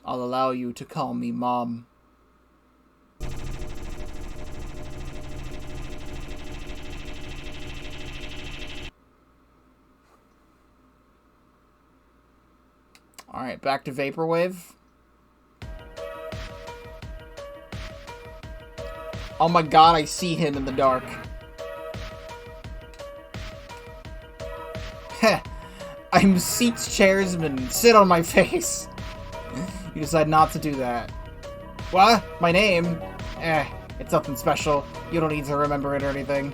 I'll allow you to call me Mom. Alright, back to Vaporwave. Oh my god, I see him in the dark. Heh. I'm Seats chairman. Sit on my face. You decide not to do that. What? My name? It's nothing special. You don't need to remember it or anything.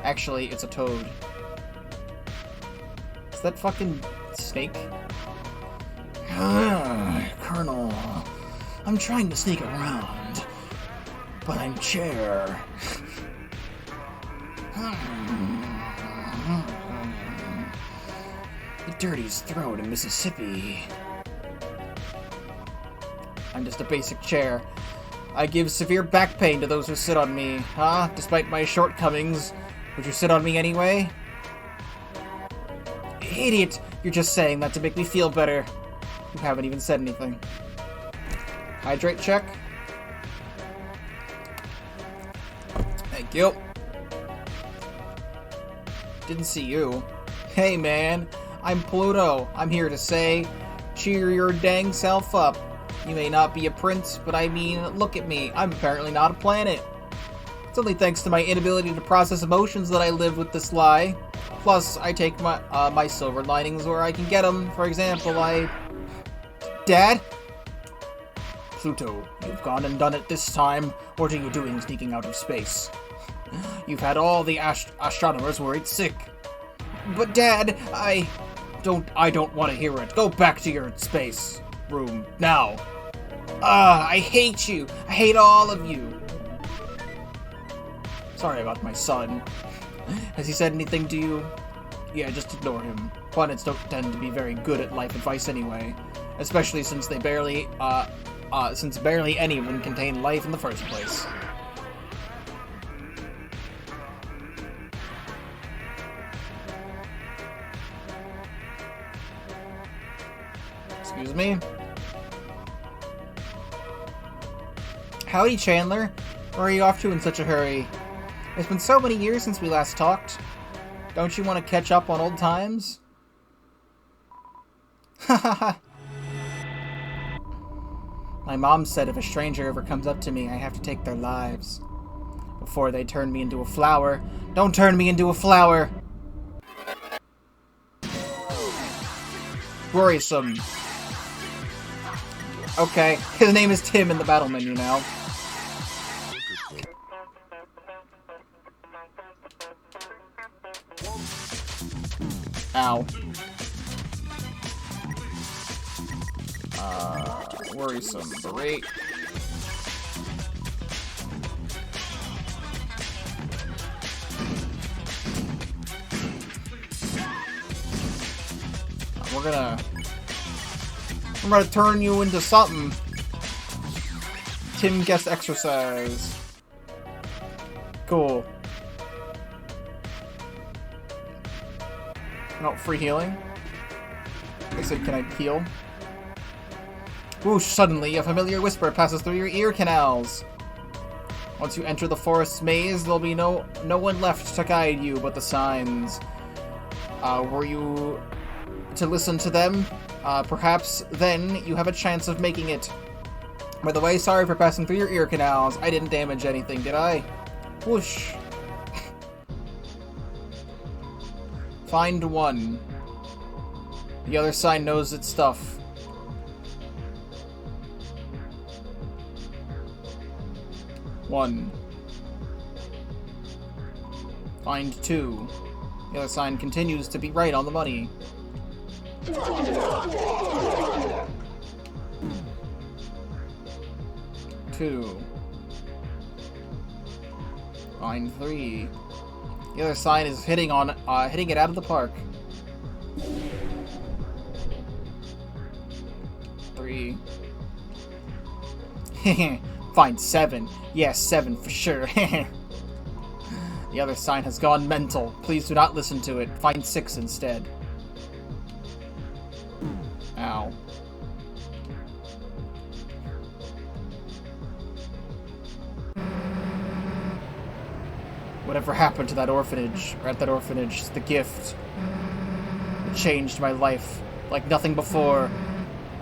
Actually, it's a toad. Is that fucking snake? Colonel, I'm trying to sneak around, but I'm chair. The dirtiest throat in Mississippi. I'm just a basic chair. I give severe back pain to those who sit on me, huh? Despite my shortcomings, would you sit on me anyway? Idiot! You're just saying that to make me feel better. You haven't even said anything. Hydrate check. Thank you. Didn't see you. Hey man, I'm Pluto. I'm here to say, cheer your dang self up. You may not be a prince, but I mean, look at me. I'm apparently not a planet. It's only thanks to my inability to process emotions that I live with this lie. Plus, I take my silver linings where I can get them. For example, Dad? Pluto, you've gone and done it this time. What are you doing sneaking out of space? You've had all the astronomers worried sick. But Dad, I don't want to hear it. Go back to your space room, now. I hate you. I hate all of you. Sorry about my son. Has he said anything to you? Yeah, just ignore him. Planets don't tend to be very good at life advice anyway. Especially since they barely any of them contain life in the first place. Excuse me? Howdy, Chandler. Where are you off to in such a hurry? It's been so many years since we last talked. Don't you want to catch up on old times? Hahaha. My mom said if a stranger ever comes up to me, I have to take their lives. Before they turn me into a flower. Don't turn me into a flower! Worrisome. Okay, his name is Tim in the battle menu now. Ow. Worrisome. Berate. I'm gonna turn you into something. Tim gets exercise. Cool. No, free healing. They said, can I heal? Whoosh, suddenly a familiar whisper passes through your ear canals. Once you enter the forest's maze, there'll be no one left to guide you but the signs. Were you to listen to them? Perhaps then you have a chance of making it. By the way, sorry for passing through your ear canals. I didn't damage anything, did I? Whoosh. Find one. The other sign knows its stuff. One. Find two. The other sign continues to be right on the money. Two. Find three. The other sign is hitting it out of the park. Three. Find seven. Yes, seven for sure. The other sign has gone mental. Please do not listen to it. Find six instead. Ow. Whatever happened to that orphanage, or at that orphanage, is the gift. It changed my life like nothing before.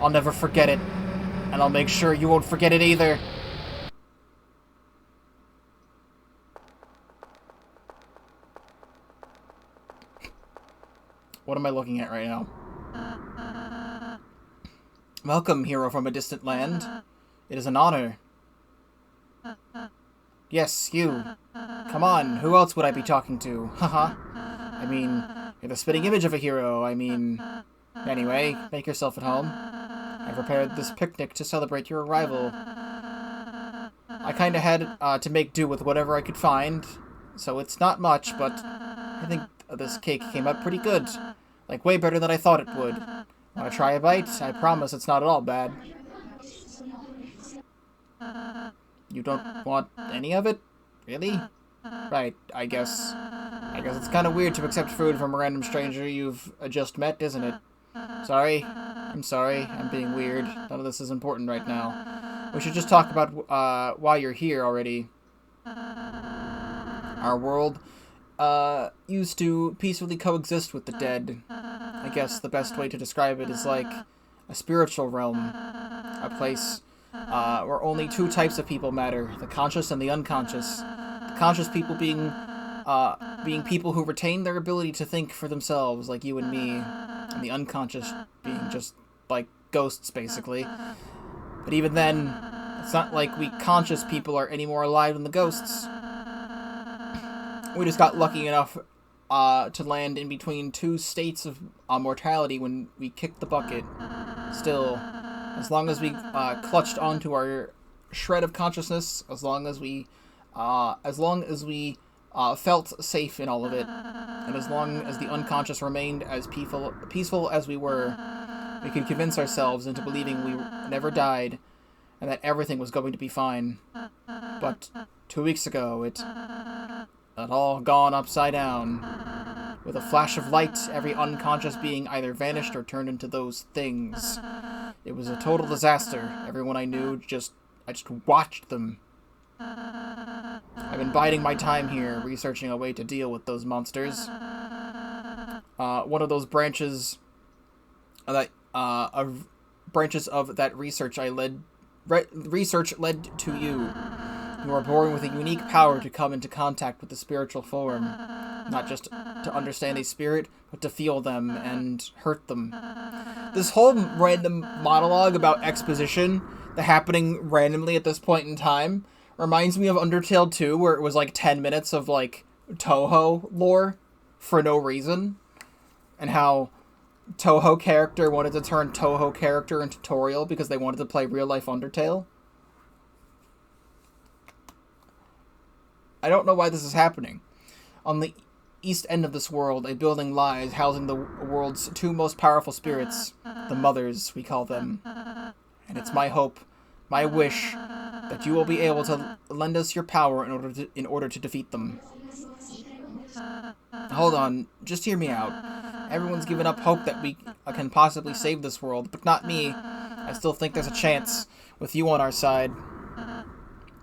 I'll never forget it, and I'll make sure you won't forget it either. What am I looking at right now? Welcome, hero from a distant land. It is an honor. Yes, you. Come on, who else would I be talking to? Haha. I mean, you're the spitting image of a hero. I mean... Anyway, make yourself at home. I prepared this picnic to celebrate your arrival. I kinda had to make do with whatever I could find, so it's not much, but I think this cake came out pretty good. Like, way better than I thought it would. Wanna try a bite? I promise it's not at all bad. You don't want any of it? Really? Right, I guess it's kind of weird to accept food from a random stranger you've just met, isn't it? Sorry. I'm sorry. I'm being weird. None of this is important right now. We should just talk about why you're here already. Our world used to peacefully coexist with the dead. I guess the best way to describe it is like a spiritual realm. A place where only two types of people matter, the conscious and the unconscious. The conscious people being people who retain their ability to think for themselves, like you and me, and the unconscious being just like ghosts, basically. But even then, it's not like we conscious people are any more alive than the ghosts. We just got lucky enough to land in between two states of mortality when we kicked the bucket. Still, as long as we clutched onto our shred of consciousness, as long as we felt safe in all of it, and as long as the unconscious remained as peaceful as we were, we could convince ourselves into believing we never died, and that everything was going to be fine. But 2 weeks ago, it had all gone upside down. With a flash of light, every unconscious being either vanished or turned into those things. It was a total disaster. Everyone I knew I just watched them. I've been biding my time here, researching a way to deal with those monsters. One of those branches of that research research led to you. You are born with a unique power to come into contact with the spiritual form. Not just to understand a spirit, but to feel them and hurt them. This whole random monologue about exposition that happening randomly at this point in time reminds me of Undertale 2, where it was like 10 minutes of like Toho lore for no reason. And how Toho character wanted to turn Toho character into tutorial because they wanted to play real life Undertale. I don't know why this is happening. On the east end of this world, a building lies housing the world's two most powerful spirits, the mothers, we call them. And it's my hope, my wish, that you will be able to lend us your power in order to defeat them. Hold on, just hear me out. Everyone's given up hope that we can possibly save this world, but not me. I still think there's a chance, with you on our side.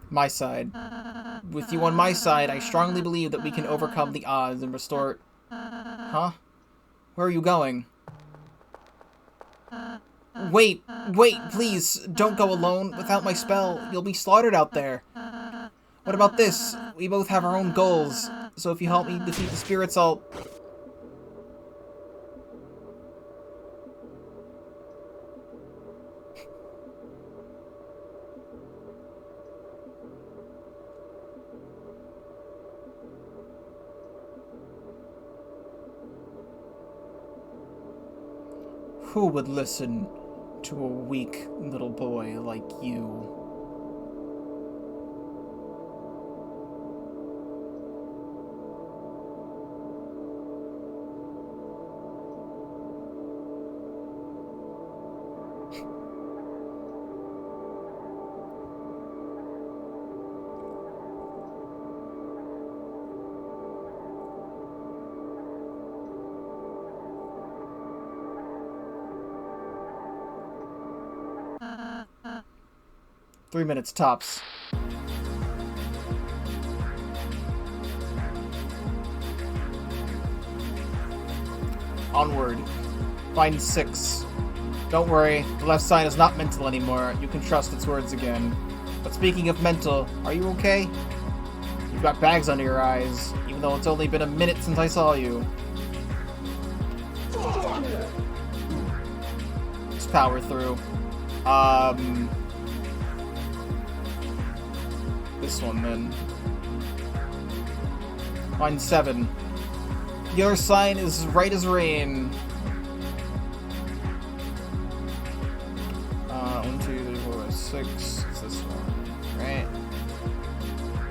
My side. With you on my side, I strongly believe that we can overcome the odds and restore... Huh? Where are you going? Wait, please, don't go alone. Without my spell, you'll be slaughtered out there. What about this? We both have our own goals, so if you help me defeat the spirits, I'll... Who would listen to a weak little boy like you? "3 minutes tops." Onward. Find 6. Don't worry, the left sign is not mental anymore. You can trust its words again. But speaking of mental, are you okay? You've got bags under your eyes, even though it's only been a minute since I saw you. Let's power through. This one then. Find 7. The other sign is right as rain. 1, 2, 3, 4, 6. It's this one, right?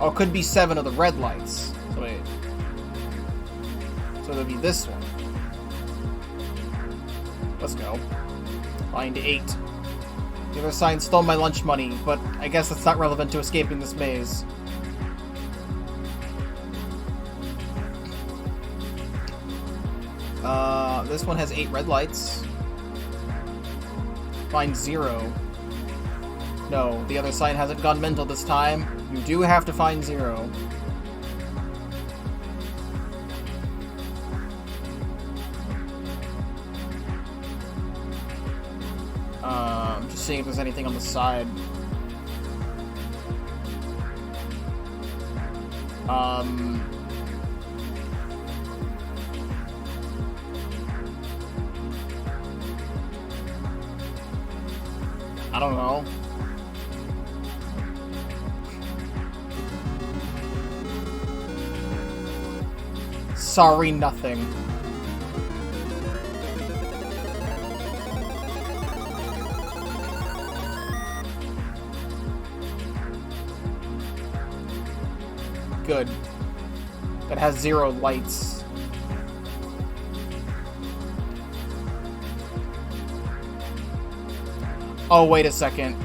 Oh, it could be 7 of the red lights. So wait. So it'll be this one. Let's go. Find 8. The other sign stole my lunch money, but I guess that's not relevant to escaping this maze. This one has 8 red lights. Find 0. No, the other sign hasn't gone mental this time. You do have to find 0. Just seeing if there's anything on the side. I don't know. Sorry, nothing. Good. That has 0 lights. Oh, wait a second.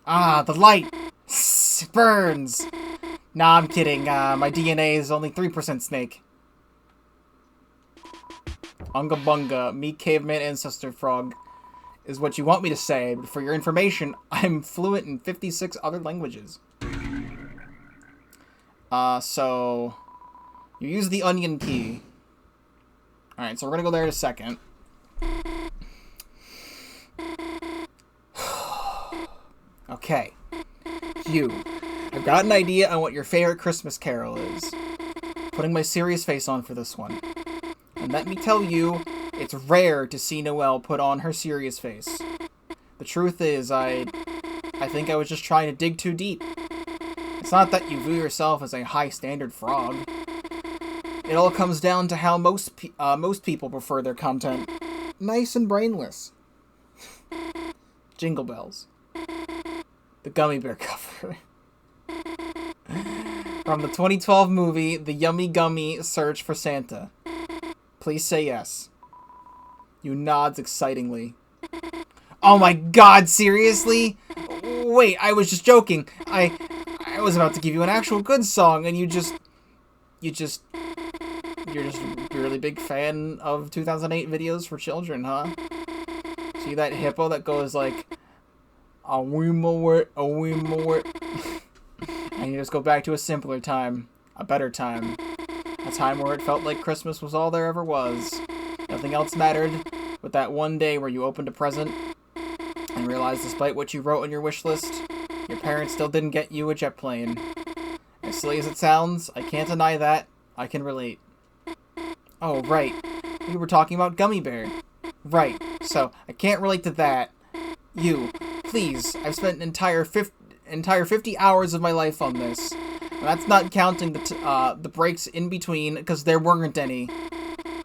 Ah, the light! It burns! Nah, I'm kidding. My DNA is only 3% snake. Unga bunga, me caveman ancestor frog, is what you want me to say, but for your information, I'm fluent in 56 other languages. So... you use the onion key. Alright, so we're gonna go there in a second. Okay. I've got an idea on what your favorite Christmas carol is. Putting my serious face on for this one. And let me tell you, it's rare to see Noel put on her serious face. The truth is, I think I was just trying to dig too deep. It's not that you view yourself as a high-standard frog. It all comes down to how most people prefer their content. Nice and brainless. Jingle bells. The gummy bear cover. From the 2012 movie, The Yummy Gummy Search for Santa. Please say yes. You nods excitingly. Oh my god, seriously? Wait, I was just joking. I was about to give you an actual good song, and you're just a really big fan of 2008 videos for children, huh? See that hippo that goes like, a wee more, a wee more. And you just go back to a simpler time, a better time. A time where it felt like Christmas was all there ever was. Nothing else mattered, but that one day where you opened a present and realized despite what you wrote on your wish list, your parents still didn't get you a jet plane. As silly as it sounds, I can't deny that. I can relate. Oh, right. We were talking about Gummy Bear. Right. So, I can't relate to that. You. Please. I've spent an entire 50 hours of my life on this. And that's not counting the breaks in between, because there weren't any.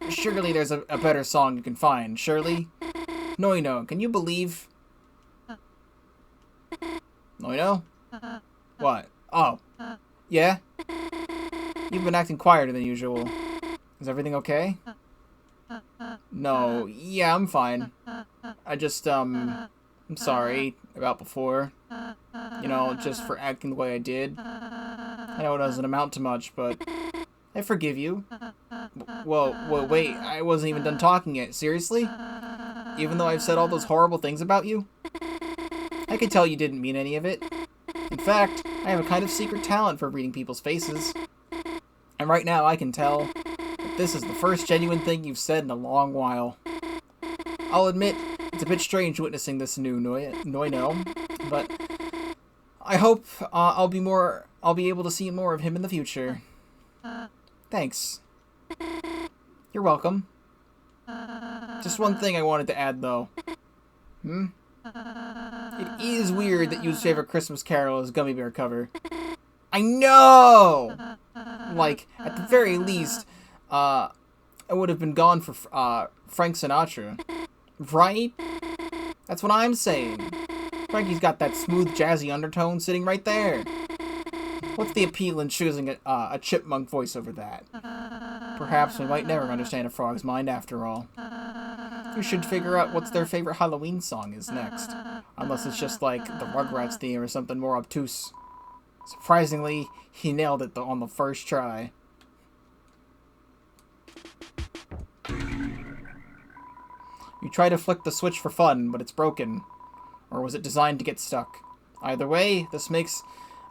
Surely there's a better song you can find. Surely? Noino, can you believe? Noino? What? Oh. Yeah? You've been acting quieter than usual. Is everything okay? No. Yeah, I'm fine. I just, I'm sorry about before. You know, just for acting the way I did. I know it doesn't amount to much, but I forgive you. Whoa, wait, I wasn't even done talking yet. Seriously? even though I've said all those horrible things about you? I can tell you didn't mean any of it. In fact, I have a kind of secret talent for reading people's faces. And right now I can tell that this is the first genuine thing you've said in a long while. I'll admit, it's a bit strange witnessing this new Noel, but I hope I'll be able to see more of him in the future. Thanks. You're welcome. Just one thing I wanted to add, though. It is weird that your favorite Christmas carol is Gummy Bear cover. I know! Like, at the very least, I would have been gone for Frank Sinatra. Right? That's what I'm saying. Frankie's got that smooth, jazzy undertone sitting right there. What's the appeal in choosing a chipmunk voice over that? Perhaps we might never understand a frog's mind after all. You should figure out what's their favorite Halloween song is next. Unless it's just like the Rugrats theme or something more obtuse. Surprisingly, he nailed it on the first try. You try to flick the switch for fun, but it's broken. Or was it designed to get stuck? Either way, this makes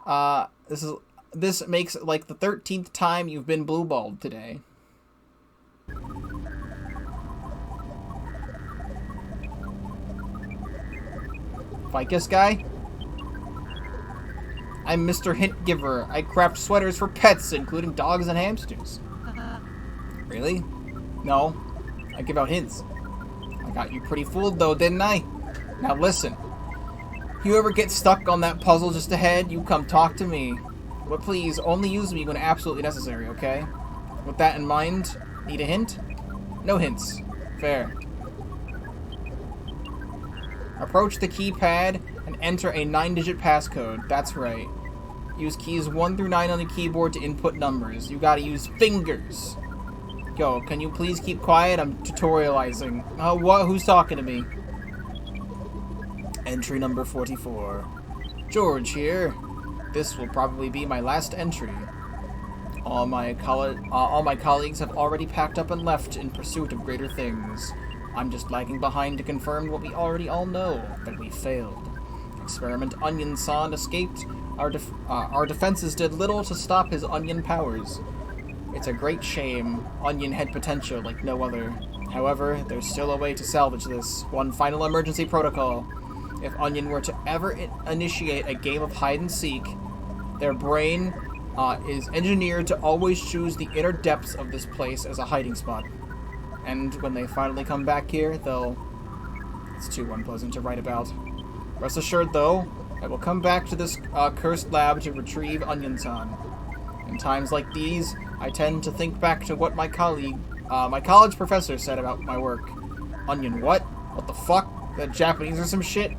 like the 13th time you've been blue-balled today. Ficus guy? I'm Mr. Hint Giver. I craft sweaters for pets, including dogs and hamsters. Really? No. I give out hints. I got you pretty fooled though, didn't I? Now listen. You ever get stuck on that puzzle just ahead, you come talk to me. But please, only use me when absolutely necessary, okay? With that in mind, need a hint? No hints. Fair. Approach the keypad and enter a 9-digit passcode. That's right. Use keys 1 through 9 on the keyboard to input numbers. You gotta use fingers. Yo, can you please keep quiet? I'm tutorializing. What? Who's talking to me? Entry number 44. George here. This will probably be my last entry. All my colleagues have already packed up and left in pursuit of greater things. I'm just lagging behind to confirm what we already all know, that we failed. Experiment Onion-san escaped. Our defenses did little to stop his onion powers. It's a great shame. Onion had potential like no other. However, there's still a way to salvage this. One final emergency protocol. If Onion were to ever initiate a game of hide-and-seek, their brain is engineered to always choose the inner depths of this place as a hiding spot. And when they finally come back here, it's too unpleasant to write about. Rest assured, though, I will come back to this cursed lab to retrieve Onion-san. In times like these, I tend to think back to what my college professor said about my work. Onion what? What the fuck? That Japanese or some shit?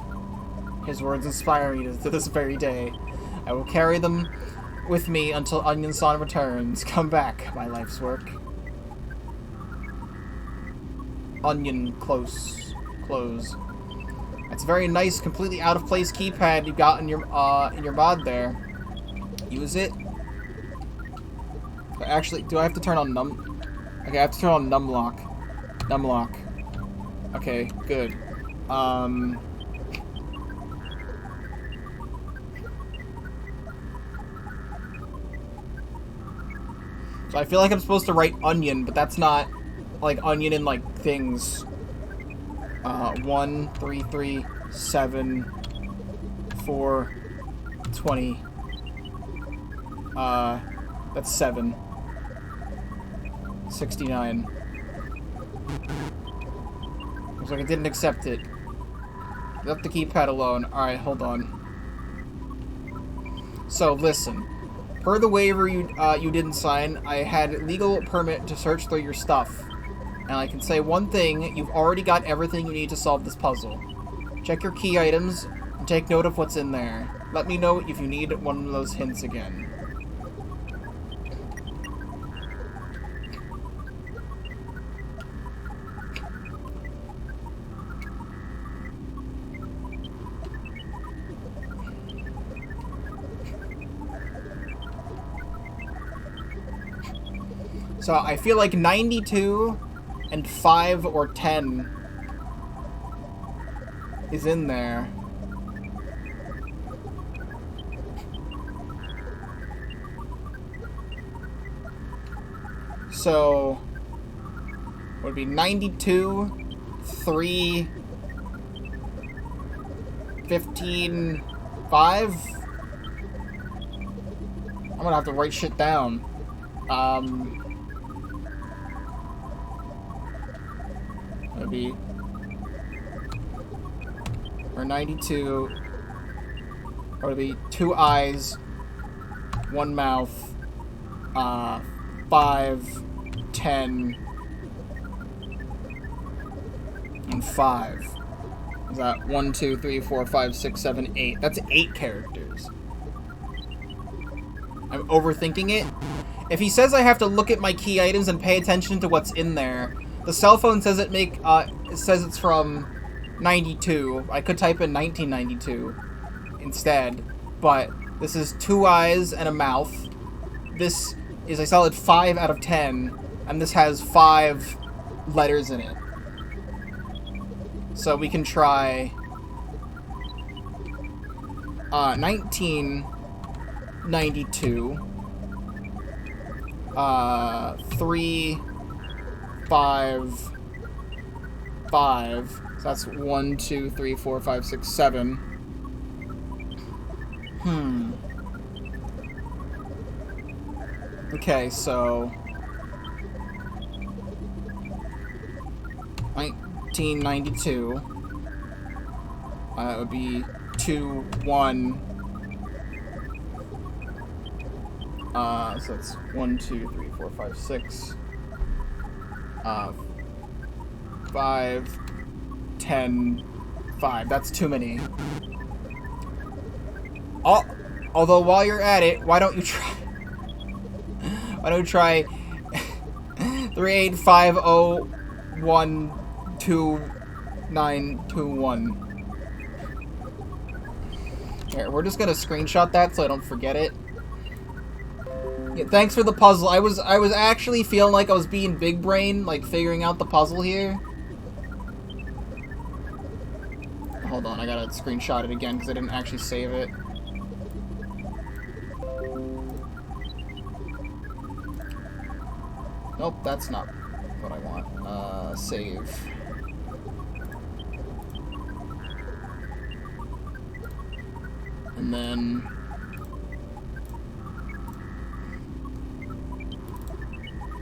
His words inspire me to this very day. I will carry them with me until Onion-san returns. Come back, my life's work. Onion close. That's a very nice, completely out of place keypad you got in your mod there. Use it. Actually, do I have to turn on Okay, I have to turn on numlock. Okay, good. So I feel like I'm supposed to write onion, but that's not like onion in like things. 1, 3, 3, 7, 4, 20. That's 7. 69. Looks like I didn't accept it. Left the keypad alone. Alright, hold on. So, listen. Per the waiver you didn't sign, I had legal permit to search through your stuff. And I can say one thing, you've already got everything you need to solve this puzzle. Check your key items, and take note of what's in there. Let me know if you need one of those hints again. So I feel like 92 and 5 or 10 is in there. So, would be 92, 3, 15, 5? I'm gonna have to write shit down. Would be, or 92, or the 2 eyes, 1 mouth, 5, 10, and 5. Is that 1, 2, 3, 4, 5, 6, 7, 8? That's 8 characters. I'm overthinking it. If he says I have to look at my key items and pay attention to what's in there, the cell phone says it says it's from 92. I could type in 1992 instead, but this is 2 eyes and a mouth. This is a solid 5 out of 10, and this has 5 letters in it. So we can try 1992, 3, 5, 5. So that's 1, 2, 3, 4, 5, 6, 7. Okay, so 1992. It would be 2, 1. So that's 1, 2, 3, 4, 5, 6. 5, 10, 5. That's too many. Although while you're at it, why don't you try? Why don't you try 3850129121? Here, we're just gonna screenshot that so I don't forget it. Yeah, thanks for the puzzle. I was actually feeling like I was being big brain, like figuring out the puzzle here. Hold on, I gotta screenshot it again because I didn't actually save it. Nope, that's not what I want. Save. And then...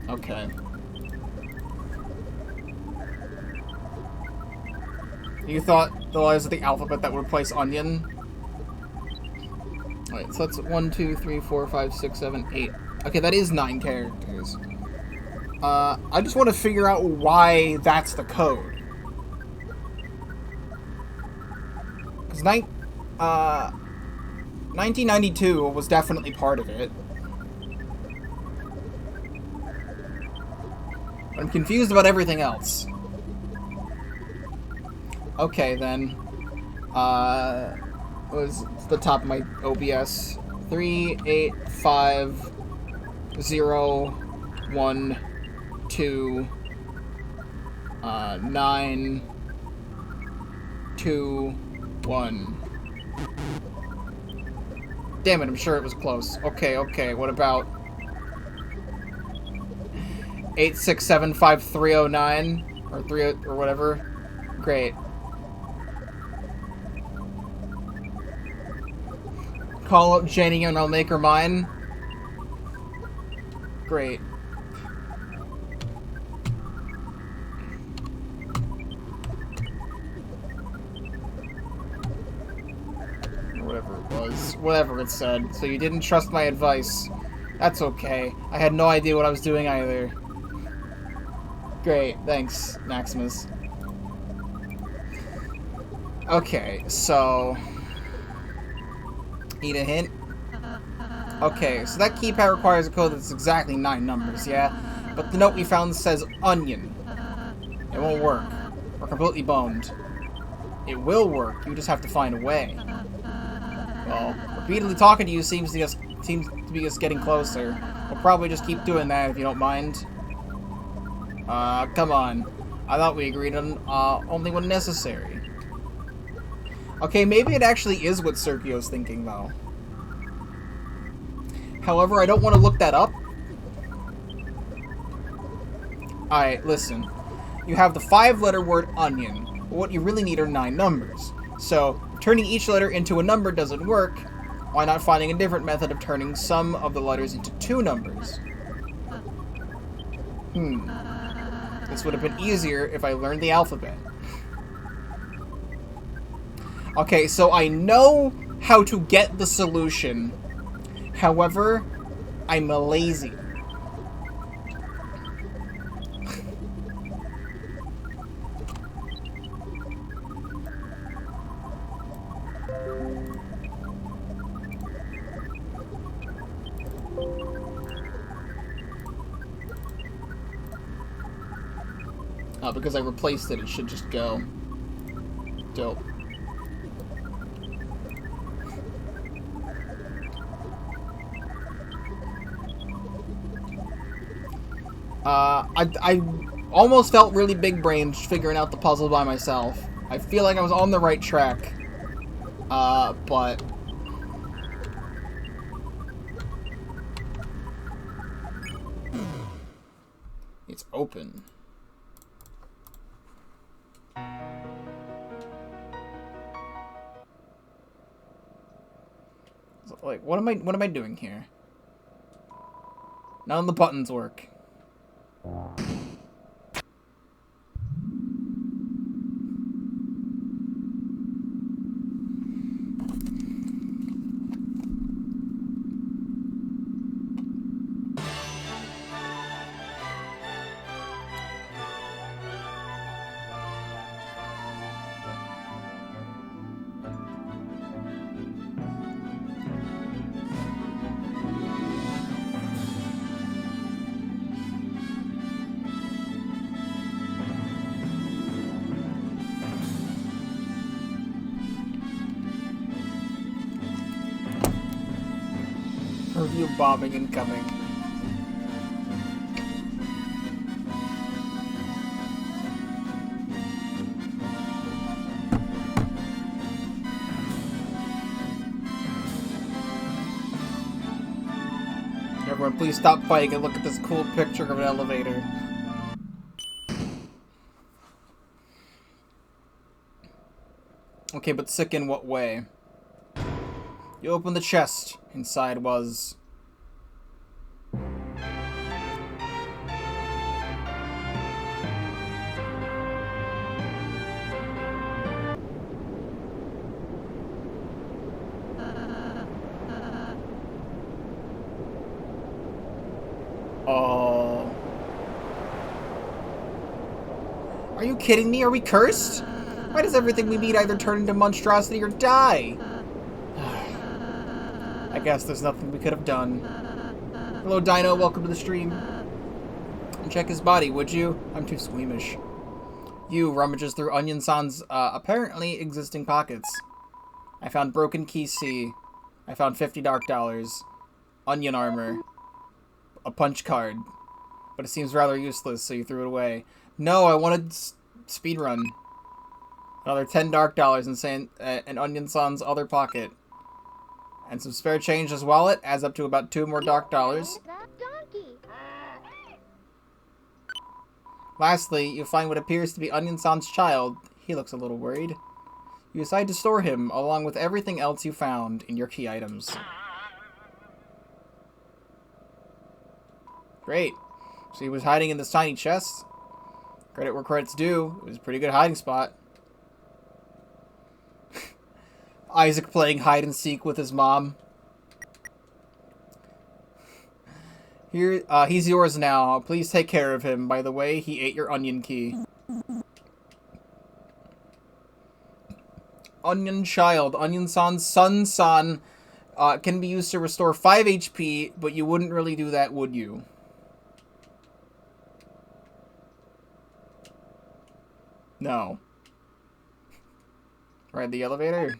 Okay. You thought the letters of the alphabet that would replace onion? Alright, so that's 1, 2, 3, 4, 5, 6, 7, 8. Okay, that is 9 characters. I just want to figure out why that's the code. Because 1992 was definitely part of it. I'm confused about everything else. Okay, then. Was the top of my OBS. 3, 8, 5, 0, 1, 2, 9, 2, 1. Damn it, I'm sure it was close. Okay, what about 8675309 or 3 or whatever? Great. Call up Jenny and I'll make her mine. Great. Whatever it said. So you didn't trust my advice. That's okay. I had no idea what I was doing either. Great, thanks, Maximus. Okay, so... Need a hint? Okay, so that keypad requires a code that's exactly 9 numbers, yeah? But the note we found says onion. It won't work. We're completely boned. It will work, you just have to find a way. Well, repeatedly talking to you seems to be us getting closer. We'll probably just keep doing that if you don't mind. Come on. I thought we agreed on only when necessary. Okay, maybe it actually is what Sergio's thinking, though. However, I don't want to look that up. Alright, listen. You have the 5-letter word onion. What you really need are 9 numbers. So, turning each letter into a number doesn't work. Why not finding a different method of turning some of the letters into 2 numbers? This would have been easier if I learned the alphabet. Okay, so I know how to get the solution. However, I'm lazy. Because I replaced it, it should just go. Dope. I almost felt really big-brained figuring out the puzzle by myself. I feel like I was on the right track. But... It's open. Like, what am I doing here? None of the buttons work. Review bombing incoming. Everyone, please stop fighting and look at this cool picture of an elevator. Okay, but sick in what way? You open the chest. Inside was... Oh. Are you kidding me? Are we cursed? Why does everything we meet either turn into monstrosity or die? I guess there's nothing we could have done. Hello, Dino. Welcome to the stream. Check his body, would you? I'm too squeamish. You rummages through Onion-san's apparently existing pockets. I found broken key C. I found 50 dark dollars. Onion armor. A punch card. But it seems rather useless, so you threw it away. No, I wanted speedrun. Another 10 dark dollars in Onion-san's other pocket. And some spare change in his wallet adds up to about 2 more dark dollars. Lastly, you find what appears to be Onion-san's child. He looks a little worried. You decide to store him, along with everything else you found in your key items. Great. So he was hiding in this tiny chest. Credit where credit's due. It was a pretty good hiding spot. Isaac playing hide-and-seek with his mom. Here, he's yours now. Please take care of him. By the way, he ate your onion key. Onion child. Onion-san's son can be used to restore 5 HP, but you wouldn't really do that, would you? No. Ride the elevator?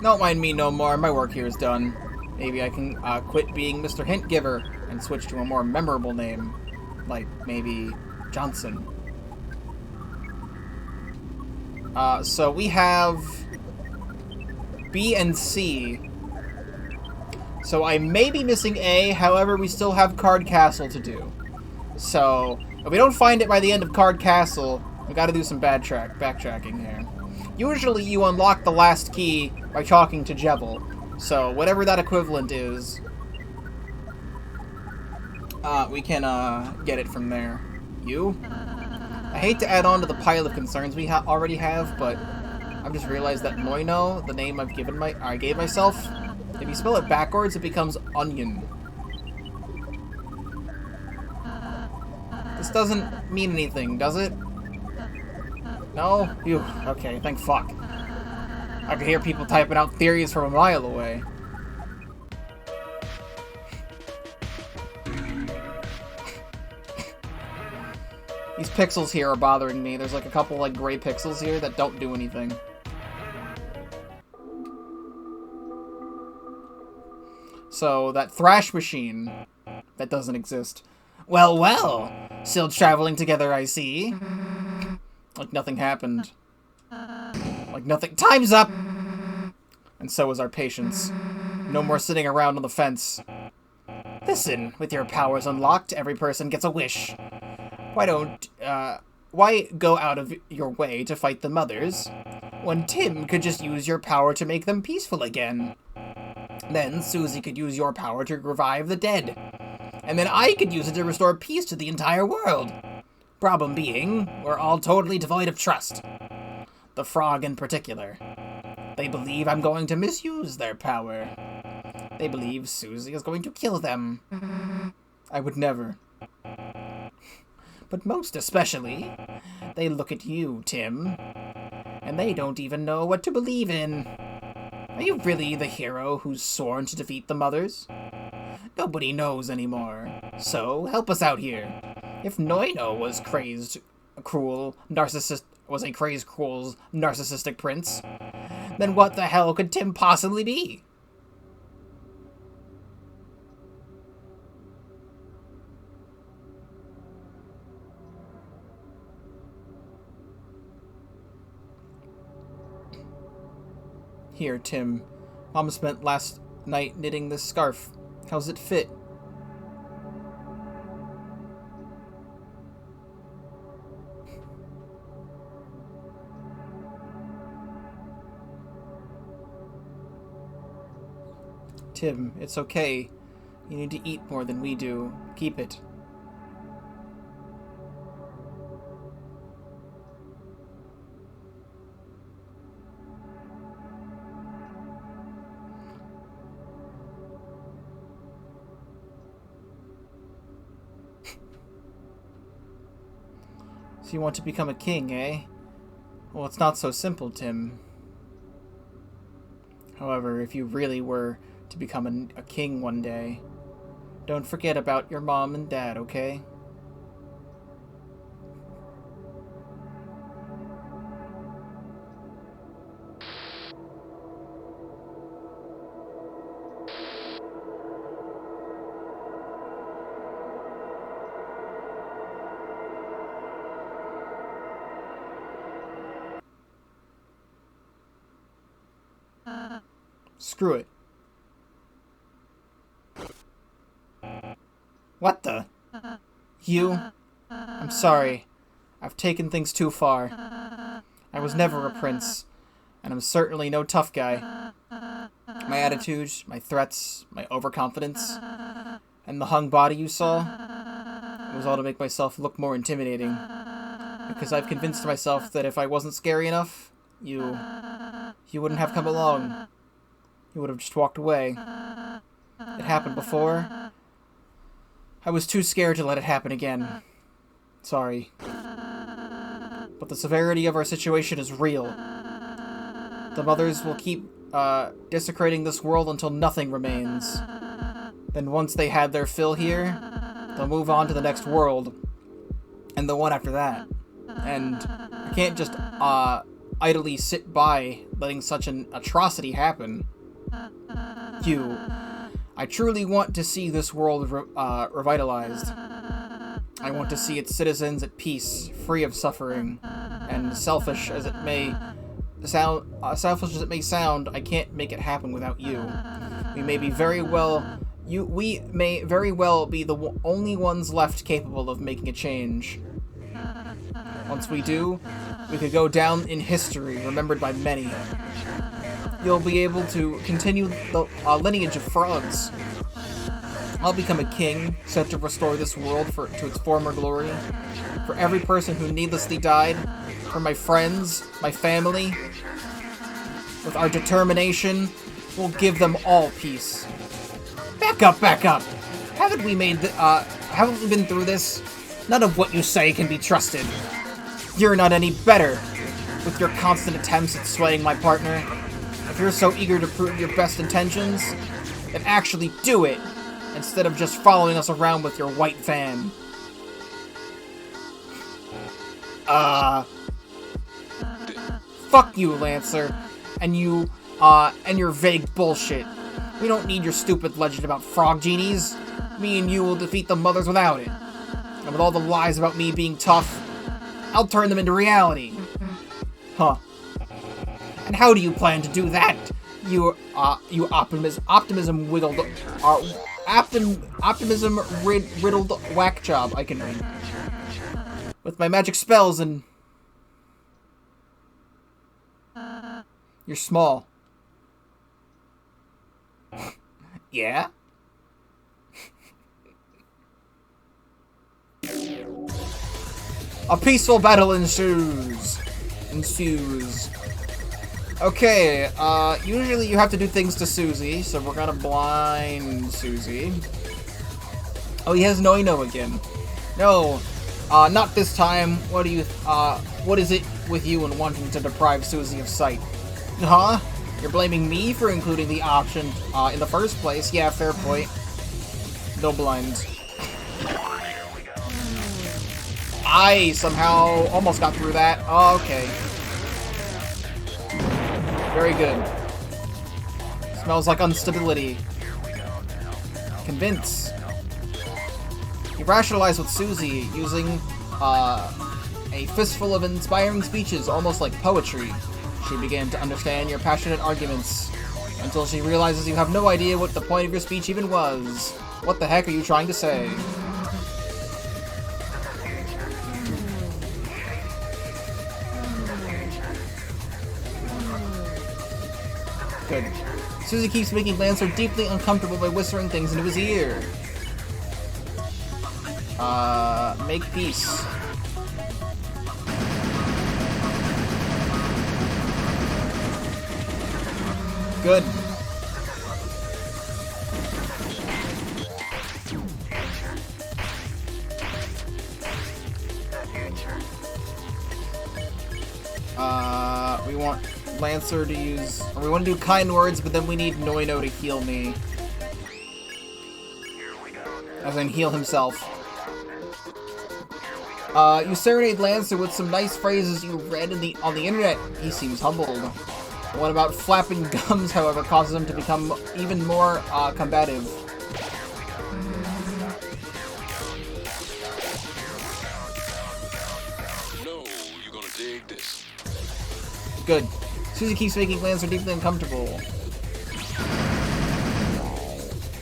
Don't mind me no more. My work here is done. Maybe I can quit being Mr. Hint Giver and switch to a more memorable name, like maybe Johnson. So we have B and C. So I may be missing A, however we still have Card Castle to do. So if we don't find it by the end of Card Castle, we gotta do some backtracking here. Usually you unlock the last key by talking to Jebel. So whatever that equivalent is, we can get it from there. You? I hate to add on to the pile of concerns we already have, but I've just realized that Moino, the name I gave myself, if you spell it backwards, it becomes onion. This doesn't mean anything, does it? No? Phew. Okay, thank fuck. I could hear people typing out theories from a mile away. These pixels here are bothering me. There's like a couple like gray pixels here that don't do anything. So, that thrash machine, that doesn't exist. Well, well! Still traveling together, I see. Like nothing happened. Like nothing— Time's up! And so is our patience. No more sitting around on the fence. Listen, with your powers unlocked, every person gets a wish. Why go out of your way to fight the mothers, when Tim could just use your power to make them peaceful again? Then Susie could use your power to revive the dead. And then I could use it to restore peace to the entire world. Problem being, we're all totally devoid of trust. The frog in particular. They believe I'm going to misuse their power. They believe Susie is going to kill them. I would never. But most especially, they look at you, Tim, and they don't even know what to believe in. Are you really the hero who's sworn to defeat the mothers? Nobody knows anymore, so help us out here. If Noino was a cruel, narcissistic prince, then what the hell could Tim possibly be? Here, Tim. Mom spent last night knitting this scarf. How's it fit? Tim, it's okay. You need to eat more than we do. Keep it. So you want to become a king, eh? Well, it's not so simple, Tim. However, if you really were to become a king one day, don't forget about your mom and dad, okay? Screw it. What the? You? I'm sorry. I've taken things too far. I was never a prince, and I'm certainly no tough guy. My attitude, my threats, my overconfidence, and the hung body you saw, it was all to make myself look more intimidating. Because I've convinced myself that if I wasn't scary enough, you wouldn't have come along. You would have just walked away. It happened before. I was too scared to let it happen again. Sorry. But the severity of our situation is real. The mothers will keep desecrating this world until nothing remains. Then once they had their fill here, they'll move on to the next world. And the one after that. And I can't just idly sit by letting such an atrocity happen. I truly want to see this world revitalized. I want to see its citizens at peace, free of suffering, and selfish as it may sound, I can't make it happen without you. We may very well be the only ones left capable of making a change. Once we do, we could go down in history, remembered by many. You'll be able to continue the lineage of frogs. I'll become a king, set to restore this world to its former glory. For every person who needlessly died, for my friends, my family, with our determination, we'll give them all peace. Back up, back up! Haven't we been through this? None of what you say can be trusted. You're not any better, with your constant attempts at swaying my partner. If you're so eager to prove your best intentions, then actually do it, instead of just following us around with your white van. Fuck you, Lancer, and your vague bullshit. We don't need your stupid legend about frog genies. Me and you will defeat the mothers without it. And with all the lies about me being tough, I'll turn them into reality. Huh. And how do you plan to do that? You riddled whack job. I can read. With my magic spells and... You're small. Yeah? A peaceful battle ensues. Okay, usually you have to do things to Susie, so we're gonna blind Susie. Oh, he has no again. No, not this time. What is it with you and wanting to deprive Susie of sight? Huh? You're blaming me for including the option, in the first place? Yeah, fair point. No blind. I somehow almost got through that. Oh, okay. Very good. Smells like instability. Convince. You rationalize with Susie using a fistful of inspiring speeches, almost like poetry. She began to understand your passionate arguments, until she realizes you have no idea what the point of your speech even was. What the heck are you trying to say? Good. Susie keeps making Lancer deeply uncomfortable by whispering things into his ear. Make peace. Good. We want Lancer to use... Or we want to do kind words, but then we need Noino to heal me. As in, heal himself. You serenade Lancer with some nice phrases you read on the internet. He seems humbled. What about flapping gums, however, causes him to become even more, combative. No, you're gonna dig this. Good. Susie keeps making Lancer deeply uncomfortable.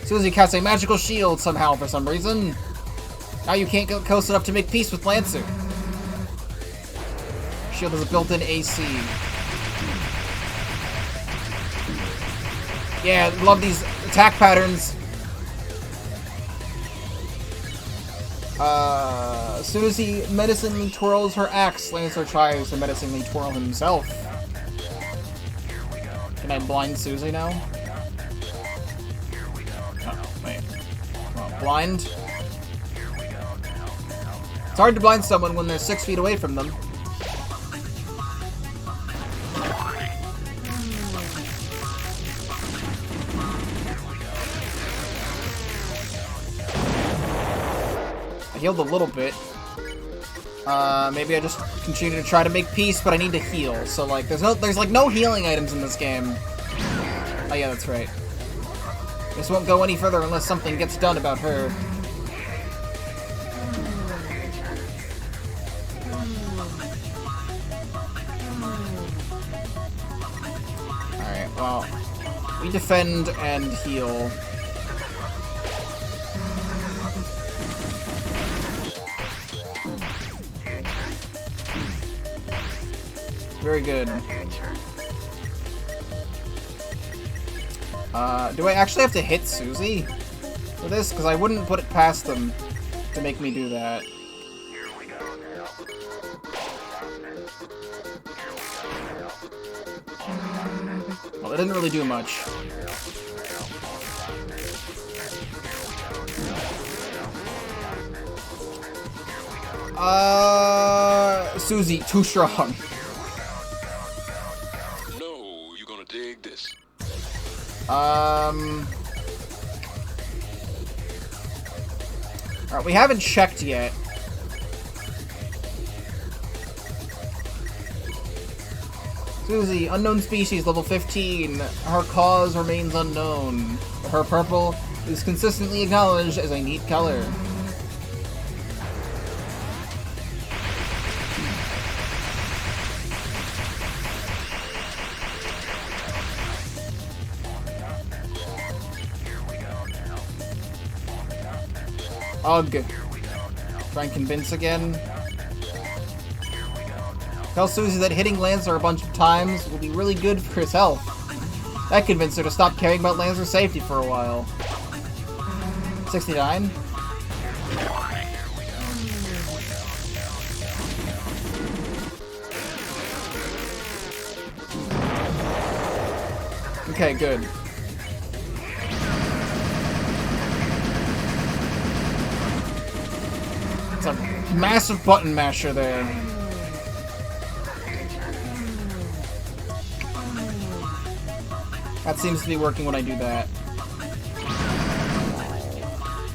Susie casts a magical shield somehow for some reason. Now you can't get close enough to make peace with Lancer. Shield has a built-in AC. Yeah, love these attack patterns. Susie menacingly twirls her axe. Lancer tries to menacingly twirl himself. Can I blind Susie now? Oh, wait. Well, blind? It's hard to blind someone when they're 6 feet away from them. I healed a little bit. Maybe I just continue to try to make peace, but I need to heal. So like, there's like no healing items in this game. Oh yeah, that's right. This won't go any further unless something gets done about her. Alright, well, we defend and heal. Very good. Do I actually have to hit Susie for this? Because I wouldn't put it past them to make me do that. Well, it didn't really do much. Susie, too strong. No, you're gonna dig this. Alright, we haven't checked yet. Susie, unknown species, level 15. Her cause remains unknown. Her purple is consistently acknowledged as a neat color. Ugh. Try and convince again. Tell Susie that hitting Lancer a bunch of times will be really good for his health. That convinced her to stop caring about Lancer's safety for a while. 69? Okay, good. It's a massive button masher there. That seems to be working when I do that.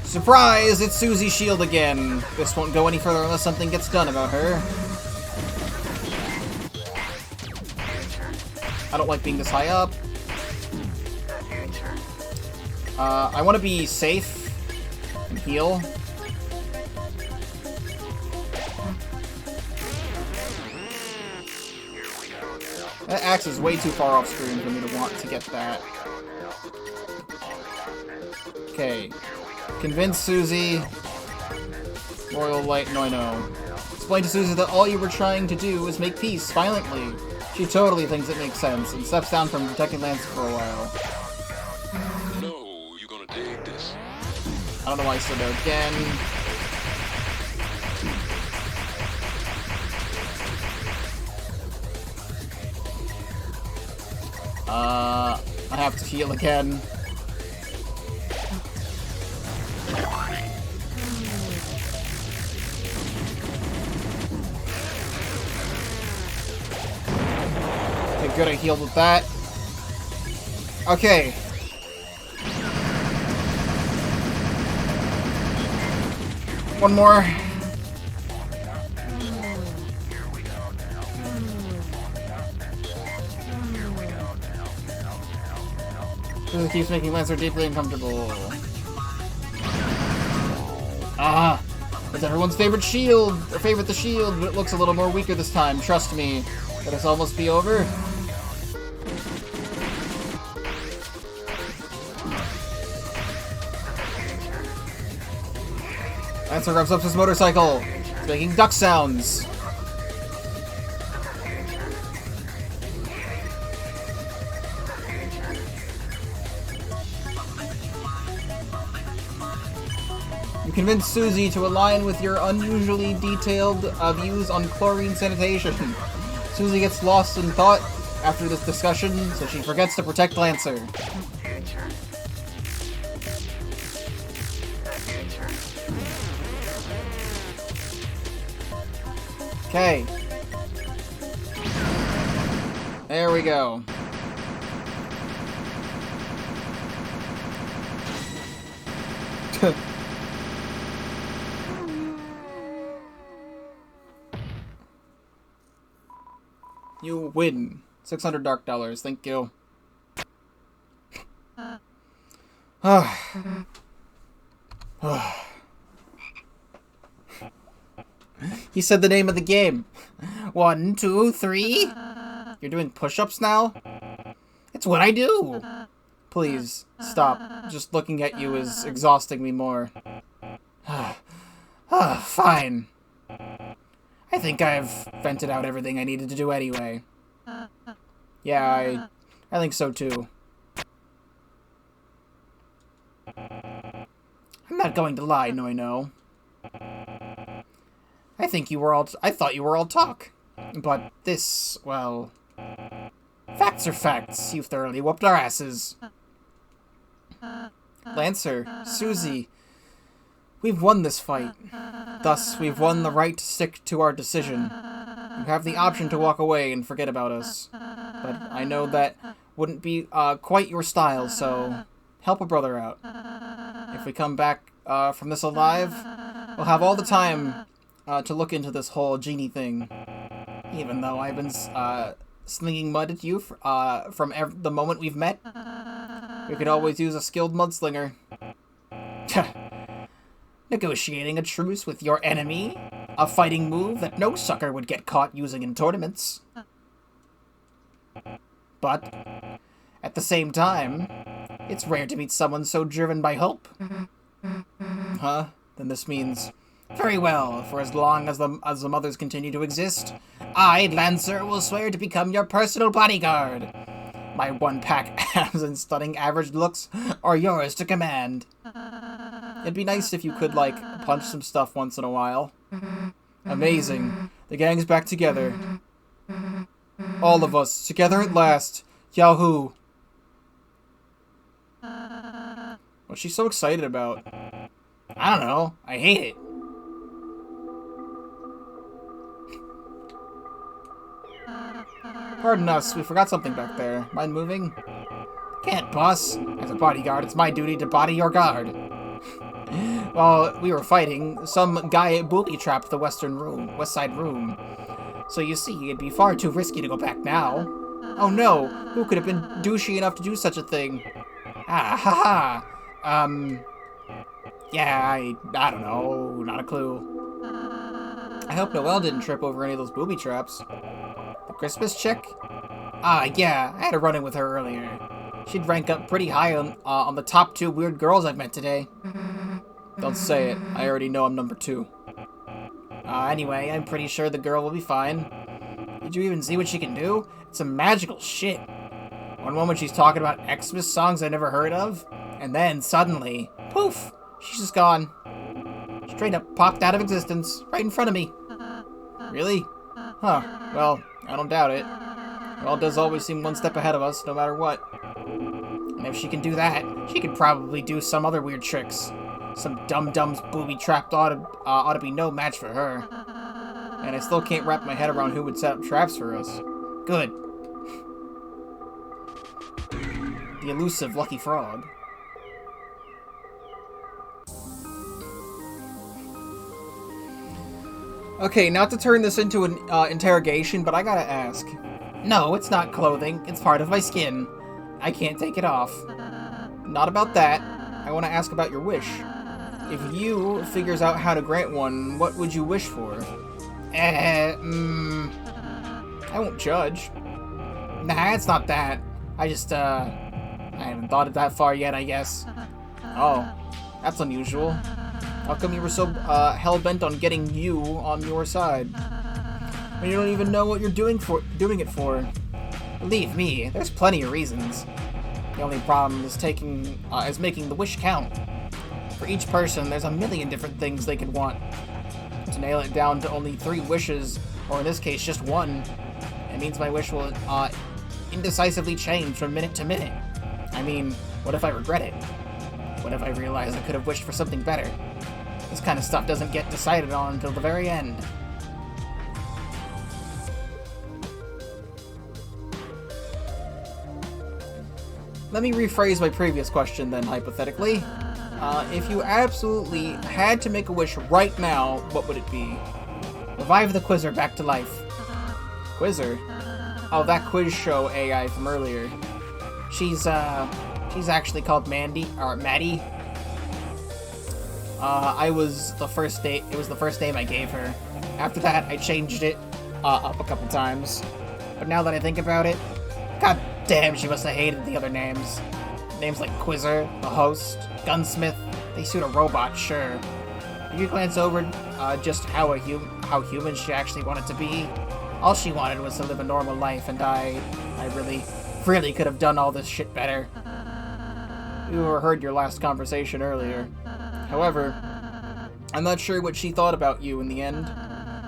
Surprise! It's Susie's shield again. This won't go any further unless something gets done about her. I don't like being this high up. I want to be safe and heal. That axe is way too far off screen for me to want to get that. Okay. Convince Susie. Royal Light, no I know. Explain to Susie that all you were trying to do is make peace violently. She totally thinks it makes sense and steps down from protecting Lance for a while. No, you're gonna dig this. I don't know why I stood there again. I have to heal again. Okay, good, I healed with that. Okay. One more. This keeps making Lancer deeply uncomfortable. Ah! It's everyone's favorite shield! Or favorite the shield, but it looks a little more weaker this time, trust me. Could this almost be over? Lancer revs up his motorcycle. It's making duck sounds. You convince Susie to align with your unusually detailed views on chlorine sanitation. Susie gets lost in thought after this discussion, so she forgets to protect Lancer. Okay. There we go. You win. $600 dark dollars. Thank you. He said the name of the game. 1, 2, 3. You're doing push-ups now? It's what I do. Please, stop. Just looking at you is exhausting me more. Fine. I think I've vented out everything I needed to do anyway. Yeah, I think so too. I'm not going to lie, Noel. I thought you were all talk. But this, well... Facts are facts. You've thoroughly whooped our asses. Lancer, Susie, we've won this fight. Thus, we've won the right to stick to our decision. You have the option to walk away and forget about us. But I know that wouldn't be quite your style, so help a brother out. If we come back from this alive, we'll have all the time to look into this whole genie thing. Even though I've been slinging mud at you from the moment we've met, we could always use a skilled mudslinger. Negotiating a truce with your enemy? A fighting move that no sucker would get caught using in tournaments. But, at the same time, it's rare to meet someone so driven by hope. Huh? Then this means... Very well, for as long as the mothers continue to exist, I, Lancer, will swear to become your personal bodyguard. My one-pack abs and stunning average looks are yours to command. It'd be nice if you could, like, punch some stuff once in a while. Amazing. The gang's back together. All of us, together at last. Yahoo! What's she so excited about? I don't know. I hate it. Pardon us, we forgot something back there. Mind moving? Can't, boss. As a bodyguard, it's my duty to body your guard. While we were fighting, some guy booby-trapped the west side room. So you see, it'd be far too risky to go back now. Oh no, who could have been douchey enough to do such a thing? Ah, haha. Yeah, I don't know, not a clue. I hope Noel didn't trip over any of those booby traps. The Christmas chick? Yeah, I had a run-in with her earlier. She'd rank up pretty high on the top 2 weird girls I've met today. Don't say it, I already know I'm number 2. Anyway, I'm pretty sure the girl will be fine. Did you even see what she can do? It's some magical shit. One moment she's talking about Xmas songs I never heard of, and then suddenly, poof, she's just gone. Straight up popped out of existence, right in front of me. Really? Huh, well, I don't doubt it. Noel does always seem one step ahead of us, no matter what. And if she can do that, she could probably do some other weird tricks. Some dum-dums booby-trapped ought to be no match for her. And I still can't wrap my head around who would set up traps for us. Good. The elusive Lucky Frog. Okay, not to turn this into an interrogation, but I gotta ask. No, it's not clothing. It's part of my skin. I can't take it off. Not about that. I want to ask about your wish. If you figures out how to grant one, what would you wish for? I won't judge. Nah, it's not that. I just, I haven't thought it that far yet, I guess. Oh, that's unusual. How come you were so, hell-bent on getting you on your side? When you don't even know what you're doing it for. Believe me, there's plenty of reasons. The only problem is making the wish count. For each person, there's a million different things they could want. To nail it down to only 3 wishes, or in this case, just 1, it means my wish will, indecisively change from minute to minute. I mean, what if I regret it? What if I realize I could have wished for something better? This kind of stuff doesn't get decided on until the very end. Let me rephrase my previous question then, hypothetically. If you absolutely had to make a wish right now, what would it be? Revive the Quizzer back to life. Quizzer? Oh, that quiz show AI from earlier. She's She's actually called Mandy, or Maddie. It was the first name I gave her. After that, I changed it up a couple times. But now that I think about it, god damn, she must have hated the other names. Names like Quizzer, the host, Gunsmith, they suit a robot, sure. Did you glance over just how human she actually wanted to be? All she wanted was to live a normal life, and I really could have done all this shit better. You heard your last conversation earlier. However, I'm not sure what she thought about you in the end.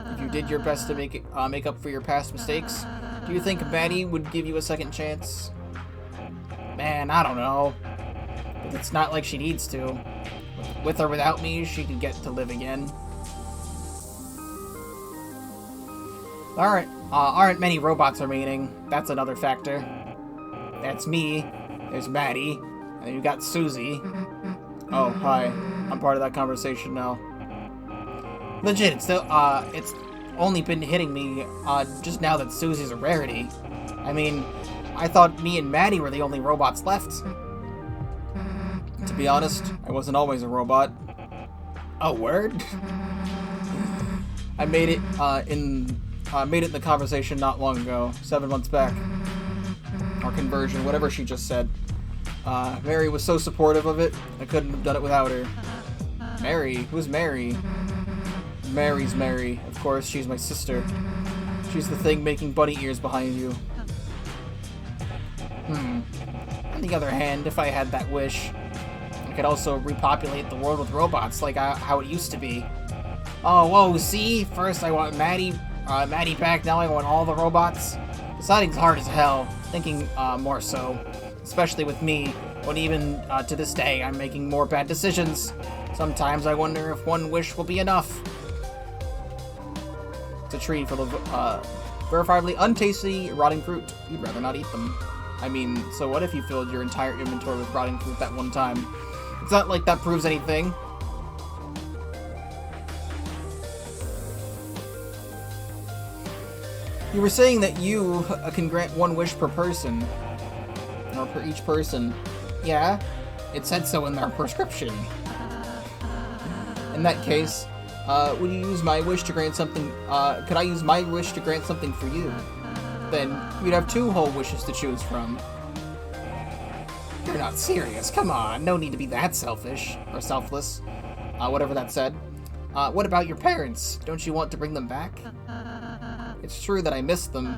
If you did your best to make up for your past mistakes, do you think Maddie would give you a second chance? Man, I don't know. But it's not like she needs to. With or without me, she could get to live again. Aren't many robots remaining. That's another factor. That's me. There's Maddie. And then you got Susie. Oh, hi. I'm part of that conversation now. Legit, it's only been hitting me just now that Susie's a rarity. I mean, I thought me and Maddie were the only robots left. To be honest, I wasn't always a robot. Oh, word? I made it in the conversation not long ago, 7 months back. Or conversion, whatever she just said. Mary was so supportive of it, I couldn't have done it without her. Mary? Who's Mary? Mary's Mary. Of course, she's my sister. She's the thing making bunny ears behind you. On the other hand, if I had that wish, I could also repopulate the world with robots like how it used to be. Oh, whoa, see? First I want Maddie back, now I want all the robots. Deciding's hard as hell, thinking more so. Especially with me, when even to this day I'm making more bad decisions. Sometimes I wonder if one wish will be enough. It's a tree full of verifiably untasty rotting fruit. You'd rather not eat them. I mean, so what if you filled your entire inventory with rotting fruit that one time? It's not like that proves anything. You were saying that you can grant one wish per person. Or per each person. Yeah, it said so in our prescription. In that case, would you use my wish to grant something, could I use my wish to grant something for you? Then, you'd have 2 whole wishes to choose from. You're not serious, come on, no need to be that selfish, or selfless, whatever that said. What about your parents? Don't you want to bring them back? It's true that I miss them,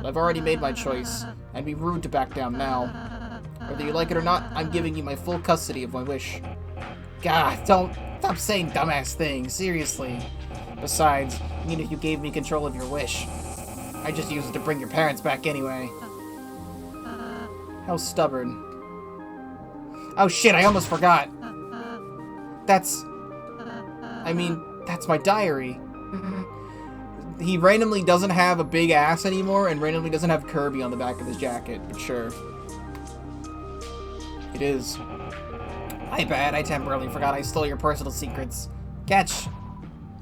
but I've already made my choice. I'd be rude to back down now. Whether you like it or not, I'm giving you my full custody of my wish. God, stop saying dumbass things, seriously. Besides, even if you gave me control of your wish, I just used it to bring your parents back anyway. How stubborn. Oh shit, I almost forgot. That's my diary. He randomly doesn't have a big ass anymore, and randomly doesn't have Kirby on the back of his jacket, but sure. It is. My bad, I temporarily forgot I stole your personal secrets. Catch!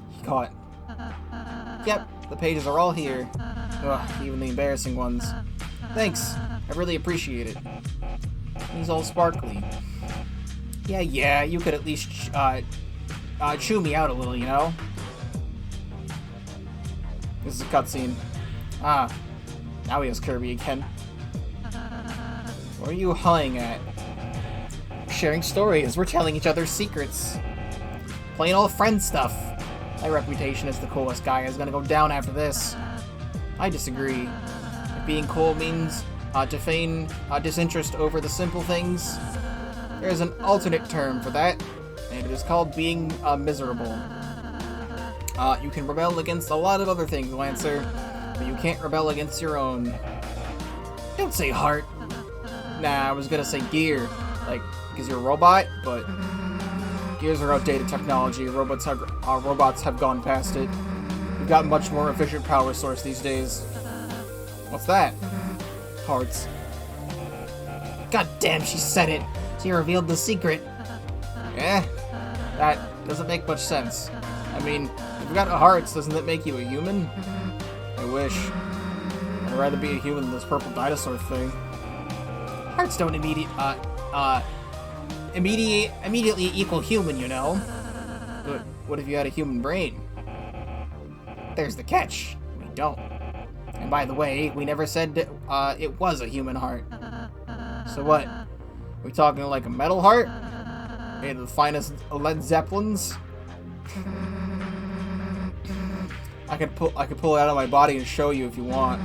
He caught. Yep, the pages are all here. Ugh, even the embarrassing ones. Thanks, I really appreciate it. He's all sparkly. Yeah, you could at least, chew me out a little, you know? This is a cutscene. Ah, now he has Kirby again. What are you hawing at? Sharing stories, we're telling each other secrets. Plain old friend stuff. My reputation as the coolest guy is gonna go down after this. I disagree. If being cool means to feign disinterest over the simple things, there's an alternate term for that, and it is called being miserable. You can rebel against a lot of other things, Lancer, but you can't rebel against your own. Don't say heart. Nah, I was gonna say gear, like, because you're a robot, but gears are outdated technology. Robots have gone past it. We've got much more efficient power source these days. What's that? Hearts. God damn, she said it. She revealed the secret. That doesn't make much sense. I mean, if you got hearts, doesn't that make you a human? I wish. I'd rather be a human than this purple dinosaur thing. Hearts don't immediately equal human, you know. But what if you had a human brain? There's the catch. We don't. And by the way, we never said it was a human heart. So what? We talking like a metal heart? Made of the finest Led Zeppelins? I could pull it out of my body and show you if you want,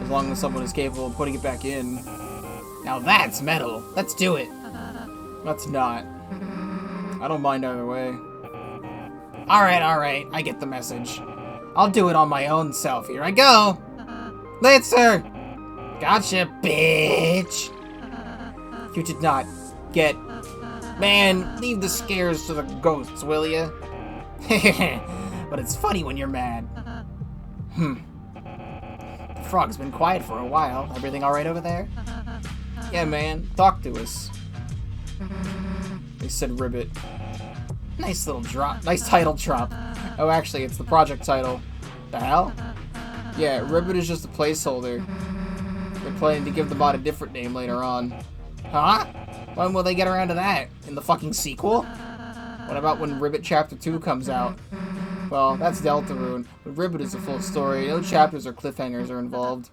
as long as someone is capable of putting it back in. Now that's metal. Let's do it. That's not. I don't mind either way. Alright, I get the message. I'll do it on my own self. Here I go! Lancer! Gotcha, bitch! You did not get... Man, leave the scares to the ghosts, will ya? But it's funny when you're mad. The frog's been quiet for a while. Everything alright over there? Yeah, man. Talk to us. They said Ribbit. Nice little drop. Nice title drop. Oh, actually, it's the project title. The hell? Yeah, Ribbit is just a placeholder. They're planning to give the mod a different name later on. Huh? When will they get around to that? In the fucking sequel? What about when Ribbit Chapter 2 comes out? Well, that's Deltarune, but Ribbit is a full story. No chapters or cliffhangers are involved.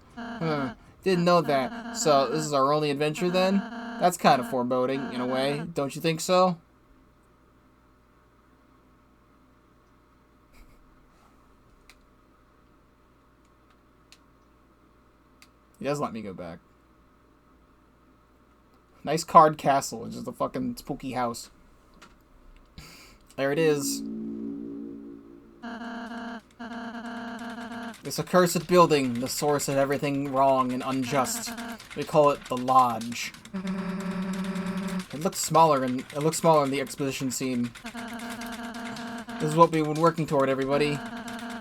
Didn't know that. So, this is our only adventure then? That's kind of foreboding, in a way. Don't you think so? He does let me go back. Nice card castle. It's just a fucking spooky house. There it is. This accursed building, the source of everything wrong and unjust. We call it the Lodge. It looks smaller in the exposition scene. This is what we've been working toward, everybody.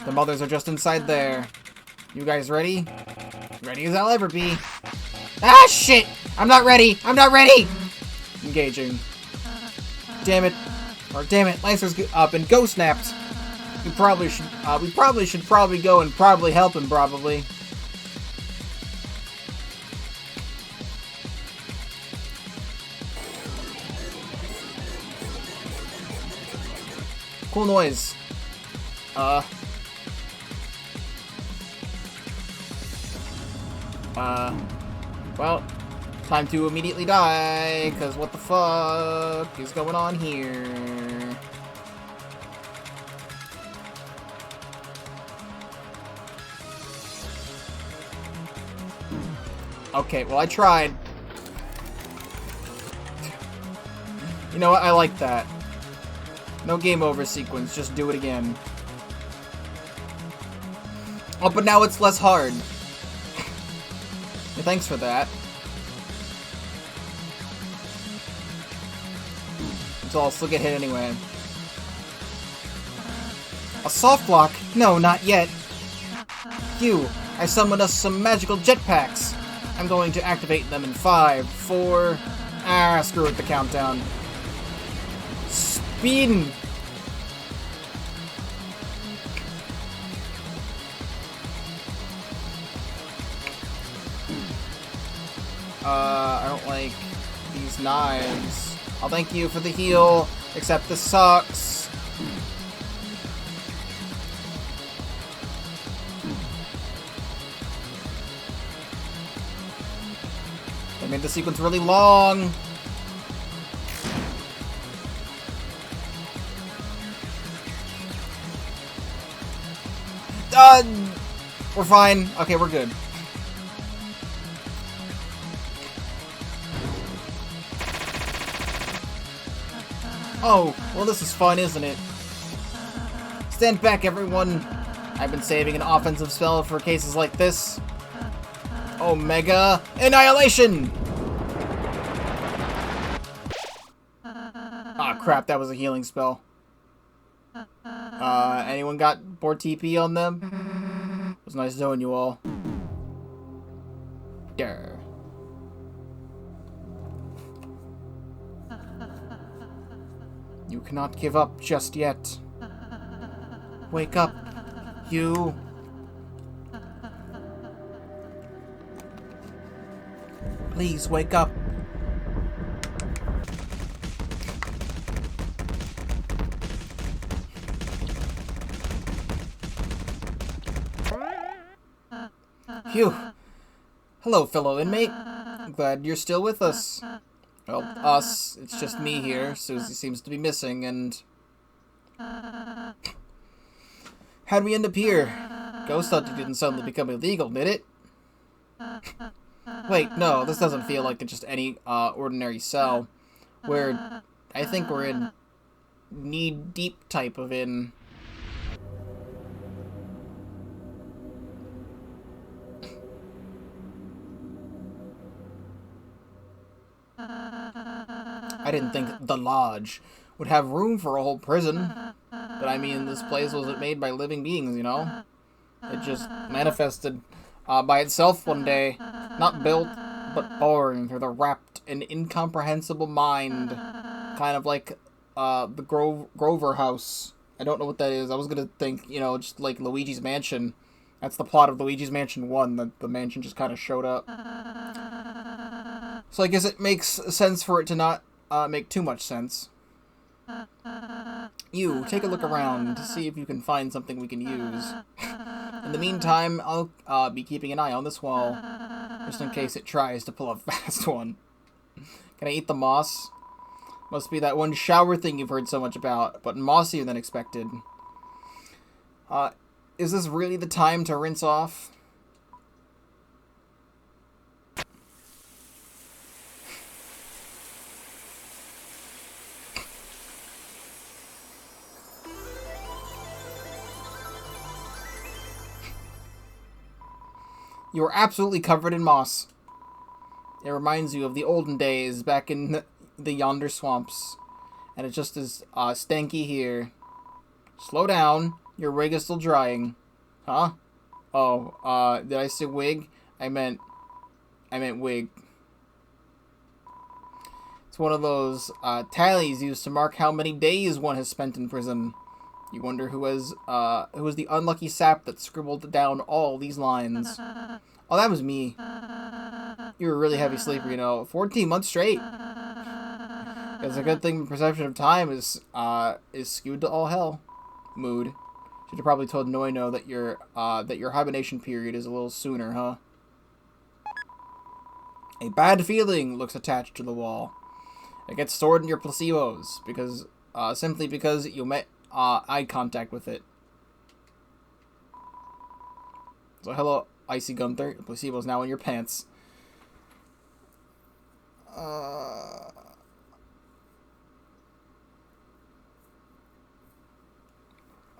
The mothers are just inside there. You guys ready? Ready as I'll ever be. Ah, shit! I'm not ready! I'm not ready! Engaging. Damn it. Or damn it, Lancer's up and ghost snapped. We probably should go and probably help him, probably. Cool noise. Well, time to immediately die, because what the fuck is going on here? Okay, well, I tried. You know what? I like that. No game over sequence, just do it again. Oh, but now it's less hard. Thanks for that. So I'll still get hit anyway. A soft block? No, not yet. I summoned us some magical jetpacks. I'm going to activate them in 5, 4... screw it, the countdown. Speeding! I don't like these knives. I'll thank you for the heal, except this sucks. They made the sequence really long. Done! We're fine. Okay, we're good. Oh, well this is fun, isn't it? Stand back, everyone. I've been saving an offensive spell for cases like this. Omega Annihilation! Ah, crap, that was a healing spell. Anyone got more TP on them? It was nice knowing you all. Durr. You cannot give up just yet. Wake up, you. Please wake up. Phew. Hello, fellow inmate. Glad you're still with us. Well, us. It's just me here. Susie seems to be missing, and... How'd we end up here? Ghost hunting didn't suddenly become illegal, did it? Wait, no, this doesn't feel like just any ordinary cell. I think we're in knee-deep type of in... I didn't think the Lodge would have room for a whole prison. But I mean, this place wasn't made by living beings, you know? It just manifested by itself one day. Not built, but born through the rapt and incomprehensible mind. Kind of like the Grover house. I don't know what that is. I was gonna think, you know, just like Luigi's Mansion. That's the plot of Luigi's Mansion 1, that the mansion just kind of showed up. So I guess it makes sense for it to not make too much sense. You, take a look around to see if you can find something we can use. In the meantime, I'll be keeping an eye on this wall, just in case it tries to pull a fast one. Can I eat the moss? Must be that one shower thing you've heard so much about, but mossier than expected. Is this really the time to rinse off? You are absolutely covered in moss. It reminds you of the olden days back in the yonder swamps. And it's just as stanky here. Slow down. Your wig is still drying. Huh? Oh, did I say wig? I meant wig. It's one of those tallies used to mark how many days one has spent in prison. You wonder who was the unlucky sap that scribbled down all these lines. Oh, that was me. You were a really heavy sleeper, you know. 14 months straight. It's a good thing the perception of time is skewed to all hell. Mood. Should have probably told Noino that your hibernation period is a little sooner, huh? A bad feeling looks attached to the wall. It gets stored in your placebos because simply because you met eye contact with it. So hello, Icy Gunther. The placebo's now in your pants.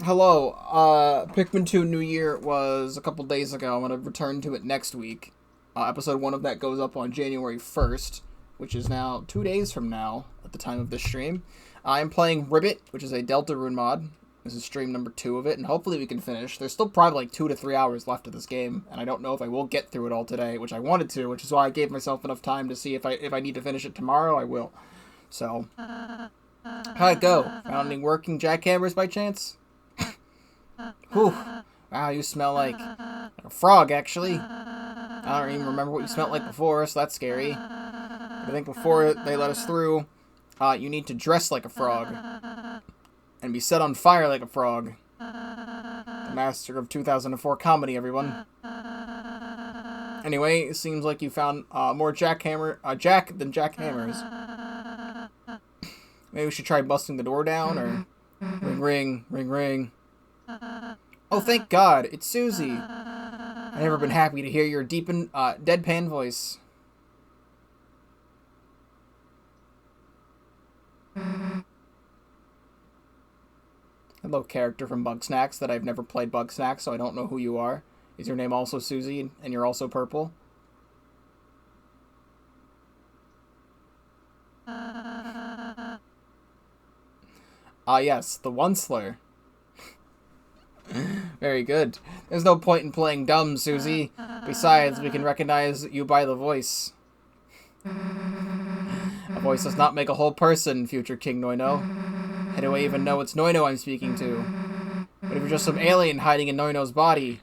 Hello, Pikmin 2 New Year was a couple days ago. I'm going to return to it next week. Episode 1 of that goes up on January 1st, which is now 2 days from now at the time of this stream. I'm playing Ribbit, which is a Deltarune mod. This is stream number 2 of it, and hopefully we can finish. There's still probably like 2 to 3 hours left of this game, and I don't know if I will get through it all today, which I wanted to, which is why I gave myself enough time to see if I need to finish it tomorrow, I will. So, how'd it go? Found any working jackhammers by chance? Whew. Wow, you smell like a frog, actually. I don't even remember what you smelled like before, so that's scary. But I think before they let us through, you need to dress like a frog. And be set on fire like a frog. The master of 2004 comedy, everyone. Anyway, it seems like you found more jack than jackhammers. Maybe we should try busting the door down, or... Ring, ring, ring, ring. Oh, thank God, it's Susie. I've never been happy to hear your deep and deadpan voice. Hello, character from Bugsnax that I've never played Bugsnax, so I don't know who you are. Is your name also Susie, and you're also purple? Yes, the Onceler. Very good. There's no point in playing dumb, Susie. Besides, we can recognize you by the voice. A voice does not make a whole person, future King Noino. How do I even know it's Noino I'm speaking to? What if you're just some alien hiding in Noino's body?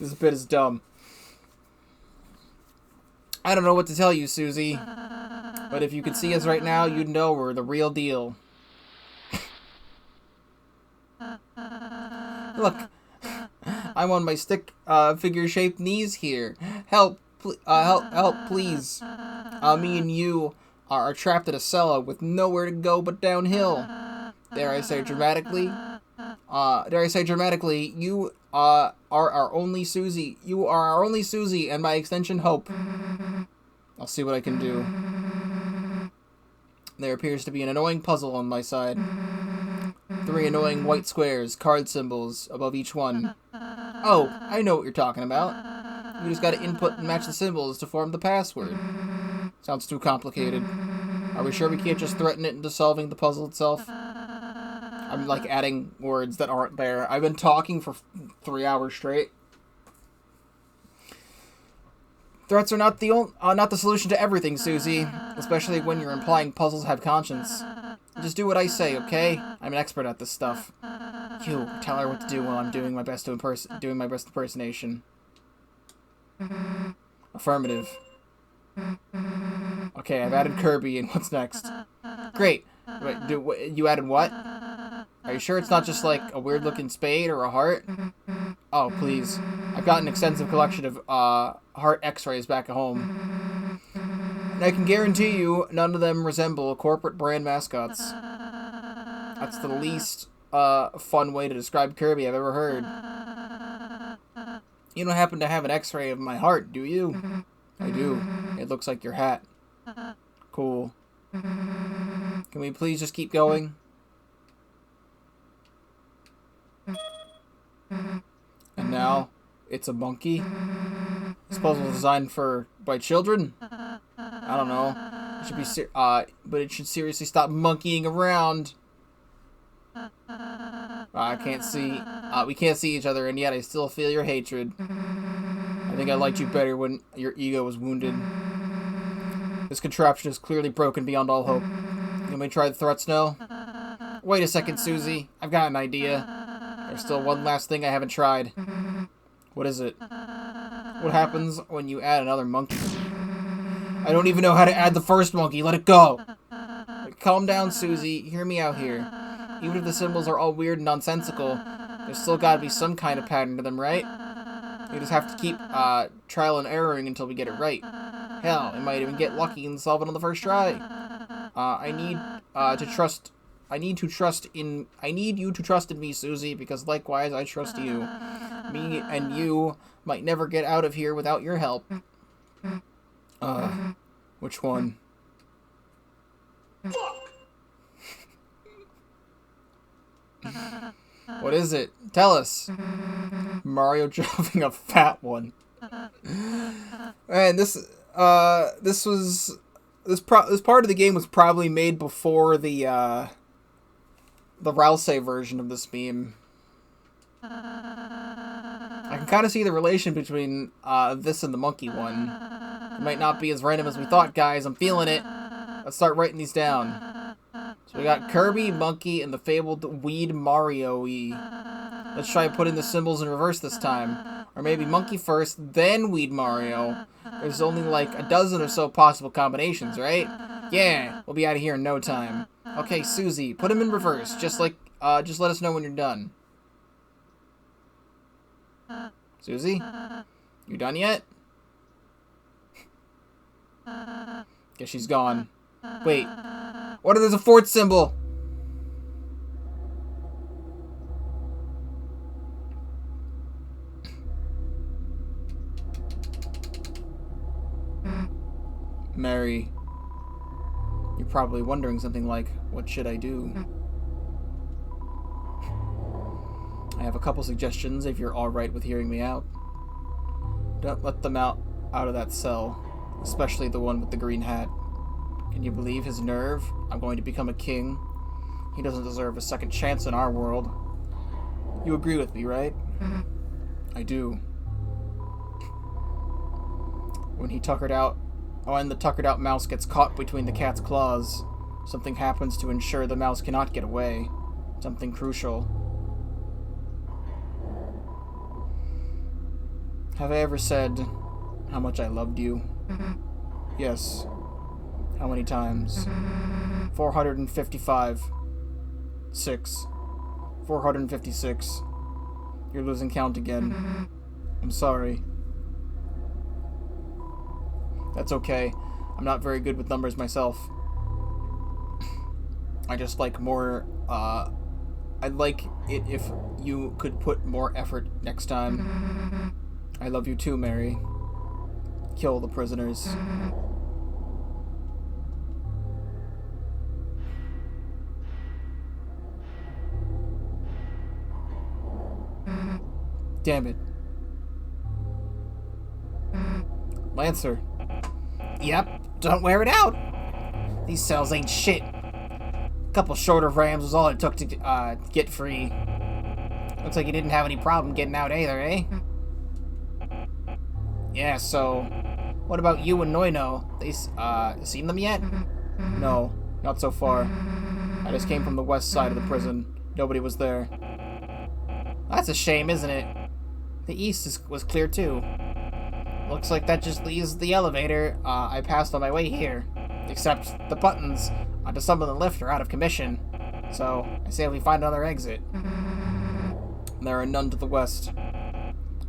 This bit is dumb. I don't know what to tell you, Susie. But if you could see us right now, you'd know we're the real deal. Look, I'm on my stick figure-shaped knees here. Help, help, please. Me and you are trapped in a cellar with nowhere to go but downhill. Dare I say dramatically, you are our only Susie. You are our only Susie, and by extension, hope. I'll see what I can do. There appears to be an annoying puzzle on my side. 3 annoying white squares, card symbols, above each one. Oh, I know what you're talking about. You just gotta input and match the symbols to form the password. Sounds too complicated. Are we sure we can't just threaten it into solving the puzzle itself? I'm like adding words that aren't there. I've been talking for 3 hours straight. Threats are not the solution to everything, Susie. Especially when you're implying puzzles have conscience. Just do what I say, okay? I'm an expert at this stuff. You tell her what to do while I'm doing my best impersonation. Affirmative. Okay, I've added Kirby, and what's next? Great. Wait, you added what? Are you sure it's not just like a weird-looking spade or a heart? Oh, please. I've got an extensive collection of heart x-rays back at home. And I can guarantee you none of them resemble corporate brand mascots. That's the least fun way to describe Kirby I've ever heard. You don't happen to have an x-ray of my heart, do you? I do. It looks like your hat. Cool. Can we please just keep going? And now, it's a monkey? This puzzle is designed by children? I don't know. It should be but it should seriously stop monkeying around. I can't see. We can't see each other, and yet I still feel your hatred. I think I liked you better when your ego was wounded. This contraption is clearly broken beyond all hope. You want me to try the threats now? Wait a second, Susie. I've got an idea. There's still one last thing I haven't tried. What is it? What happens when you add another monkey? I don't even know how to add the first monkey. Let it go. Calm down, Susie. Hear me out here. Even if the symbols are all weird and nonsensical, there's still got to be some kind of pattern to them, right? You just have to keep trial and erroring until we get it right. Hell, I might even get lucky and solve it on the first try. I need you to trust in me, Susie, because likewise I trust you. Me and you might never get out of here without your help. Which one? What is it? Tell us. Mario driving a fat one. And this part of the game was probably made before the Rousey version of this meme. I can kind of see the relation between this and the monkey one. It might not be as random as we thought, guys. I'm feeling it. Let's start writing these down. So we got Kirby, Monkey, and the fabled Weed Mario-y. Let's try putting the symbols in reverse this time. Or maybe Monkey first, then Weed Mario. There's only like a dozen or so possible combinations, right? Yeah, we'll be out of here in no time. Okay, Susie, put him in reverse. Just let us know when you're done. Susie? You done yet? Guess she's gone. Wait. What if there's a fourth symbol? Mary. You're probably wondering something like, what should I do? I have a couple suggestions if you're alright with hearing me out. Don't let them out of that cell, especially the one with the green hat. Can you believe his nerve? I'm going to become a king. He doesn't deserve a second chance in our world. You agree with me, right? I do. When the tuckered out mouse gets caught between the cat's claws, something happens to ensure the mouse cannot get away. Something crucial. Have I ever said how much I loved you? Yes. How many times? 455. 6. 456. You're losing count again. I'm sorry. That's okay. I'm not very good with numbers myself. I just like more, I'd like it if you could put more effort next time. I love you too, Mary. Kill the prisoners. Damn it. Lancer. Yep, don't wear it out. These cells ain't shit. Couple shorter rams was all it took to get free. Looks like you didn't have any problem getting out either, eh? Yeah, so what about you and Noino? They seen them yet? No, not so far. I just came from the west side of the prison. Nobody was there. That's a shame, isn't it? The east was clear too. Looks like that just leaves the elevator I passed on my way here. Except the buttons onto some of the lift are out of commission. So I say we find another exit. There are none to the west.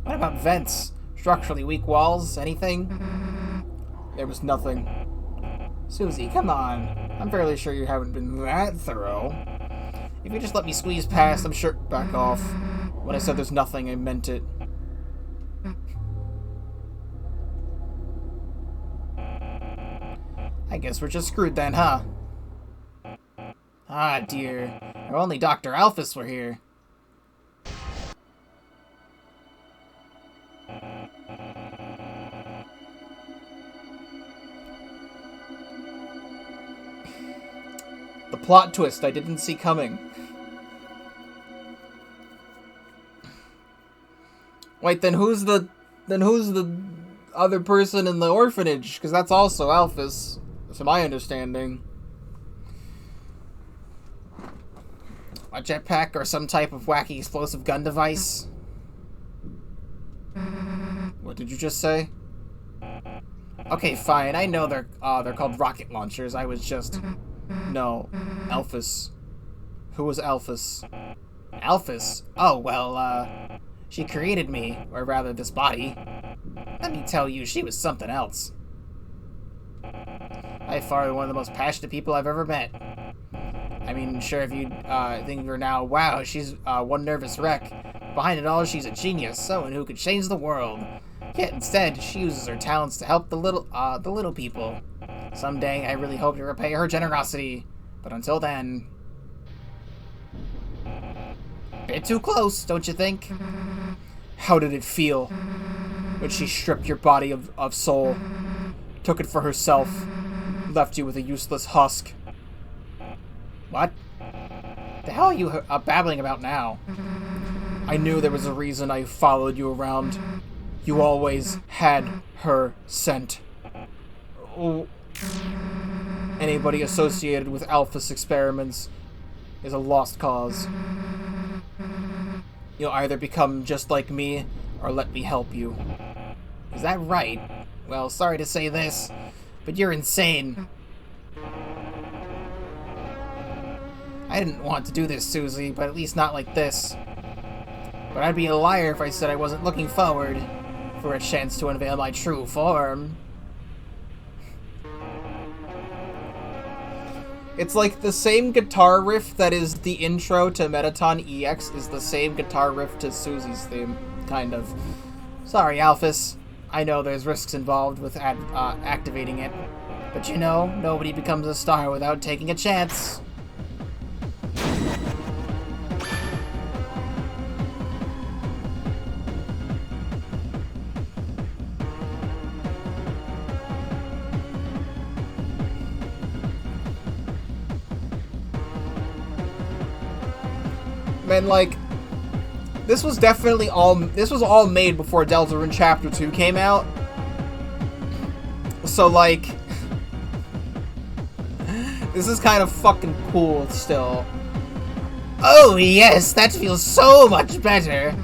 What about vents? Structurally weak walls? Anything? There was nothing. Susie, come on. I'm fairly sure you haven't been that thorough. If you just let me squeeze past, I'm sure... Back off. When I said there's nothing, I meant it. I guess we're just screwed then, huh? Ah, dear. If only Dr. Alphys were here. The plot twist I didn't see coming. Wait, then who's the other person in the orphanage? Because that's also Alphys, to my understanding. A jetpack or some type of wacky explosive gun device? What did you just say? Okay, fine. I know they're called rocket launchers. I was just... No. Alphys. Who was Alphys? Alphys? Oh, well, she created me. Or rather, this body. Let me tell you, she was something else. By far one of the most passionate people I've ever met. I mean, sure, if you think you're now, wow, she's one nervous wreck. Behind it all, she's a genius, someone who could change the world. Yet instead, she uses her talents to help the little people. Someday, I really hope to repay her generosity. But until then... Bit too close, don't you think? How did it feel when she stripped your body of soul, took it for herself, left you with a useless husk? What? The hell are you babbling about now? I knew there was a reason I followed you around. You always had her scent. Oh. Anybody associated with Alphys experiments is a lost cause. You'll either become just like me, or let me help you. Is that right? Well, sorry to say this, but you're insane. I didn't want to do this, Susie, but at least not like this. But I'd be a liar if I said I wasn't looking forward for a chance to unveil my true form. It's like the same guitar riff that is the intro to Metaton EX is the same guitar riff to Susie's theme, kind of. Sorry, Alphys. I know there's risks involved with activating it, but you know, nobody becomes a star without taking a chance. And like, this was all made before Deltarune Chapter 2 came out. So like, this is kind of fucking cool still. Oh yes, that feels so much better.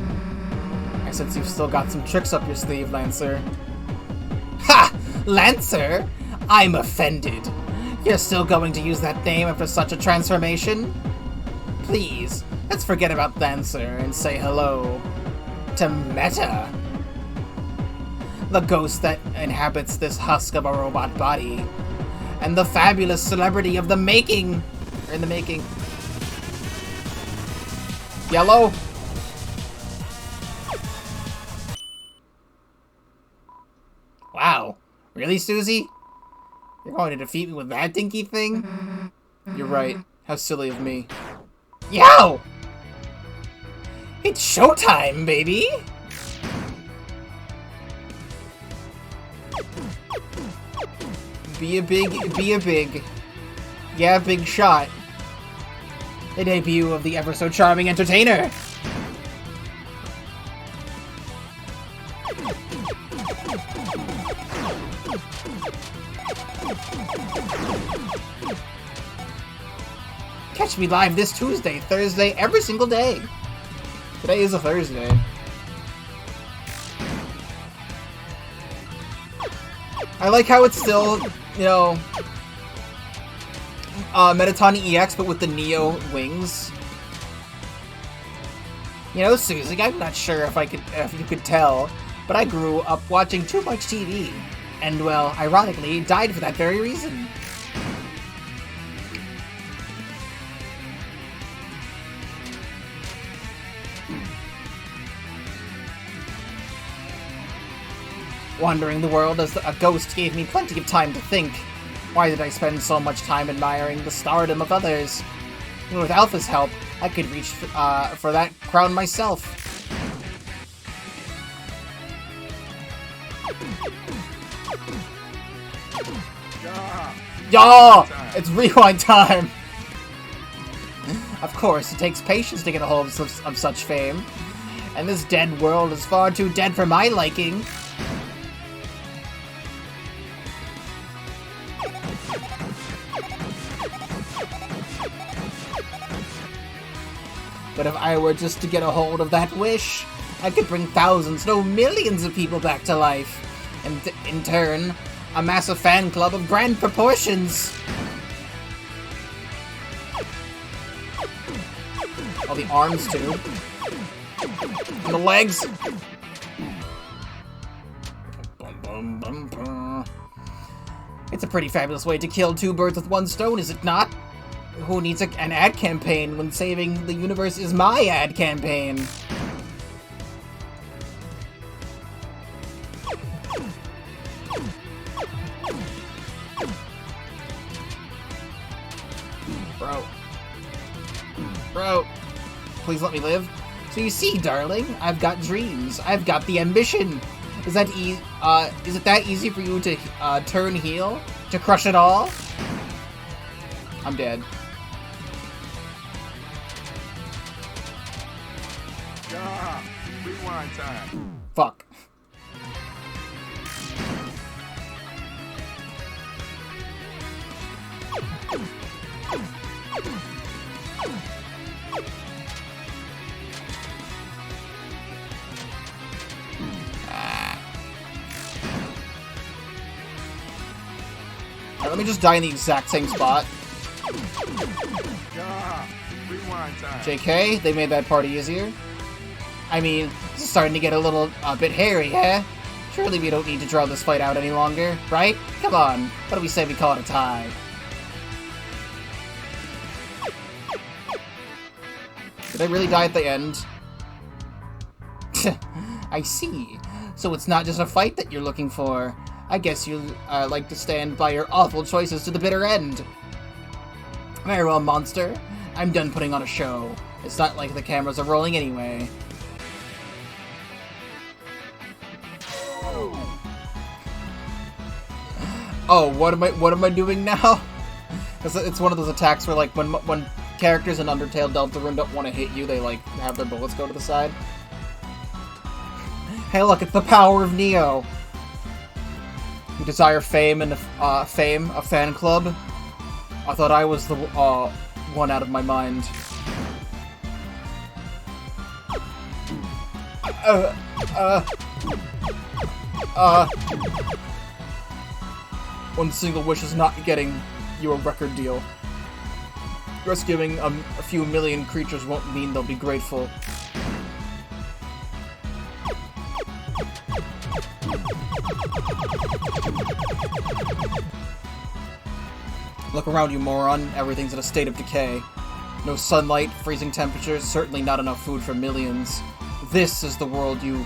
I sense you've still got some tricks up your sleeve, Lancer. Ha! Lancer? I'm offended. You're still going to use that name after such a transformation? Please. Let's forget about Lancer and say hello to meta. The ghost that inhabits this husk of a robot body. And the fabulous celebrity of the making. Or in the making. Yellow. Wow. Really, Susie? You're going to defeat me with that dinky thing? You're right. How silly of me. Yo! It's showtime, baby! Be a big. Yeah, big shot. The debut of the ever so charming entertainer. Catch me live this Tuesday, Thursday, every single day. Today is a Thursday. I like how it's still, you know, Mettaton EX, but with the Neo wings. You know, Susie, I'm not sure if you could tell, but I grew up watching too much TV, and well, ironically, died for that very reason. Wandering the world as a ghost gave me plenty of time to think. Why did I spend so much time admiring the stardom of others? With Alpha's help, I could reach for that crown myself. Yeah! It's rewind time! Of course, it takes patience to get a hold of such fame. And this dead world is far too dead for my liking. But if I were just to get a hold of that wish, I could bring thousands, no millions of people back to life. And in turn, amass a fan club of grand proportions. All the arms, too. And the legs. It's a pretty fabulous way to kill two birds with one stone, is it not? Who needs an ad campaign when saving the universe is my ad campaign? Bro, please let me live. So you see, darling, I've got dreams. I've got the ambition. Is it that easy for you to turn heel? To crush it all? I'm dead. Rewind time. Fuck. Let me just die in the exact same spot. JK, they made that part easier. I mean, this is starting to get a bit hairy, eh? Surely we don't need to draw this fight out any longer, right? Come on, what do we say we call it a tie? Did I really die at the end? I see. So it's not just a fight that you're looking for. I guess you like to stand by your awful choices to the bitter end. Very well, monster. I'm done putting on a show. It's not like the cameras are rolling anyway. Oh, what am I doing now? It's one of those attacks where, like, when characters in Undertale Deltarune don't want to hit you, they, like, have their bullets go to the side. Hey, look, it's the power of Neo. You desire fame and a fan club? I thought I was the one out of my mind. One single wish is not getting you a record deal. Just giving a few million creatures won't mean they'll be grateful. Look around you, moron. Everything's in a state of decay. No sunlight, freezing temperatures, certainly not enough food for millions. This is the world you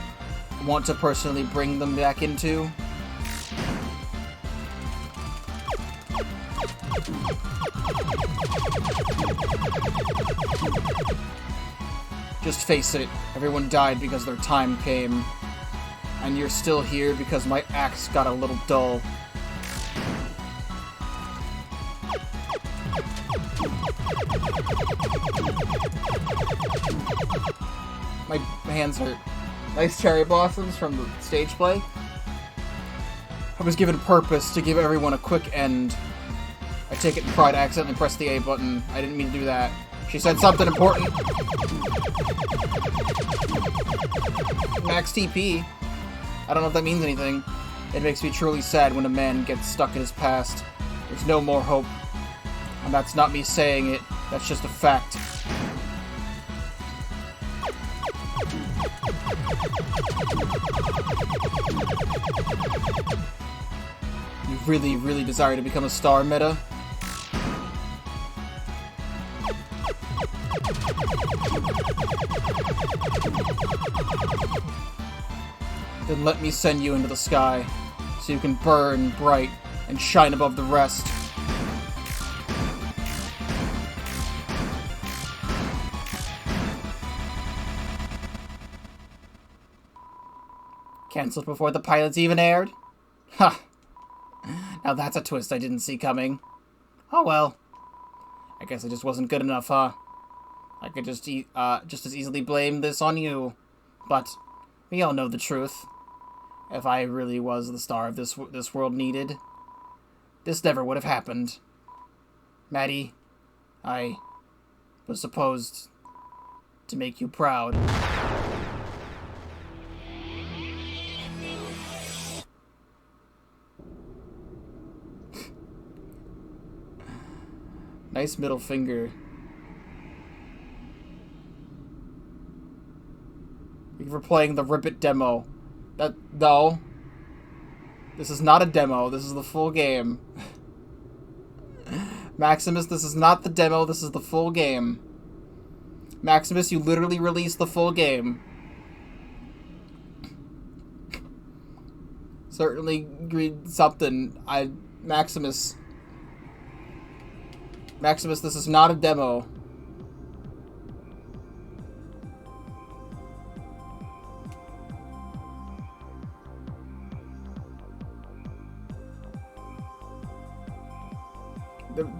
want to personally bring them back into? Just face it, everyone died because their time came. And you're still here because my axe got a little dull. My hands hurt. Nice cherry blossoms from the stage play. I was given purpose to give everyone a quick end. I take it in pride, I accidentally pressed the A button. I didn't mean to do that. She said something important. Max TP. I don't know if that means anything. It makes me truly sad when a man gets stuck in his past. There's no more hope. And that's not me saying it, that's just a fact. You really, really desire to become a star, Meta? Then let me send you into the sky, so you can burn bright and shine above the rest. Cancelled before the pilots even aired? Ha! Now that's a twist I didn't see coming. Oh well. I guess I just wasn't good enough, huh? I could just as easily blame this on you. But we all know the truth. If I really was the star of this world needed, this never would have happened. Maddie, I was supposed to make you proud. Nice middle finger. Thank you for playing the Ribbit demo. No. This is not a demo. This is the full game. Maximus, this is not the demo. This is the full game. Maximus, you literally released the full game. Certainly read something. Maximus, this is not a demo.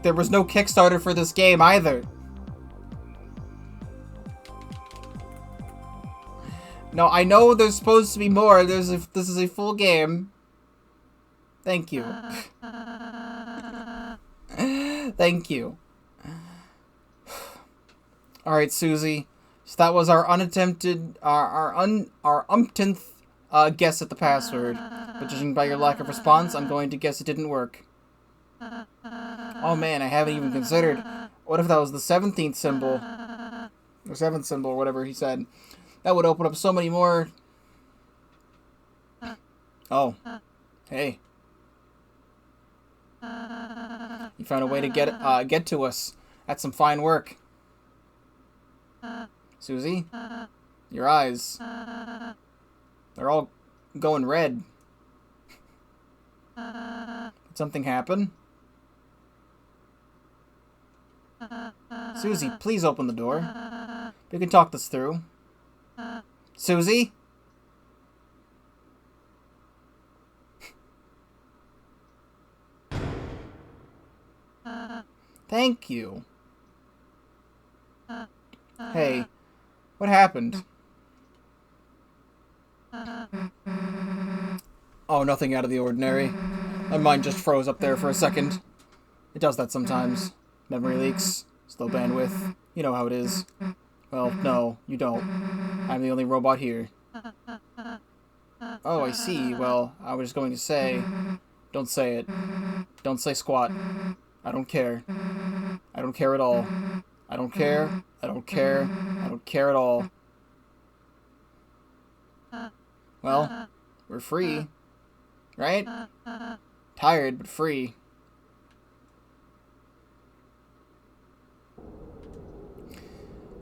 There was no Kickstarter for this game either. No, I know there's supposed to be more. This is a full game. Thank you. Thank you. Alright, Susie. So that was our unattempted, our umpteenth guess at the password. But judging by your lack of response, I'm going to guess it didn't work. Oh man, I haven't even considered. What if that was the 17th symbol? Or 7th symbol, or whatever he said. That would open up so many more. Oh. Hey. You found a way to get to us. That's some fine work. Susie? Your eyes. They're all going red. Did something happen? Susie, please open the door. We can talk this through. Susie? Thank you. Hey, what happened? Oh, nothing out of the ordinary. My mind just froze up there for a second. It does that sometimes. Memory leaks, slow bandwidth, you know how it is. Well, no, you don't. I'm the only robot here. Oh, I see. Well, I was going to say... Don't say it. Don't say squat. I don't care. I don't care at all. I don't care. I don't care. I don't care at all. Well, We're free. Right? Tired, but free.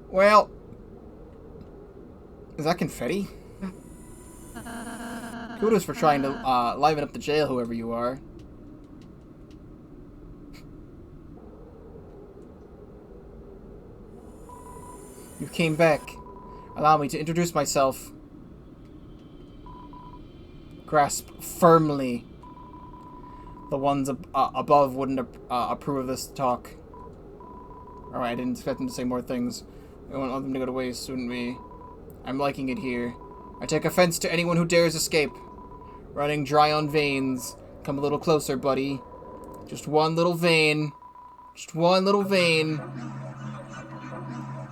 Well... Is that confetti? Kudos for trying to liven up the jail, whoever you are. You came back. Allow me to introduce myself. Grasp firmly. The ones above wouldn't approve of this talk. Alright, I didn't expect them to say more things. We won't let them to go to waste, wouldn't we? I'm liking it here. I take offense to anyone who dares escape. Running dry on veins. Come a little closer, buddy. Just one little vein. Just one little vein.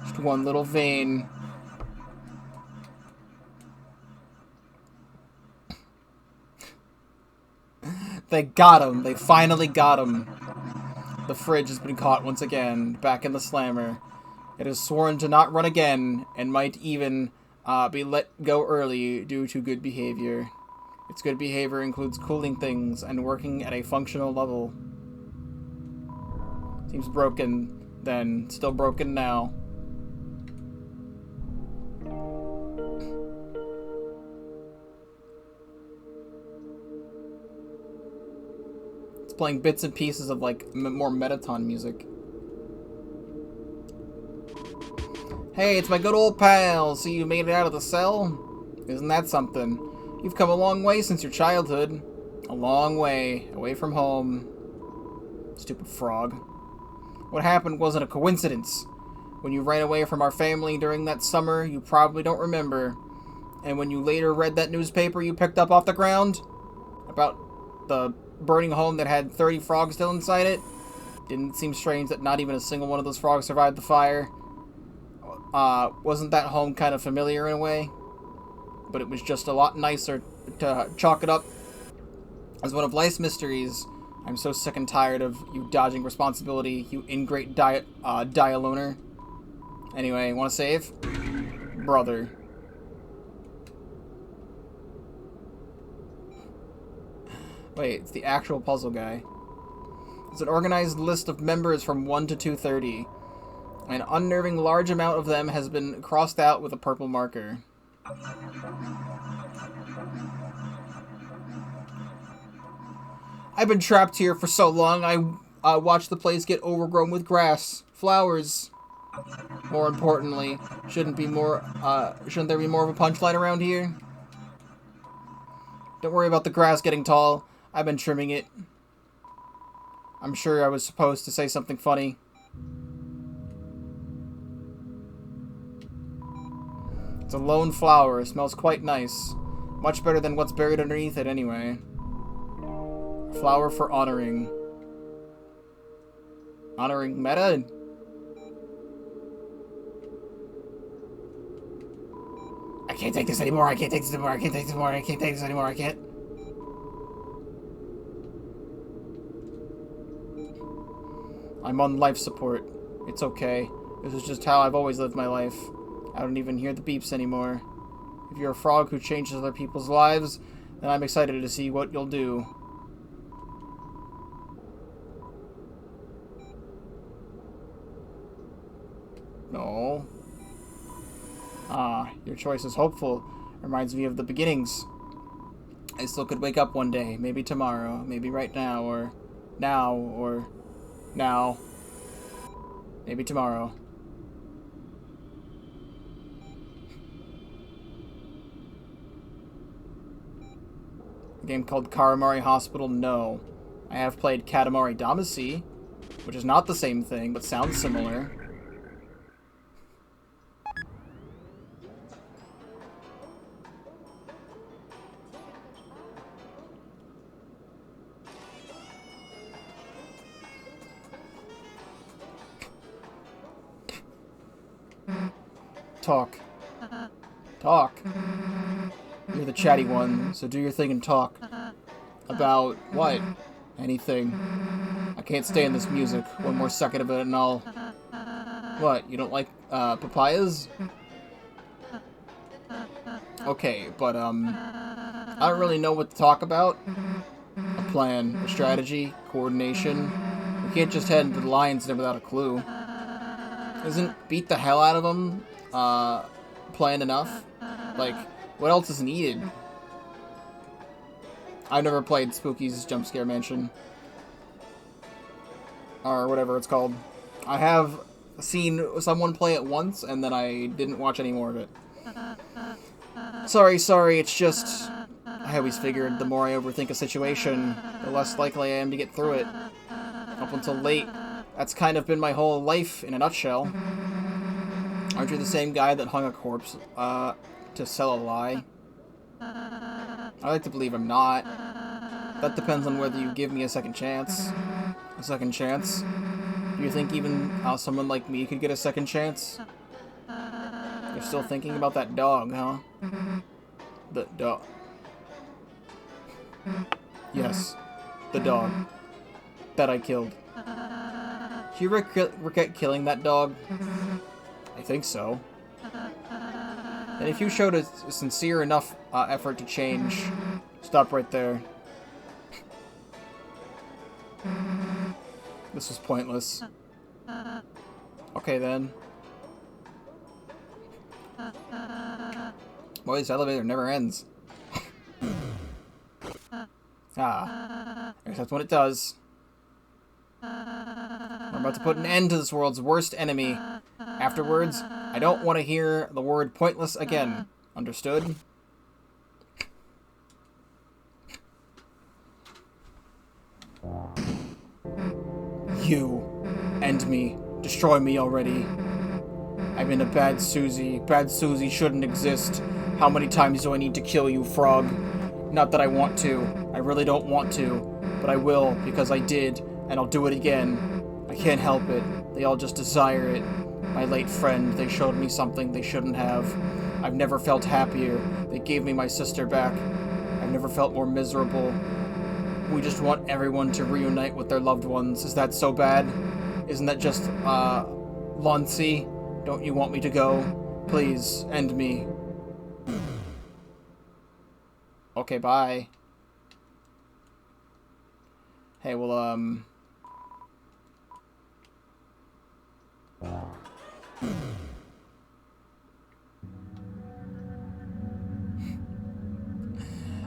Just one little vein. They got him. They finally got him. The fridge has been caught once again, back in the slammer. It is sworn to not run again, and might even be let go early due to good behavior. Its good behavior includes cooling things and working at a functional level. Seems broken then. Still broken now. It's playing bits and pieces of, like, more Metaton music. Hey, it's my good old pal. See, you made it out of the cell? Isn't that something? You've come a long way since your childhood. A long way. Away from home. Stupid frog. What happened wasn't a coincidence. When you ran away from our family during that summer, you probably don't remember. And when you later read that newspaper you picked up off the ground about the burning home that had 30 frogs still inside it, didn't it seem strange that not even a single one of those frogs survived the fire? Wasn't that home kind of familiar in a way? But it was just a lot nicer to chalk it up as one of life's mysteries. I'm so sick and tired of you dodging responsibility, you ingrate dialoner. Anyway, want to save? Brother. Wait, it's the actual puzzle guy. It's an organized list of members from 1 to 230. An unnerving large amount of them has been crossed out with a purple marker. I've been trapped here for so long, I watched the place get overgrown with grass, flowers. More importantly, shouldn't there be more of a punchline around here? Don't worry about the grass getting tall. I've been trimming it. I'm sure I was supposed to say something funny. It's a lone flower. It smells quite nice. Much better than what's buried underneath it anyway. A flower for honoring. Honoring meta? I can't take this anymore. I can't take this anymore. I can't take this anymore. I can't take this anymore. I can't. I'm on life support. It's okay. This is just how I've always lived my life. I don't even hear the beeps anymore. If you're a frog who changes other people's lives, then I'm excited to see what you'll do. No. Ah, your choice is hopeful. Reminds me of the beginnings. I still could wake up one day, maybe tomorrow, maybe right now, or now. Maybe tomorrow. A game called Katamari Hospital? No. I have played Katamari Damacy, which is not the same thing, but sounds similar. Talk. Talk. You're the chatty one, so do your thing and talk. About what? Anything. I can't stay in this music. One more second of it and I'll... What? You don't like, papayas? Okay, but, I don't really know what to talk about. A plan, a strategy, coordination. We can't just head into the lion's den without a clue. Isn't beat the hell out of them plan enough? Like, what else is needed? I've never played Spooky's Jump Scare Mansion. Or whatever it's called. I have seen someone play it once, and then I didn't watch any more of it. Sorry, it's just... I always figured the more I overthink a situation, the less likely I am to get through it. Up until late, that's kind of been my whole life in a nutshell. Aren't you the same guy that hung a corpse, to sell a lie? I like to believe I'm not. That depends on whether you give me a second chance. A second chance? Do you think even someone like me could get a second chance? You're still thinking about that dog, huh? The dog. Yes, the dog that I killed. Do you regret killing that dog? I think so. And if you showed a sincere enough effort to change, stop right there. This was pointless. Okay then. Boy, this elevator never ends. Except when it does. We're about to put an end to this world's worst enemy. Afterwards, I don't want to hear the word pointless again. Understood? You end me. Destroy me already. I've been a bad Susie. Bad Susie shouldn't exist. How many times do I need to kill you, frog? Not that I want to. I really don't want to. But I will, because I did, and I'll do it again. I can't help it. They all just desire it. My late friend, they showed me something they shouldn't have. I've never felt happier. They gave me my sister back. I've never felt more miserable. We just want everyone to reunite with their loved ones. Is that so bad? Isn't that just, Lunsey? Don't you want me to go? Please, end me. Okay, bye. Hey, well,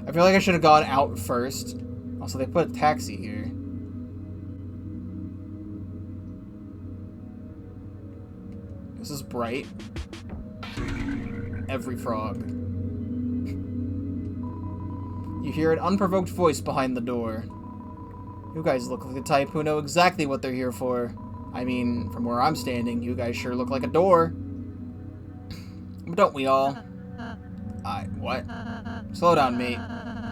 I feel like I should have gone out first. Also, they put a taxi here. This is bright. Every frog. You hear an unprovoked voice behind the door. You guys look like the type who know exactly what they're here for. I mean, from where I'm standing, you guys sure look like a door. But don't we all? What? Slow down, mate.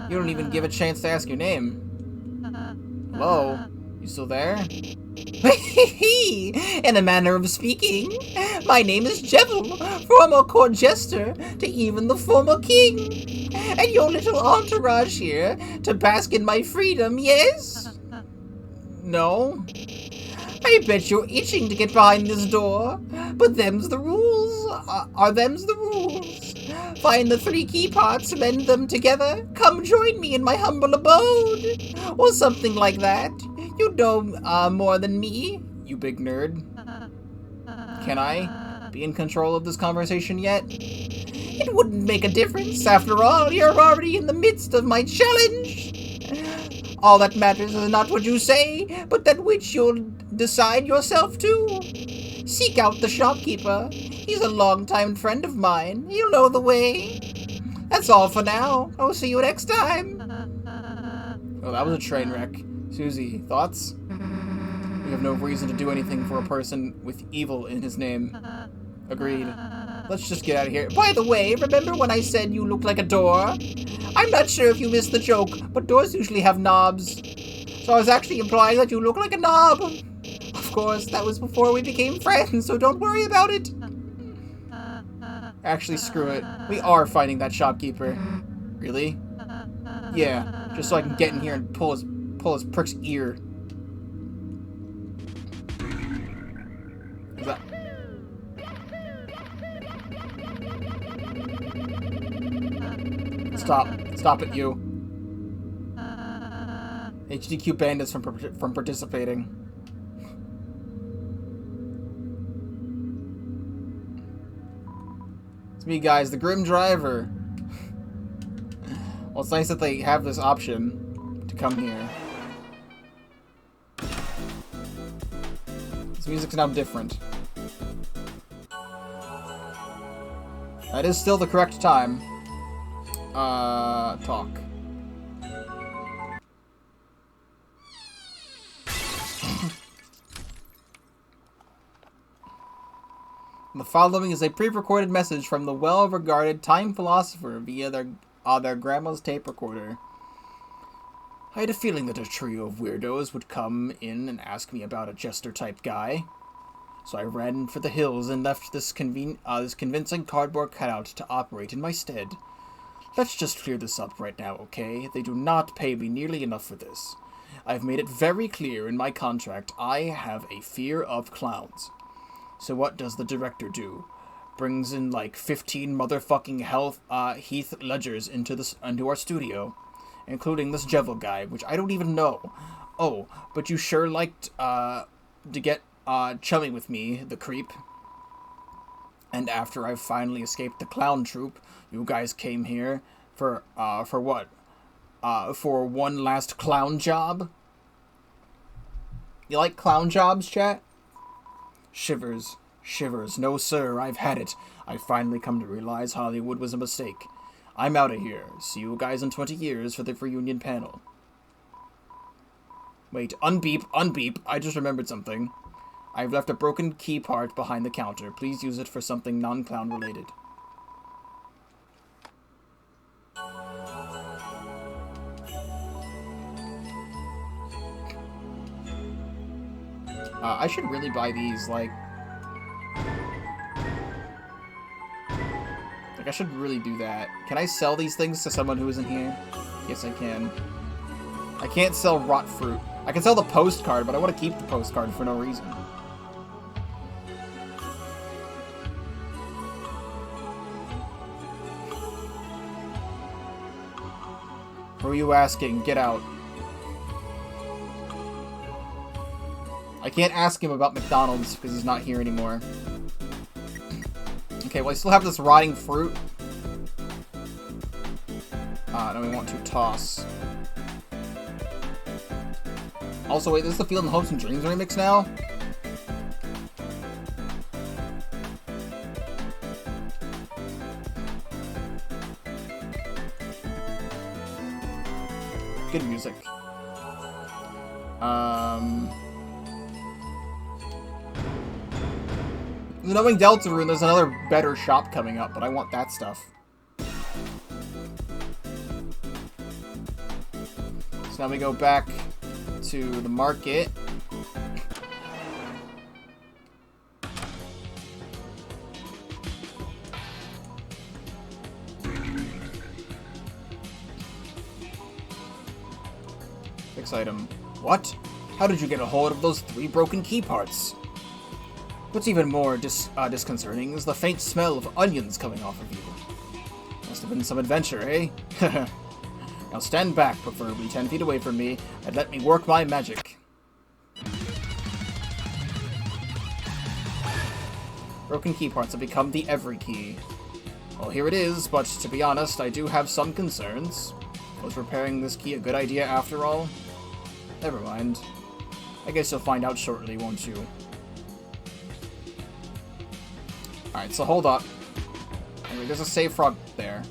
You don't even give a chance to ask your name. Hello? You still there? In a manner of speaking, my name is Jevil, former court jester to even the former king. And your little entourage here to bask in my freedom, yes? No? I bet you're itching to get behind this door, but them's the rules. Are them's the rules. Find the 3 key parts, mend them together, come join me in my humble abode, or something like that. You know more than me, you big nerd. Can I be in control of this conversation yet? It wouldn't make a difference. After all, you're already in the midst of my challenge. All that matters is not what you say, but that which you'll decide yourself to. Seek out the shopkeeper. He's a longtime friend of mine. He'll know the way. That's all for now. I'll see you next time. Oh, that was a train wreck. Susie, thoughts? We have no reason to do anything for a person with evil in his name. Agreed. Let's just get out of here. By the way, remember when I said you looked like a door? I'm not sure if you missed the joke, but doors usually have knobs. So I was actually implying that you look like a knob. Of course, that was before we became friends, so don't worry about it. Actually, screw it. We are fighting that shopkeeper. Really? Yeah, just so I can get in here and pull his prick's ear. Is that... Stop. Stop it, you. HDQ banned us from participating. It's me, guys, the Grim Driver. Well, it's nice that they have this option to come here. This music's now different. That is still the correct time. Talk. The following is a pre-recorded message from the well-regarded time philosopher via their grandma's tape recorder. I had a feeling that a trio of weirdos would come in and ask me about a jester-type guy. So I ran for the hills and left this convincing cardboard cutout to operate in my stead. Let's just clear this up right now, okay? They do not pay me nearly enough for this. I've made it very clear in my contract I have a fear of clowns. So what does the director do? Brings in like 15 motherfucking Heath Ledgers into our studio, including this Jevil guy, which I don't even know. Oh, but you sure liked to get chummy with me, the creep. And after I finally escaped the clown troupe, you guys came here for what? For one last clown job? You like clown jobs, chat? Shivers. Shivers. No, sir, I've had it. I've finally come to realize Hollywood was a mistake. I'm out of here. See you guys in 20 years for the reunion panel. Wait, unbeep. I just remembered something. I've left a broken key part behind the counter. Please use it for something non-clown related. I should really buy these, like, I should really do that. Can I sell these things to someone who isn't here? Yes, I can. I can't sell rot fruit. I can sell the postcard, but I want to keep the postcard for no reason. Who are you asking? Get out. I can't ask him about McDonald's because he's not here anymore. Okay, well, I still have this rotting fruit. Now we want to toss. Also, wait, this is the Field and Hopes and Dreams remix now? Good music. Knowing Deltarune, there's another better shop coming up, but I want that stuff. So now we go back to the market. Fix item. What? How did you get a hold of those 3 broken key parts? What's even more disconcerting is the faint smell of onions coming off of you. Must have been some adventure, eh? Now stand back, preferably 10 feet away from me, and let me work my magic. Broken key parts have become the every key. Well, here it is, but to be honest, I do have some concerns. Was repairing this key a good idea after all? Never mind. I guess you'll find out shortly, won't you? Alright, so hold up. Anyway, there's a save frog there.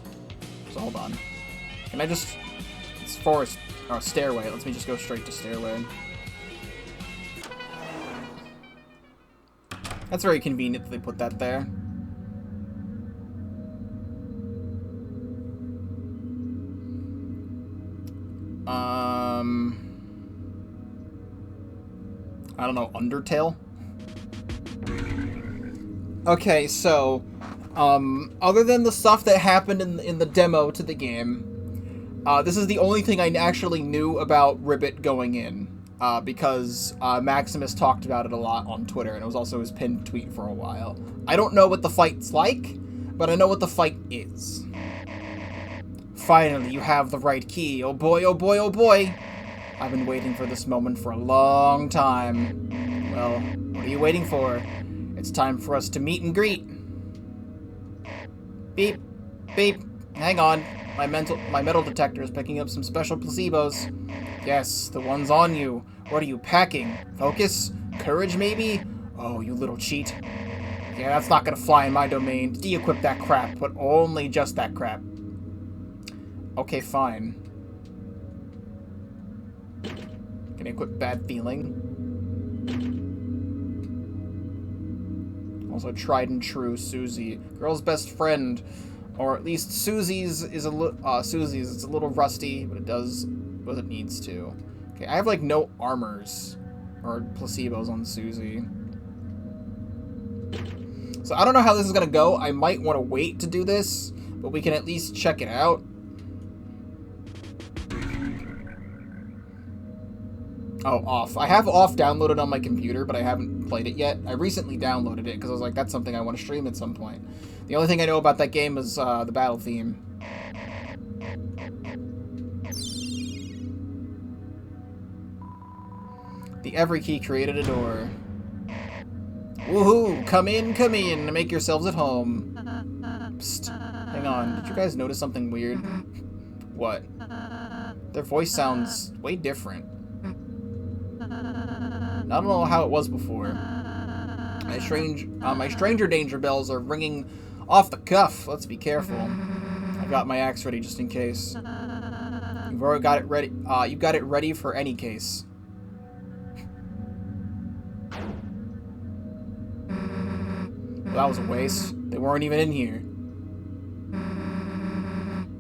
So hold on. Can I just... It's forest... or stairway. Let me just go straight to stairway. That's very convenient that they put that there. I don't know, Undertale? Okay, so, other than the stuff that happened in the demo to the game, this is the only thing I actually knew about Ribbit going in, because Maximus talked about it a lot on Twitter, and it was also his pinned tweet for a while. I don't know what the fight's like, but I know what the fight is. Finally, you have the right key. Oh boy, oh boy, oh boy. I've been waiting for this moment for a long time. Well, what are you waiting for? It's time for us to meet and greet. Beep, beep. Hang on. My metal detector is picking up some special placebos. Yes, the one's on you. What are you packing? Focus? Courage, maybe? Oh, you little cheat. Yeah, that's not gonna fly in my domain. De-equip that crap, but only just that crap. Okay, fine. Can I equip bad feeling? Also, tried and true Susie, girl's best friend, or at least Susie's is a little rusty, but it does what it needs to. Okay, I have like no armors or placebos on Susie, so I don't know how this is gonna go. I might want to wait to do this, but we can at least check it out. Oh, off. I have off downloaded on my computer, but I haven't played it yet. I recently downloaded it because I was like, that's something I want to stream at some point. The only thing I know about that game is the battle theme. The every key created a door. Woohoo! Come in, make yourselves at home. Psst. Hang on, did you guys notice something weird? What? Their voice sounds way different. I don't know how it was before. My stranger danger bells are ringing off the cuff. Let's be careful. I got my axe ready just in case. You've already got it ready. You've got it ready for any case. Well, that was a waste. They weren't even in here.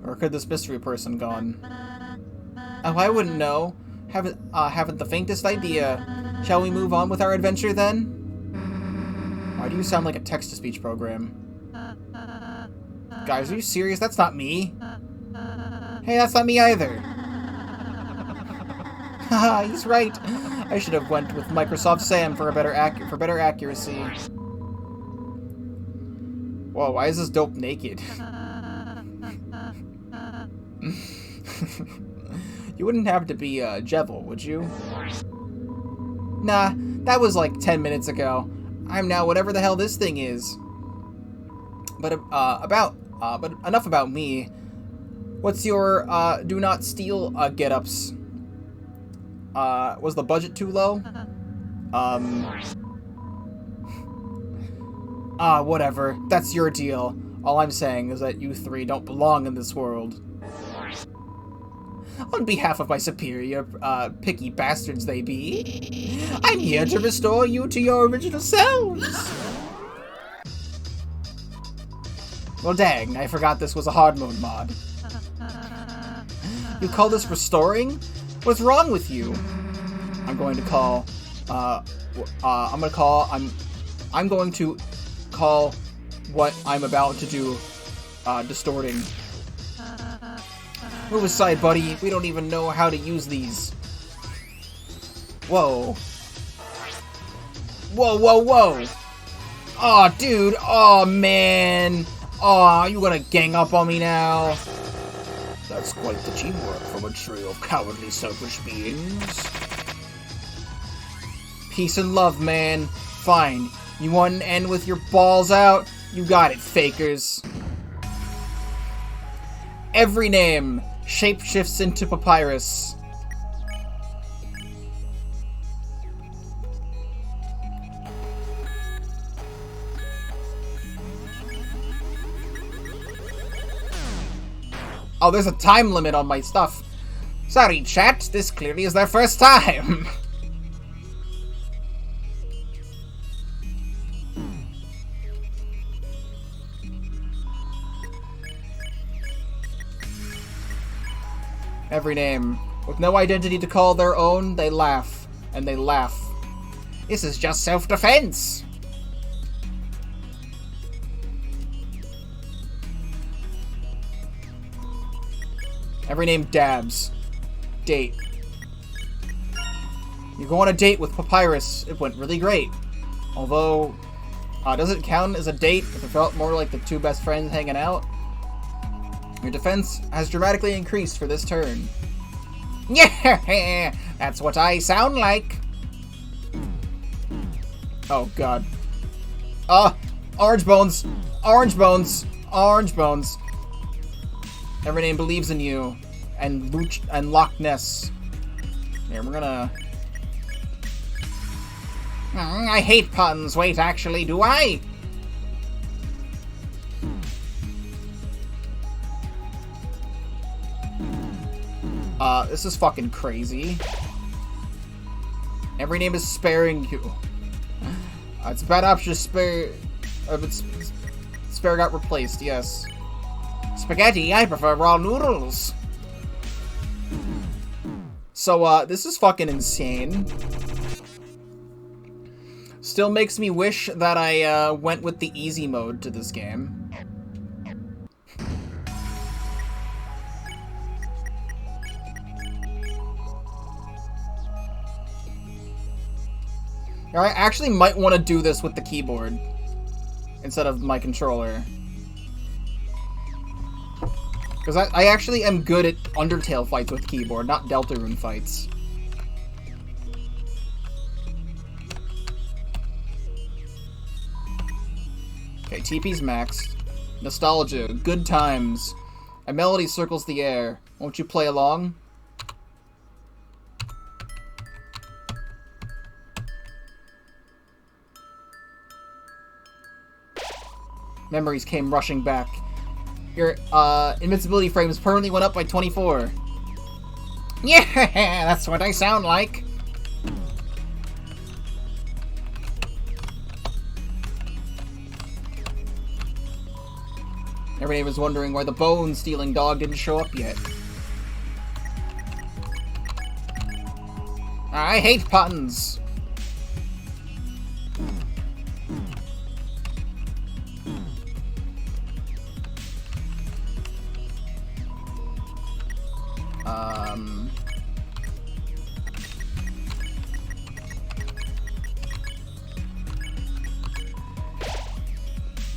Or could this mystery person gone? Oh, I wouldn't know. Haven't the faintest idea. Shall we move on with our adventure then? Why do you sound like a text-to-speech program? Guys, are you serious? That's not me. Hey, that's not me either. Haha, he's right. I should have went with Microsoft Sam for better accuracy. Whoa, why is this dope naked? You wouldn't have to be Jevil, would you? Nah, that was like 10 minutes ago. I'm now whatever the hell this thing is. But enough about me. What's your do not steal get-ups? Was the budget too low? Whatever. That's your deal. All I'm saying is that you three don't belong in this world. On behalf of my superior, picky bastards they be, I'm here to restore you to your original selves. Well, dang, I forgot this was a hard mode mod. You call this restoring? What's wrong with you? I'm going to call what I'm about to do, distorting. Move aside, buddy. We don't even know how to use these. Whoa. Whoa, whoa, whoa. Aw, dude. Aw, man. Aw, you gonna gang up on me now? That's quite the teamwork from a trio of cowardly, selfish beings. Peace and love, man. Fine. You want an end with your balls out? You got it, fakers. Every name shapeshifts into papyrus. Oh, there's a time limit on my stuff. Sorry, chat. This clearly is their first time. Every name. With no identity to call their own, they laugh. And they laugh. This is just self-defense! Every name dabs. Date. You go on a date with Papyrus. It went really great. Although, does it count as a date if it felt more like the two best friends hanging out? Your defense has dramatically increased for this turn. Yeah, that's what I sound like. Oh god. Orange bones, orange bones, orange bones. Every name believes in you, and Loch Ness. Here, we're gonna. I hate puns. Wait, actually, do I? This is fucking crazy. Every name is sparing you. It's a bad option to spare. Spare got replaced, yes. Spaghetti, I prefer raw noodles. So, this is fucking insane. Still makes me wish that I, went with the easy mode to this game. I actually might want to do this with the keyboard instead of my controller. Because I actually am good at Undertale fights with keyboard, not Deltarune fights. Okay, TP's maxed. Nostalgia, good times. A melody circles the air. Won't you play along? Memories came rushing back. Your invincibility frames permanently went up by 24. Yeah, that's what I sound like. Everybody was wondering why the bone-stealing dog didn't show up yet. I hate puns.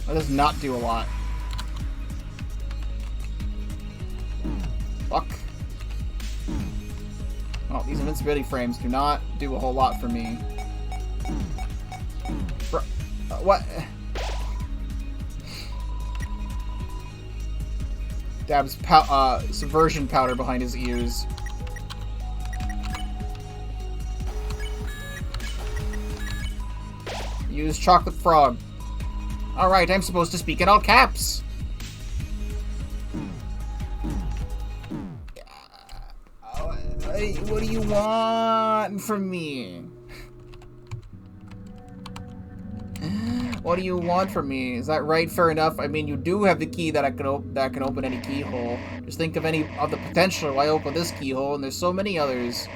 That does not do a lot. Fuck. Oh, these invincibility frames do not do a whole lot for me. Bro, what? Dabs subversion powder behind his ears. Use chocolate frog. Alright, I'm supposed to speak in all caps. What do you want from me? What do you want from me? Is that right? Fair enough. I mean, you do have the key that can open any keyhole. Just think of any of the potential. Why open this keyhole? And there's so many others.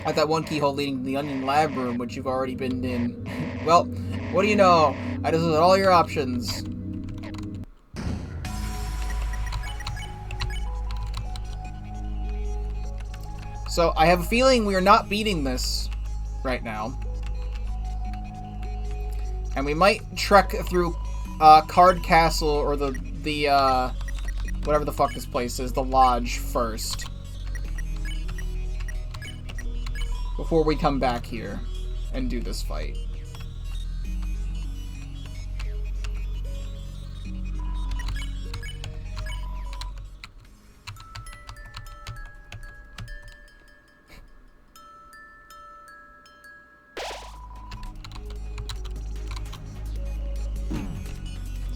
Like that one keyhole leading to the Onion Lab room, which you've already been in. Well, what do you know? I just listed all your options. So, I have a feeling we are not beating this right now. And we might trek through Card Castle or the whatever the fuck this place is, the Lodge first. Before we come back here and do this fight.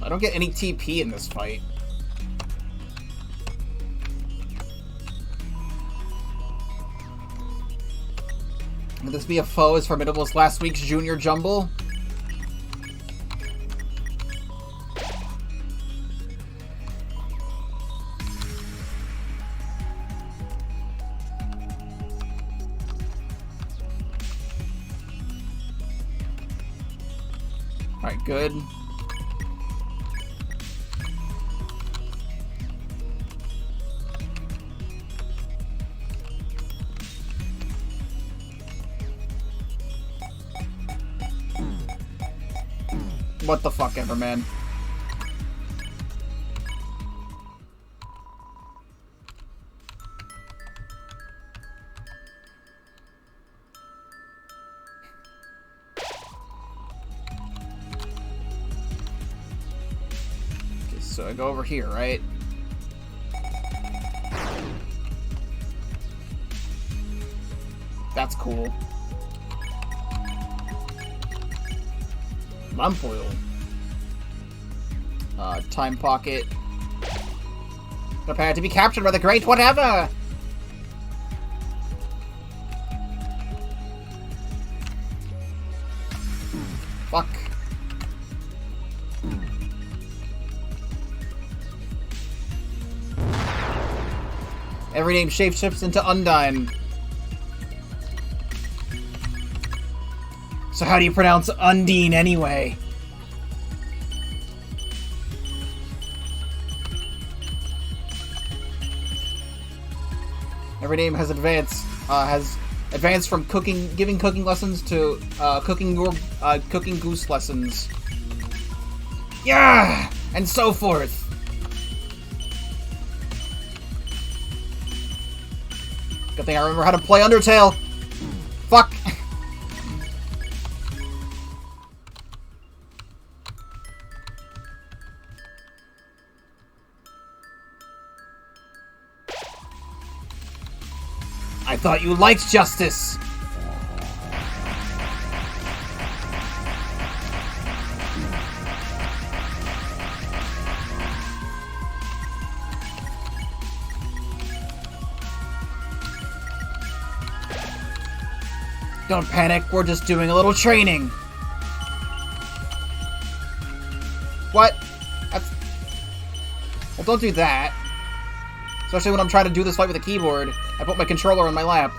I don't get any TP in this fight. Would this be a foe as formidable as last week's Junior Jumble? Alright, good. What the fuck ever, man. So I go over here, right? That's cool. Lamp oil. Time pocket. Prepare to be captured by the great whatever! Fuck. Every name shapeshifts into Undine. So how do you pronounce Undine anyway? Every name has advanced from giving cooking lessons to cooking goose lessons. Yeah, and so forth. Good thing I remember how to play Undertale. Fuck. I thought you liked justice! Don't panic, we're just doing a little training. What? That's... Well, don't do that. Especially when I'm trying to do this fight with a keyboard. I put my controller on my lap.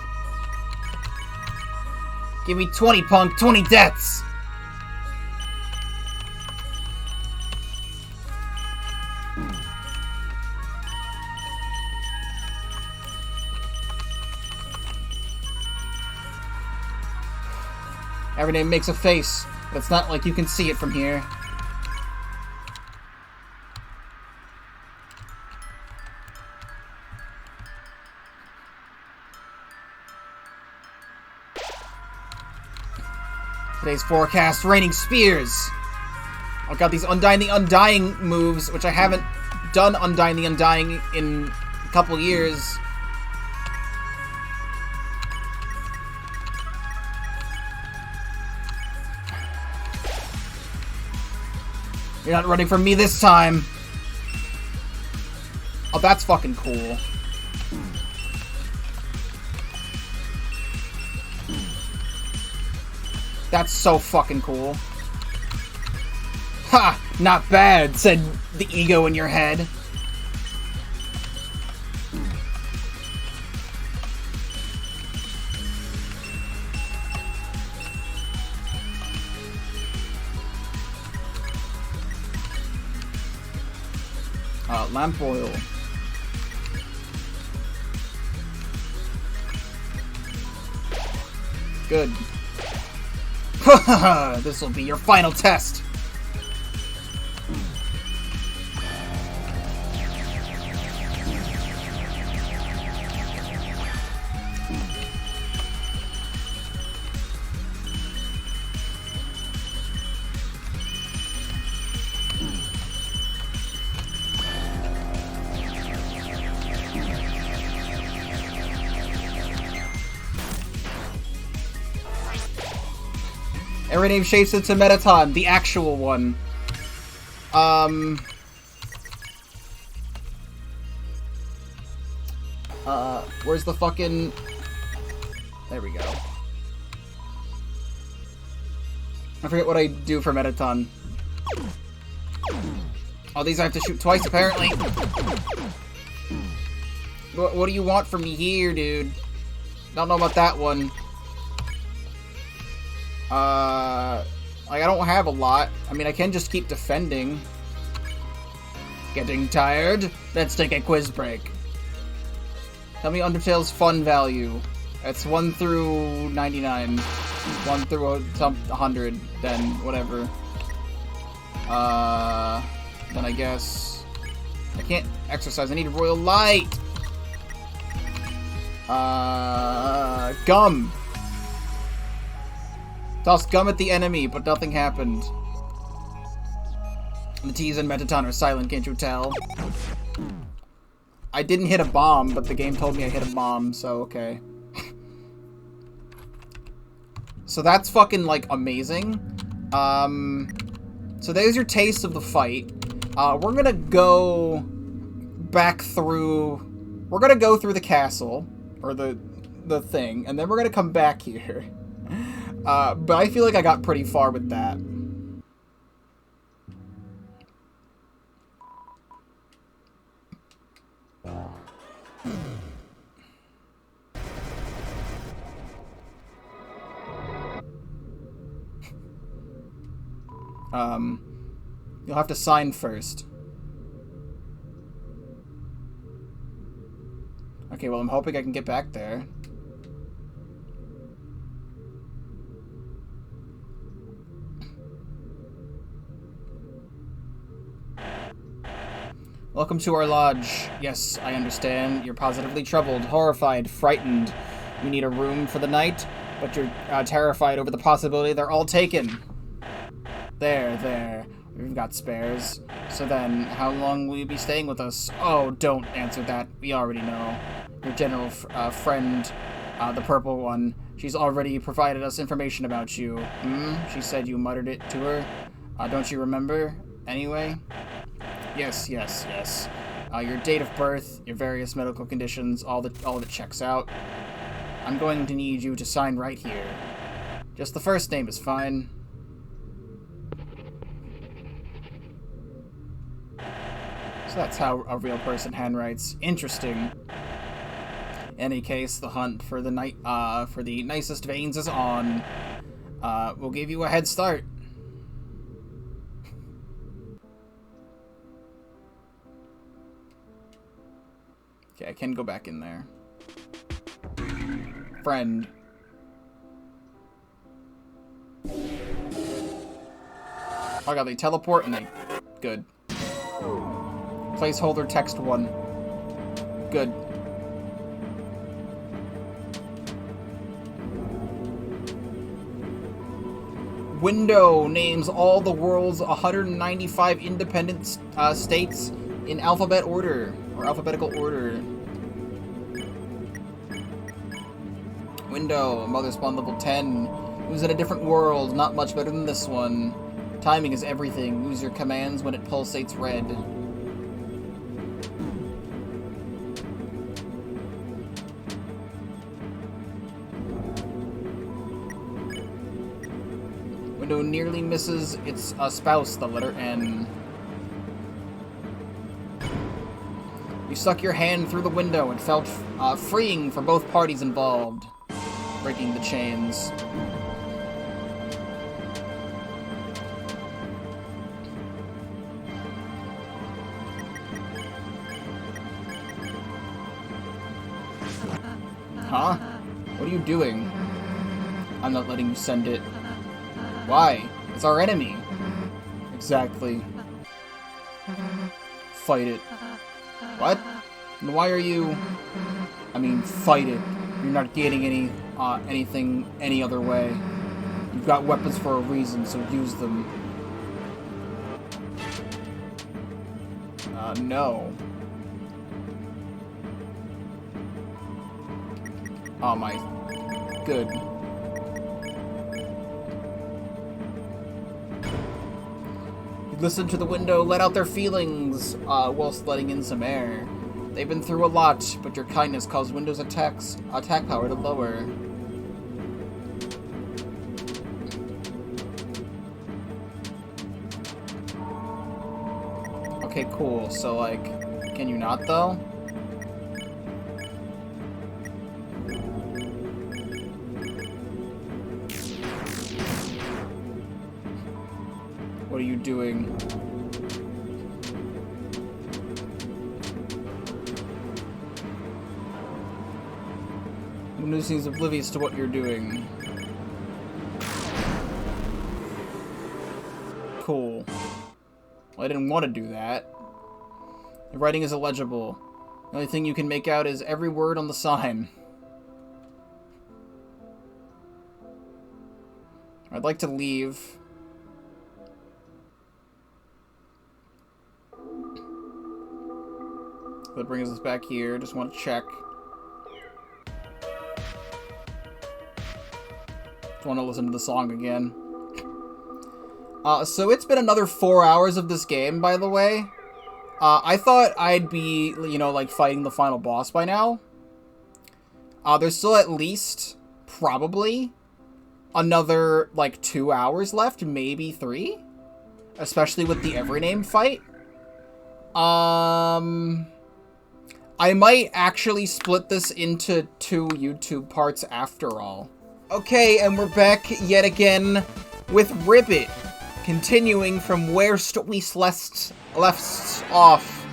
Give me 20, punk! 20 deaths! Every name makes a face, but it's not like you can see it from here. Today's forecast, raining spears! I've got these Undying the Undying moves, which I haven't done Undying the Undying in a couple years. You're not running from me this time! Oh, that's fucking cool. That's so fucking cool. Ha! Not bad, said the ego in your head. Lamp oil. Good. This will be your final test. Every name shapes into Metaton, the actual one. Where's the fucking... There we go. I forget what I do for Metaton. Oh, these I have to shoot twice, apparently. What do you want from me here, dude? Don't know about that one. Like, I don't have a lot. I mean, I can just keep defending. Getting tired? Let's take a quiz break. Tell me Undertale's fun value. It's 1 through 99. 1 through 100, then whatever. Then I guess... I can't exercise, I need royal light! Gum! Tossed gum at the enemy, but nothing happened. The T's in Metaton are silent, can't you tell? I didn't hit a bomb, but the game told me I hit a bomb, so okay. So that's fucking, like, amazing. So there's your taste of the fight. We're gonna go back through... We're gonna go through the castle, or the thing, and then we're gonna come back here. But I feel like I got pretty far with that. You'll have to sign first. Okay, well, I'm hoping I can get back there. Welcome to our lodge. Yes, I understand. You're positively troubled, horrified, frightened. You need a room for the night, but you're terrified over the possibility they're all taken. There. We've got spares. So then, how long will you be staying with us? Oh, don't answer that. We already know. Your general friend, the purple one, she's already provided us information about you. She said you muttered it to her. Don't you remember? Anyway? Yes. Your date of birth, your various medical conditions, all that checks out. I'm going to need you to sign right here. Just the first name is fine. So that's how a real person handwrites. Interesting. In any case, the hunt for the nicest veins is on. We'll give you a head start. Okay, I can go back in there. Friend. Oh god, they teleport and they... Good. Placeholder text 1. Good. Window names all the world's 195 independent states in alphabet order, or alphabetical order. Window, Mother Spawn level 10. Who's in a different world, not much better than this one. Timing is everything. Use your commands when it pulsates red. Window nearly misses its spouse, the letter N. You stuck your hand through the window and felt freeing for both parties involved, breaking the chains. Huh? What are you doing? I'm not letting you send it. Why? It's our enemy. Exactly. Fight it. What? And why are you... I mean, fight it. You're not getting anything any other way. You've got weapons for a reason, so use them. No. Oh my... Good. Listen to the window, let out their feelings, whilst letting in some air. They've been through a lot, but your kindness caused Window's attack power to lower. Okay, cool. So, like, can you not, though? What are you doing? Windows seems oblivious to what you're doing. Cool. Well, I didn't want to do that. The writing is illegible. The only thing you can make out is every word on the sign. I'd like to leave. That brings us back here. Just want to check. Just want to listen to the song again. So it's been another 4 hours of this game, by the way. I thought I'd be, you know, like, fighting the final boss by now. There's still at least, probably, another, like, 2 hours left, maybe 3? Especially with the Everyname fight. I might actually split this into 2 YouTube parts after all. Okay, and we're back yet again with Ribbit. Continuing from where we left off.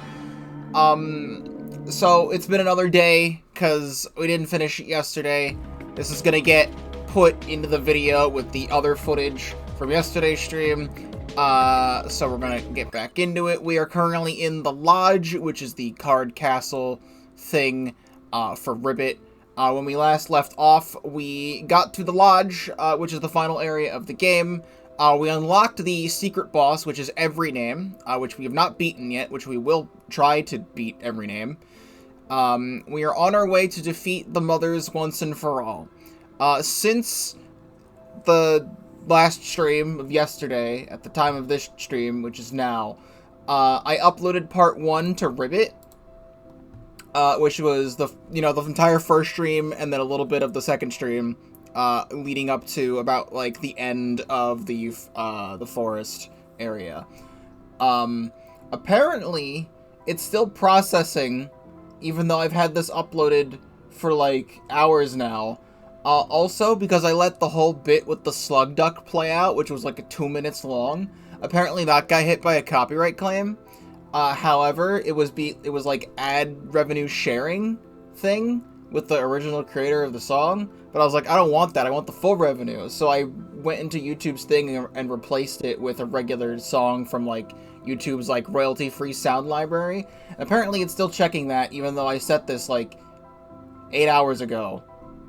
So it's been another day, because we didn't finish it yesterday. This is gonna get put into the video with the other footage from yesterday's stream. So we're gonna get back into it. We are currently in the Lodge, which is the card castle thing, for Ribbit. When we last left off, we got to the Lodge, which is the final area of the game. We unlocked the secret boss, which is Everyname, which we have not beaten yet, which we will try to beat Everyname. We are on our way to defeat the mothers once and for all. Since the last stream of yesterday, at the time of this stream, which is now, I uploaded part 1 to Ribbit, which was the entire first stream, and then a little bit of the second stream, leading up to about, like, the end of the forest area. Apparently, it's still processing, even though I've had this uploaded for, like, hours now. Also, because I let the whole bit with the slug duck play out, which was, like, 2 minutes long, apparently that got hit by a copyright claim. However, it was like, ad revenue sharing thing with the original creator of the song, but I was like, I don't want that, I want the full revenue. So I went into YouTube's thing and replaced it with a regular song from, like, YouTube's, like, royalty-free sound library. And apparently it's still checking that, even though I set this, like, 8 hours ago.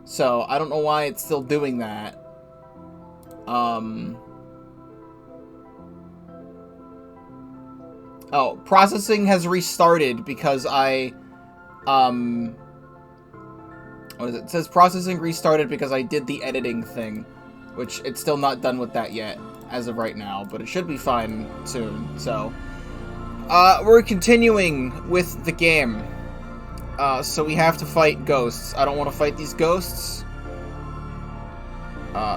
So I don't know why it's still doing that. Oh, processing has restarted because I, what is it? It says processing restarted because I did the editing thing, which it's still not done with that yet, as of right now, but it should be fine soon, so. We're continuing with the game. So we have to fight ghosts. I don't want to fight these ghosts.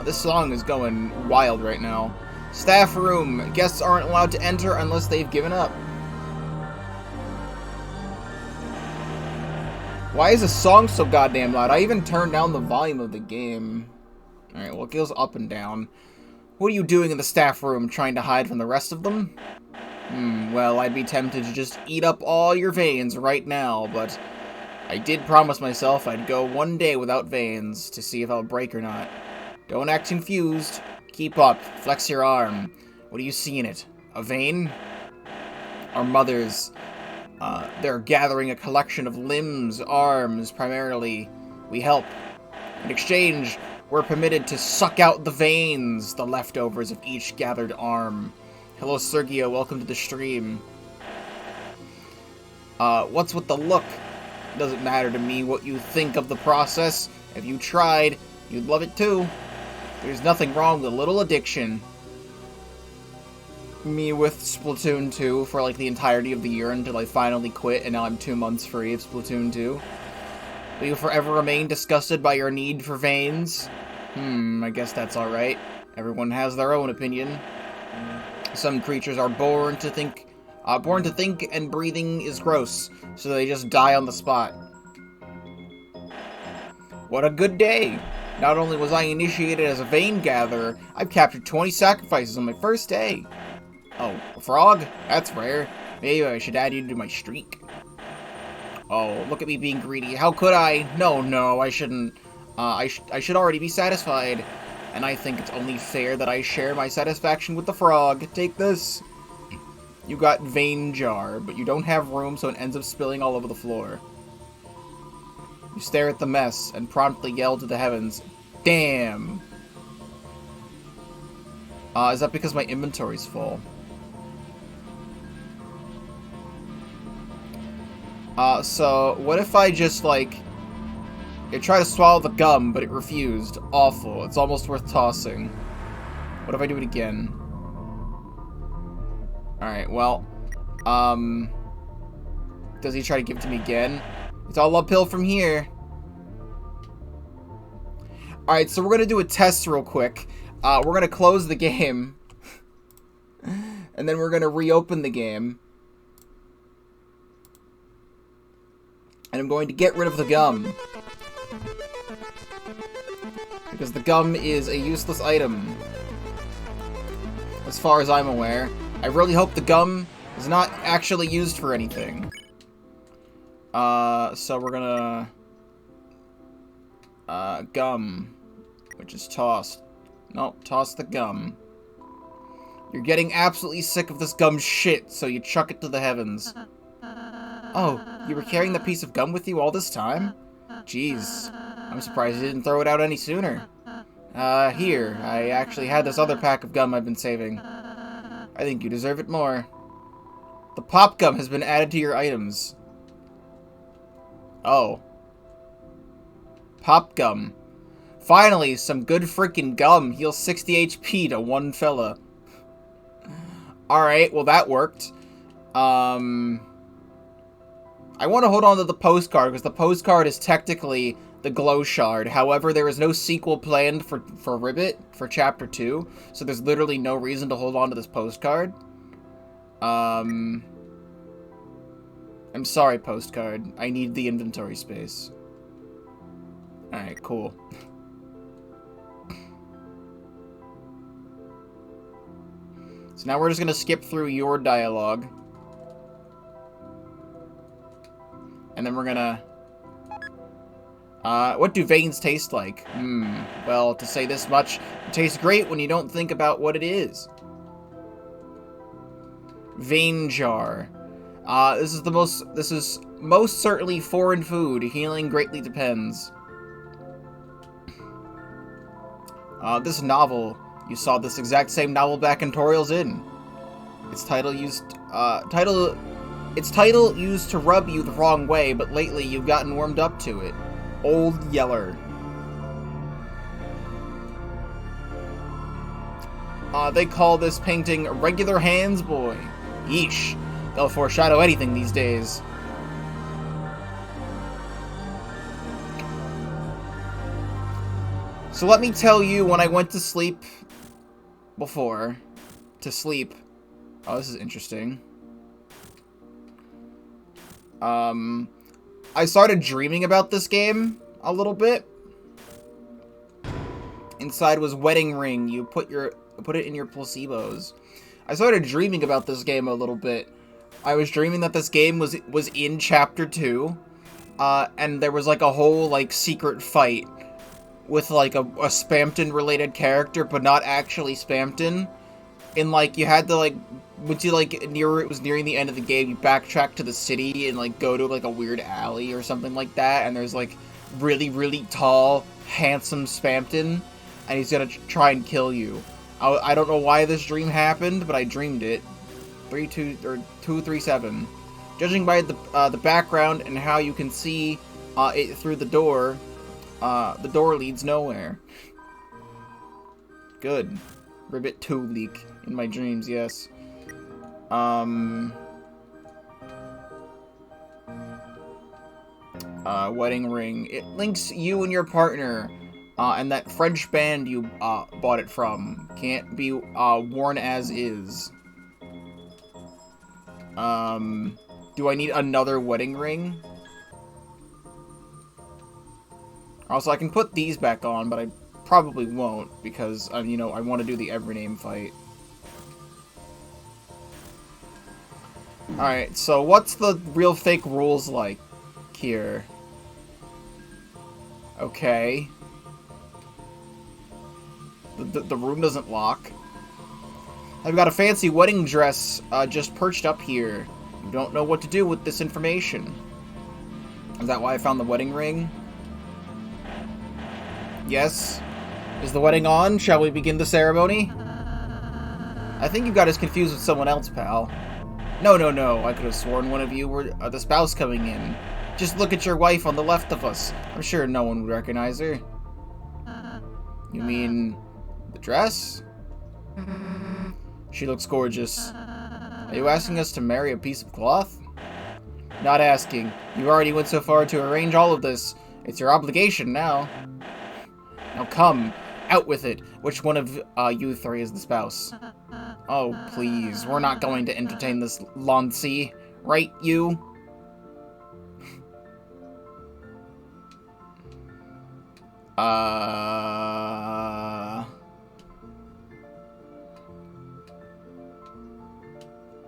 This song is going wild right now. Staff room. Guests aren't allowed to enter unless they've given up. Why is the song so goddamn loud? I even turned down the volume of the game. Alright, well, it goes up and down. What are you doing in the staff room? Trying to hide from the rest of them? Well, I'd be tempted to just eat up all your veins right now, but I did promise myself I'd go one day without veins to see if I'll break or not. Don't act confused. Keep up. Flex your arm. What do you see in it? A vein? Our mothers. They're gathering a collection of limbs, arms, primarily. We help. In exchange, we're permitted to suck out the veins, the leftovers of each gathered arm. Hello, Sergio. Welcome to the stream. What's with the look? It doesn't matter to me what you think of the process. If you tried, you'd love it too. There's nothing wrong with a little addiction. Me with Splatoon 2 for, like, the entirety of the year until I finally quit, and now I'm 2 months free of Splatoon 2. Will you forever remain disgusted by your need for veins? I guess that's alright. Everyone has their own opinion. Some creatures are born to think and breathing is gross, so they just die on the spot. What a good day! Not only was I initiated as a vein gatherer, I've captured 20 sacrifices on my first day. Oh, a frog? That's rare. Maybe I should add you to my streak. Oh, look at me being greedy. How could I? No, I shouldn't. I should already be satisfied. And I think it's only fair that I share my satisfaction with the frog. Take this. You got vein jar, but you don't have room, so it ends up spilling all over the floor. You stare at the mess and promptly yell to the heavens, damn! Is that because my inventory's full? So what if I just, like... I tried to swallow the gum, but it refused. Awful. It's almost worth tossing. What if I do it again? Alright, well... Does he try to give it to me again? It's all uphill from here. Alright, so we're gonna do a test real quick. We're gonna close the game. And then we're gonna reopen the game. And I'm going to get rid of the gum. Because the gum is a useless item. As far as I'm aware. I really hope the gum is not actually used for anything. So we're gonna... gum. Which is tossed. Nope, toss the gum. You're getting absolutely sick of this gum shit, so you chuck it to the heavens. Oh, you were carrying that piece of gum with you all this time? Jeez, I'm surprised you didn't throw it out any sooner. Here, I actually had this other pack of gum I've been saving. I think you deserve it more. The pop gum has been added to your items. Oh. Pop gum. Finally, some good freaking gum. Heals 60 HP to one fella. Alright, well that worked. I want to hold on to the postcard, because the postcard is technically the glow shard. However, there is no sequel planned for Ribbit, for Chapter 2, so there's literally no reason to hold on to this postcard. I'm sorry, postcard. I need the inventory space. Alright, cool. So now we're just gonna skip through your dialogue. And then we're gonna... what do veins taste like? Well, to say this much, it tastes great when you don't think about what it is. Vein jar. This is most certainly foreign food. Healing greatly depends. This novel. You saw this exact same novel back in Toriel's Inn. Its title used to rub you the wrong way, but lately you've gotten warmed up to it. Old Yeller. They call this painting Regular Hands Boy. Yeesh. They'll foreshadow anything these days. So let me tell you, when I went to sleep before, oh, this is interesting. I started dreaming about this game a little bit. Inside was wedding ring. You put it in your placebos. I started dreaming about this game a little bit. I was dreaming that this game was in Chapter 2, and there was like a whole like secret fight with like a Spamton related character, but not actually Spamton. And like you had to like, once you like it was nearing the end of the game, you backtrack to the city and like go to like a weird alley or something like that, and there's like really tall, handsome Spamton, and he's gonna try and kill you. I don't know why this dream happened, but I dreamed it. 237. Judging by the background and how you can see it through the door leads nowhere. Good. Ribbit 2 leak in my dreams, yes. Wedding ring. It links you and your partner, and that French band you bought it from. Can't be worn as is. Do I need another wedding ring? Also, I can put these back on, but I probably won't, because, you know, I want to do the every name fight. Alright, so what's the real fake rules like here? Okay. The room doesn't lock. I've got a fancy wedding dress just perched up here. You don't know what to do with this information. Is that why I found the wedding ring? Yes? Is the wedding on? Shall we begin the ceremony? I think you got us confused with someone else, pal. No, no, no. I could have sworn one of you were the spouse coming in. Just look at your wife on the left of us. I'm sure no one would recognize her. You mean the dress? She looks gorgeous. Are you asking us to marry a piece of cloth? Not asking. You already went so far to arrange all of this. It's your obligation now. Now come, out with it. Which one of you three is the spouse? Oh, please. We're not going to entertain this Loncy. Right, you?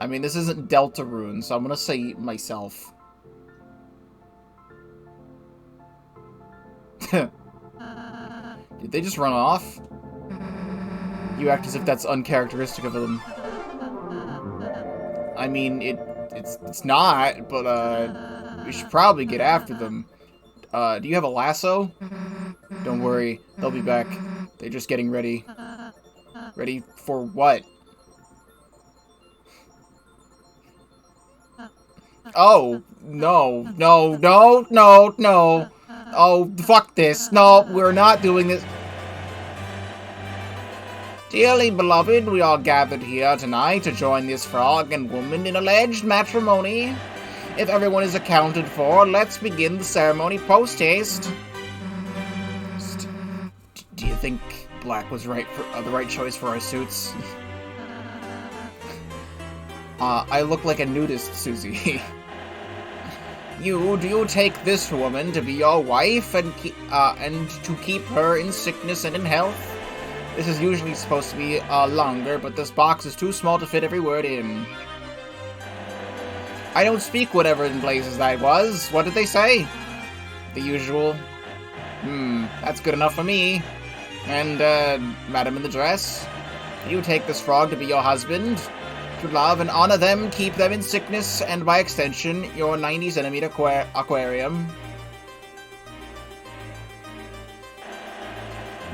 I mean, this isn't Deltarune, so I'm gonna say myself. Did they just run off? You act as if that's uncharacteristic of them. I mean, it's not, but we should probably get after them. Do you have a lasso? Don't worry, they'll be back. They're just getting ready. Ready for what? Oh, no, no, no, no, no. Oh, fuck this. No, we're not doing this. Dearly beloved, we are gathered here tonight to join this frog and woman in alleged matrimony. If everyone is accounted for, let's begin the ceremony post-haste. Do you think black was right for the right choice for our suits? I look like a nudist, Susie. Do you take this woman to be your wife and to keep her in sickness and in health? This is usually supposed to be longer, but this box is too small to fit every word in. I don't speak whatever in blazes that was. What did they say? The usual. That's good enough for me. And, madam in the dress, you take this frog to be your husband. To love and honor them, keep them in sickness, and by extension, your 90-centimeter aquarium.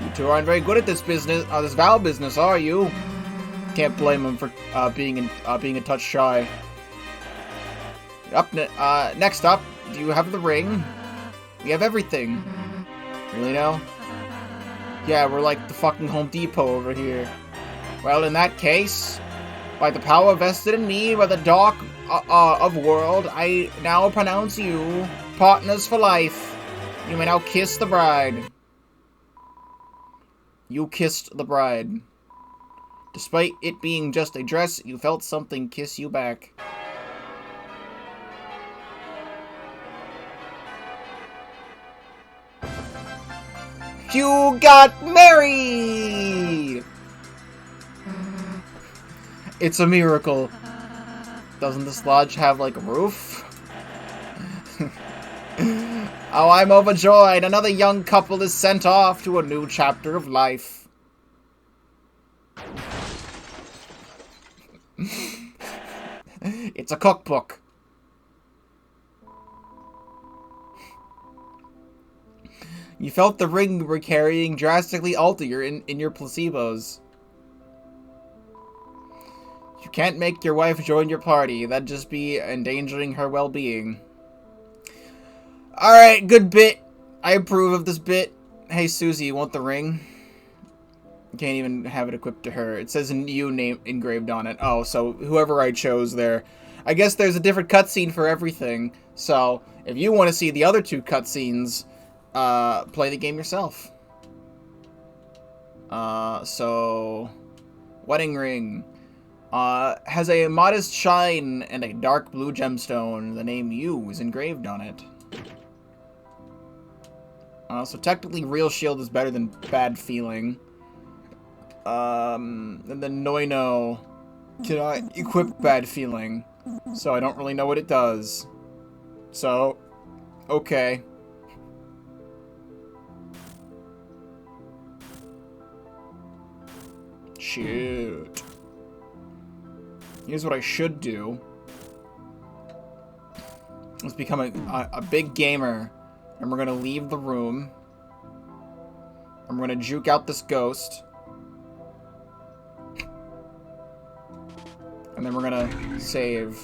You two aren't very good at this business, this vow business, are you? Can't blame them for being a touch shy. Next up, do you have the ring? We have everything. Really now? Yeah, we're like the fucking Home Depot over here. Well, in that case, by the power vested in me by the Dark of World, I now pronounce you partners for life. You may now kiss the bride. You kissed the bride. Despite it being just a dress, you felt something kiss you back. You got married! It's a miracle. Doesn't this lodge have, like, a roof? Oh, I'm overjoyed. Another young couple is sent off to a new chapter of life. It's a cookbook. You felt the ring you were carrying drastically alter in your placebos. You can't make your wife join your party. That'd just be endangering her well-being. Alright, good bit. I approve of this bit. Hey, Susie, you want the ring? Can't even have it equipped to her. It says a new name engraved on it. Oh, so whoever I chose there. I guess there's a different cutscene for everything. So, if you want to see the other two cutscenes, play the game yourself. So... Wedding ring. Has a modest shine and a dark blue gemstone. The name "you" is engraved on it. So technically Real Shield is better than Bad Feeling. And then Noino cannot equip Bad Feeling. So I don't really know what it does. So, okay. Shoot. Here's what I should do. Let's become a big gamer. And we're gonna leave the room. And we're gonna juke out this ghost. And then we're gonna save.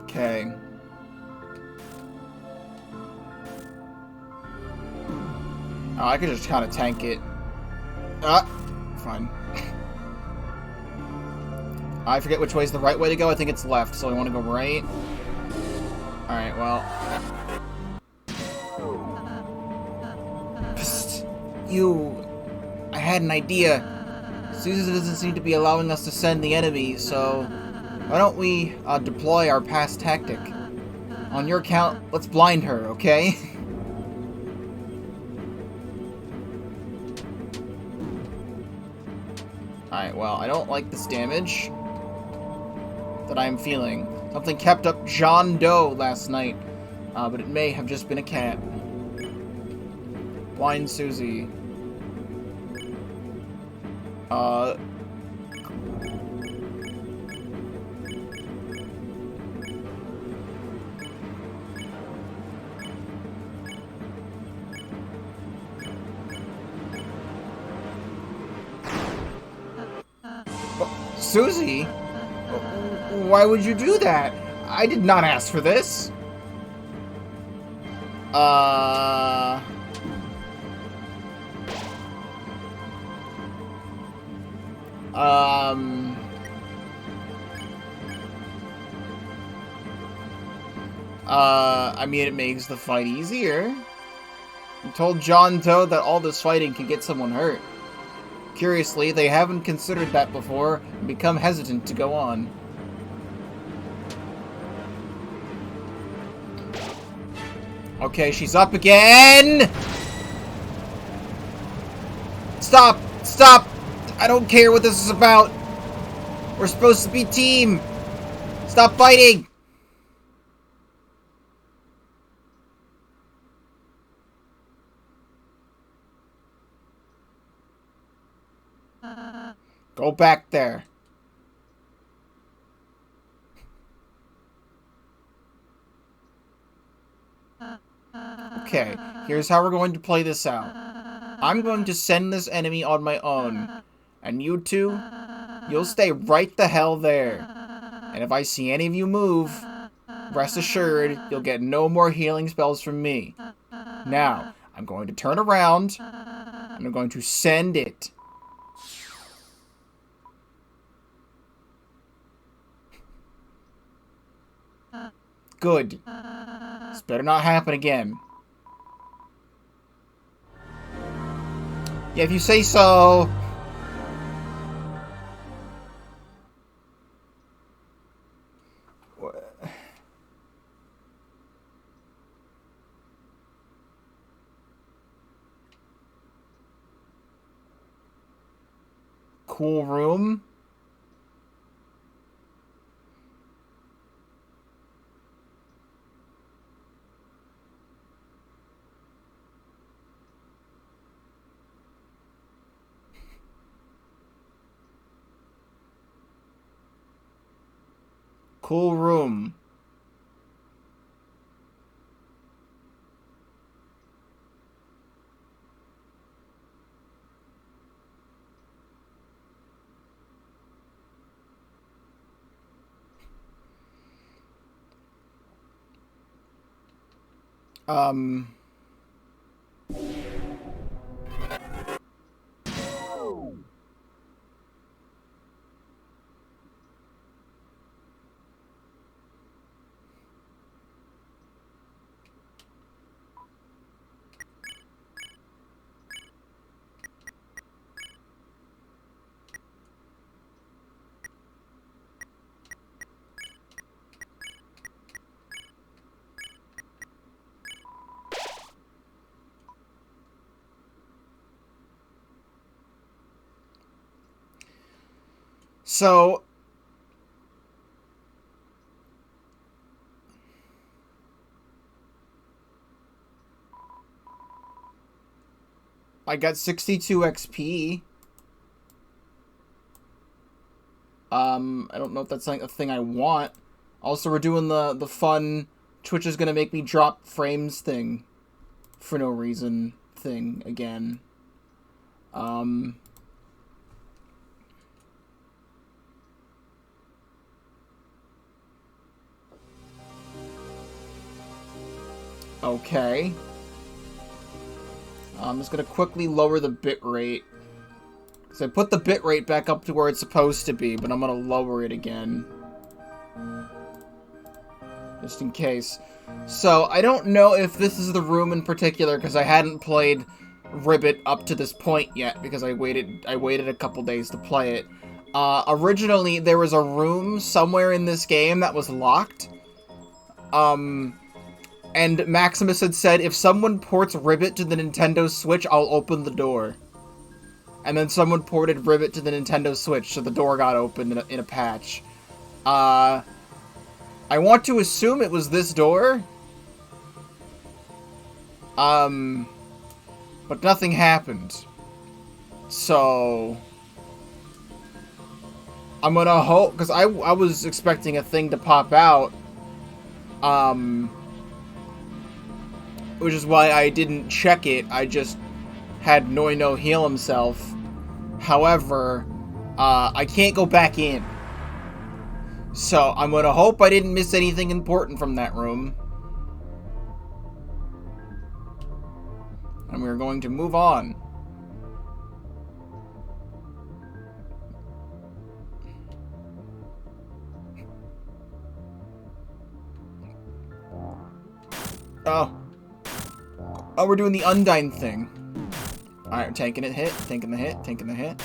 Okay. Oh, I could just kind of tank it. Fine. I forget which way is the right way to go. I think it's left, so I want to go right. Alright, well. Psst. You. I had an idea. Susie doesn't seem to be allowing us to send the enemy, so why don't we deploy our past tactic? On your count, let's blind her, okay? Alright, well, I don't like this damage that I'm feeling. Something kept up John Doe last night, but it may have just been a cat. Blind Susie. Susie? Why would you do that? I did not ask for this. I mean, it makes the fight easier. You told John Doe that all this fighting can get someone hurt. Curiously, they haven't considered that before and become hesitant to go on. Okay, she's up again! Stop! Stop! I don't care what this is about! We're supposed to be team! Stop fighting! Go back there. Okay, here's how we're going to play this out. I'm going to send this enemy on my own. And you two, you'll stay right the hell there. And if I see any of you move, rest assured, you'll get no more healing spells from me. Now, I'm going to turn around, and I'm going to send it. Good. This better not happen again. Yeah, if you say so. Cool room. Cool room. So, I got 62 XP. I don't know if that's like a thing I want. Also, we're doing the fun Twitch is gonna make me drop frames thing for no reason thing again. Okay. I'm just gonna quickly lower the bitrate. Because I put the bitrate back up to where it's supposed to be, but I'm gonna lower it again. Just in case. So, I don't know if this is the room in particular, because I hadn't played Ribbit up to this point yet, because I waited a couple days to play it. Originally, there was a room somewhere in this game that was locked. And Maximus had said, if someone ports Ribbit to the Nintendo Switch, I'll open the door. And then someone ported Ribbit to the Nintendo Switch, so the door got opened in a patch. I want to assume it was this door. But nothing happened. So I'm gonna hope, because I was expecting a thing to pop out. Which is why I didn't check it. I just had Noel heal himself. However, I can't go back in. So, I'm gonna hope I didn't miss anything important from that room. And we're going to move on. Oh. Oh, we're doing the Undyne thing. Alright, taking it hit, taking the hit, taking the hit.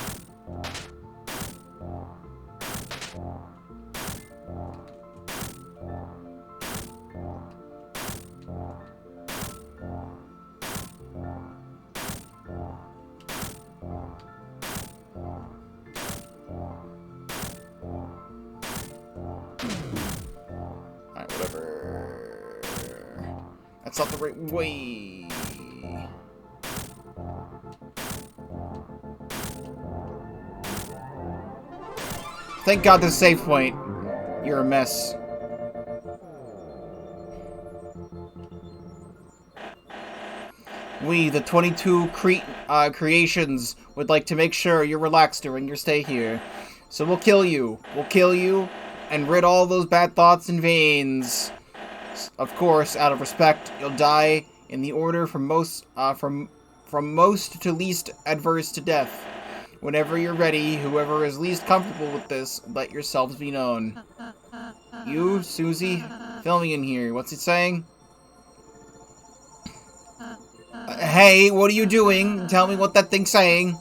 Alright, whatever. That's not the right way. Thank God this save point. You're a mess. We, the 22 creations, would like to make sure you're relaxed during your stay here. So we'll kill you. We'll kill you and rid all those bad thoughts and veins. Of course, out of respect, you'll die in the order from most to least adverse to death. Whenever you're ready, whoever is least comfortable with this, let yourselves be known. You, Susie, filming in here. What's it saying? Hey, what are you doing? Tell me what that thing's saying.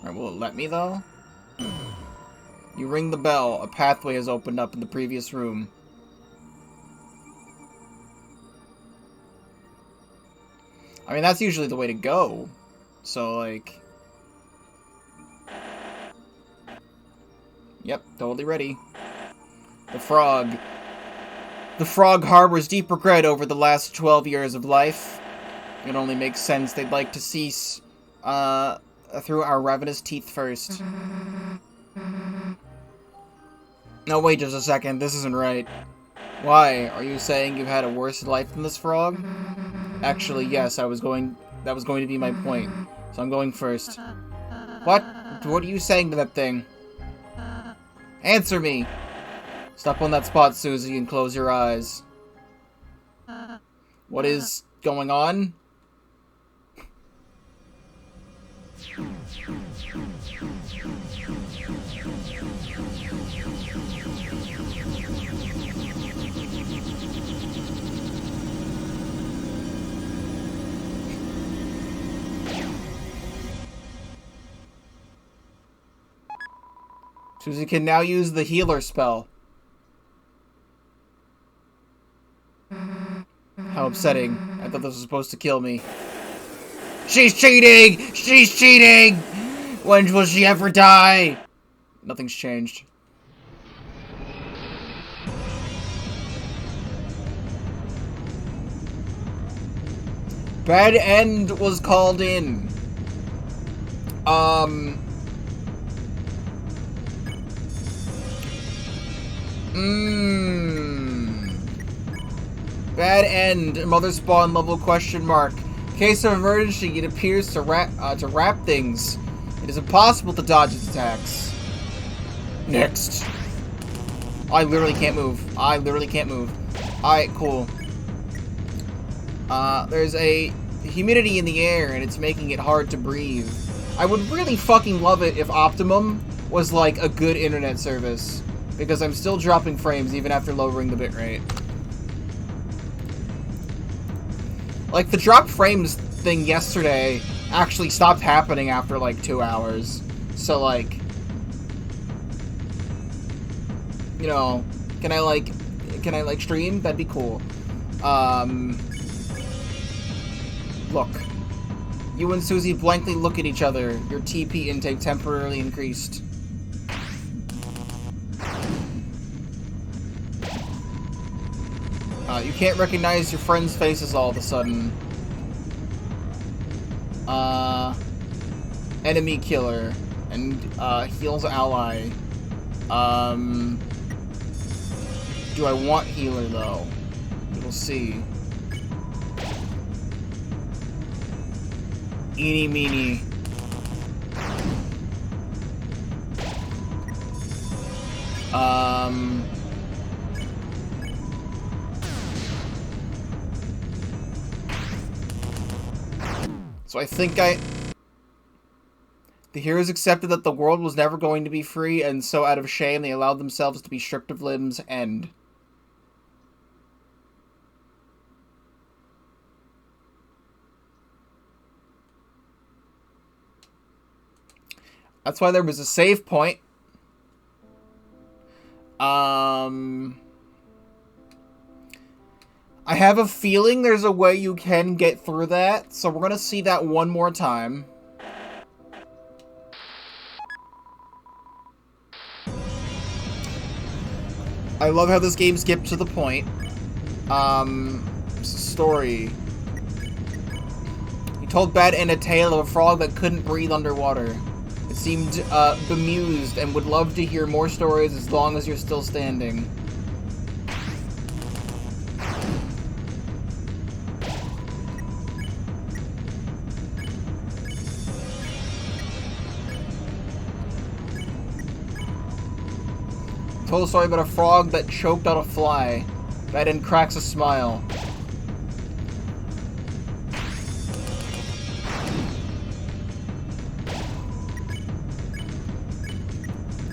Alright, will it let me, though? You ring the bell. A pathway has opened up in the previous room. I mean, that's usually the way to go. So, like... Yep, totally ready. The frog. The frog harbors deep regret over the last 12 years of life. It only makes sense they'd like to cease, through our ravenous teeth first. No, wait just a second, this isn't right. Why? Are you saying you've had a worse life than this frog? Actually, yes, that was going to be my point. So I'm going first. What? What are you saying to that thing? Answer me! Stop on that spot, Susie, and close your eyes. What is going on? Susie can now use the healer spell. How upsetting. I thought this was supposed to kill me. She's cheating! She's cheating! When will she ever die? Nothing's changed. Bad end was called in. Bad end. Mother spawn level question mark. Case of emergency, it appears to wrap things. It is impossible to dodge its attacks. Next. I literally can't move. I literally can't move. Alright, cool. There's a humidity in the air and it's making it hard to breathe. I would really fucking love it if Optimum was like a good internet service. Because I'm still dropping frames even after lowering the bitrate. Like, the drop frames thing yesterday actually stopped happening after, like, 2 hours. So, like... You know, can I, like, stream? That'd be cool. Look. You and Susie blankly look at each other. Your TP intake temporarily increased. You can't recognize your friends' faces all of a sudden. Enemy killer. And, heals ally. Do I want healer, though? We'll see. Eeny meeny. So I think the heroes accepted that the world was never going to be free, and so out of shame they allowed themselves to be stripped of limbs. End. That's why there was a save point. I have a feeling there's a way you can get through that, so we're gonna see that one more time. I love how this game skipped to the point. Story. He told Bad End a tale of a frog that couldn't breathe underwater. It seemed bemused and would love to hear more stories as long as you're still standing. Told a story about a frog that choked out a fly. Bad End cracks a smile.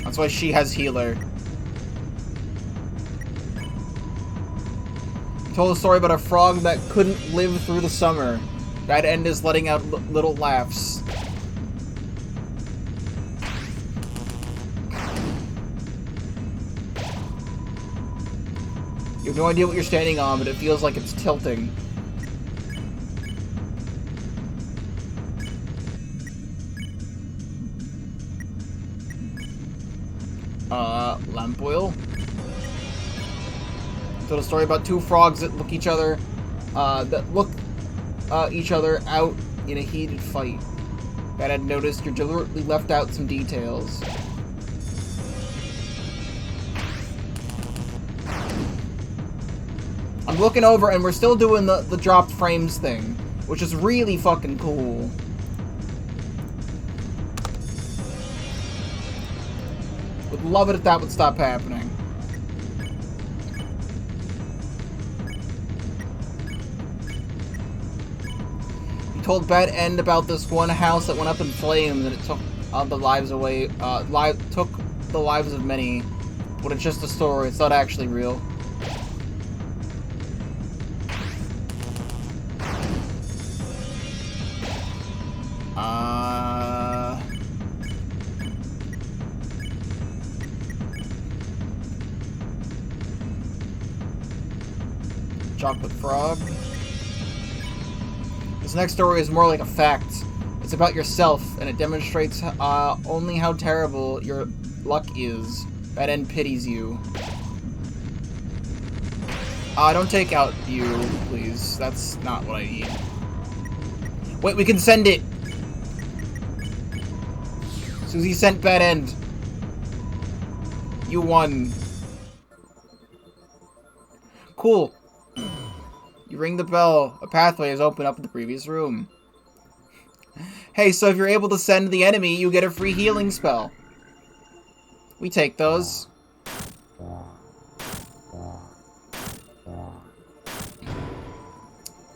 That's why she has healer. Told a story about a frog that couldn't live through the summer. Bad End is letting out little laughs. You have no idea what you're standing on, but it feels like it's tilting. Lamp oil. Told a story about two frogs that look each other out in a heated fight. Bad End noticed you deliberately left out some details. I'm looking over and we're still doing the dropped frames thing, which is really fucking cool. Would love it if that would stop happening. He told Bad End about this one house that went up in flames and it took the lives away. Took the lives of many, but it's just a story. It's not actually real. Chocolate frog. This next story is more like a fact. It's about yourself, and it demonstrates only how terrible your luck is. Bad End pities you. Don't take out you, please. That's not what I need. Wait, we can send it! Susie sent Bad End. You won. Cool. You ring the bell. A pathway is opened up in the previous room. Hey, so if you're able to send the enemy, you get a free healing spell. We take those.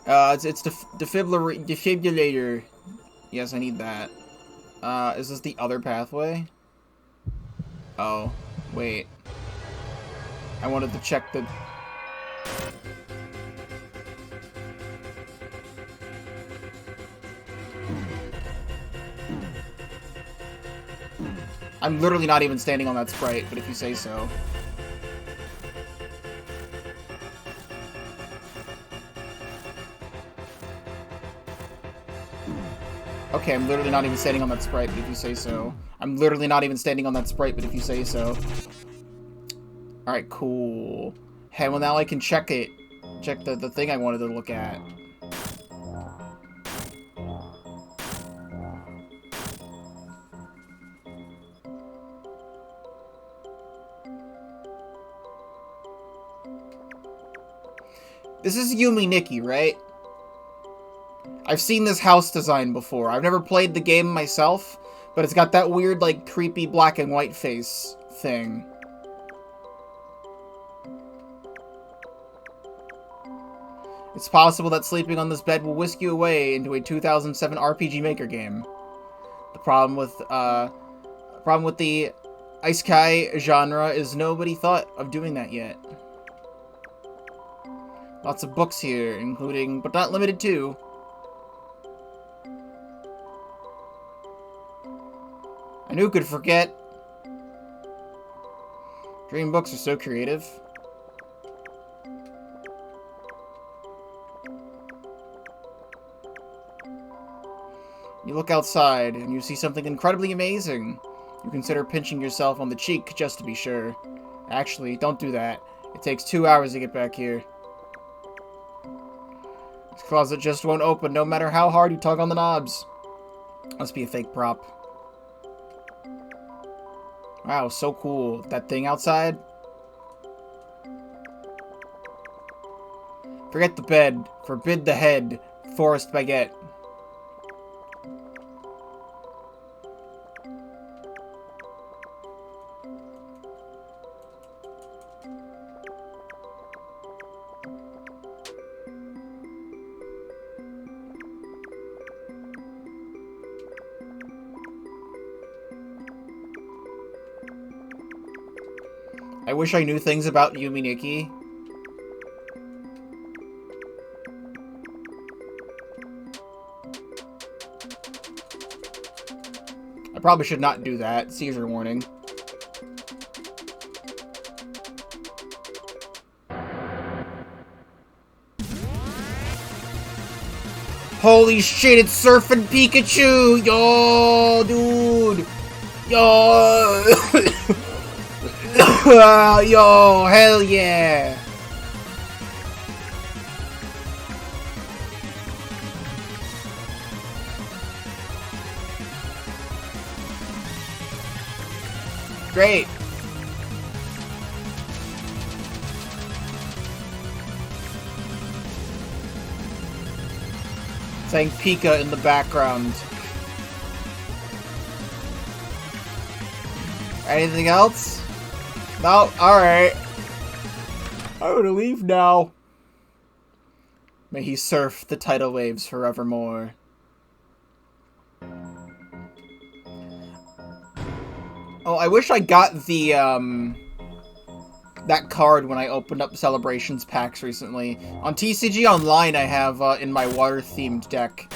It's defibrillator. Yes, I need that. Is this the other pathway? Oh, wait. I wanted to check the... I'm literally not even standing on that sprite, but if you say so. Okay, I'm literally not even standing on that sprite, but if you say so. I'm literally not even standing on that sprite, but if you say so. Alright, cool. Hey, well now I can check it. Check the thing I wanted to look at. This is Yumi Nikki, right? I've seen this house design before. I've never played the game myself, but it's got that weird, like, creepy black and white face thing. It's possible that sleeping on this bed will whisk you away into a 2007 RPG Maker game. The problem with the isekai genre is nobody thought of doing that yet. Lots of books here, including, but not limited to, and who could forget? Dream books are so creative. You look outside, and you see something incredibly amazing. You consider pinching yourself on the cheek just to be sure. Actually, don't do that. It takes 2 hours to get back here. This closet just won't open no matter how hard you tug on the knobs. Must be a fake prop. Wow, so cool. That thing outside? Forget the bed. Forbid the head. Forest baguette. I wish I knew things about Yumi Nikki. I probably should not do that. Seizure warning. Holy shit, it's Surfing Pikachu! Yo, dude! Yo! Yo, hell yeah! Great! Saying Pika in the background. Anything else? No? Alright. I'm gonna leave now. May he surf the tidal waves forevermore. Oh, I wish I got the, that card when I opened up Celebrations packs recently. On TCG Online, I have, in my water-themed deck,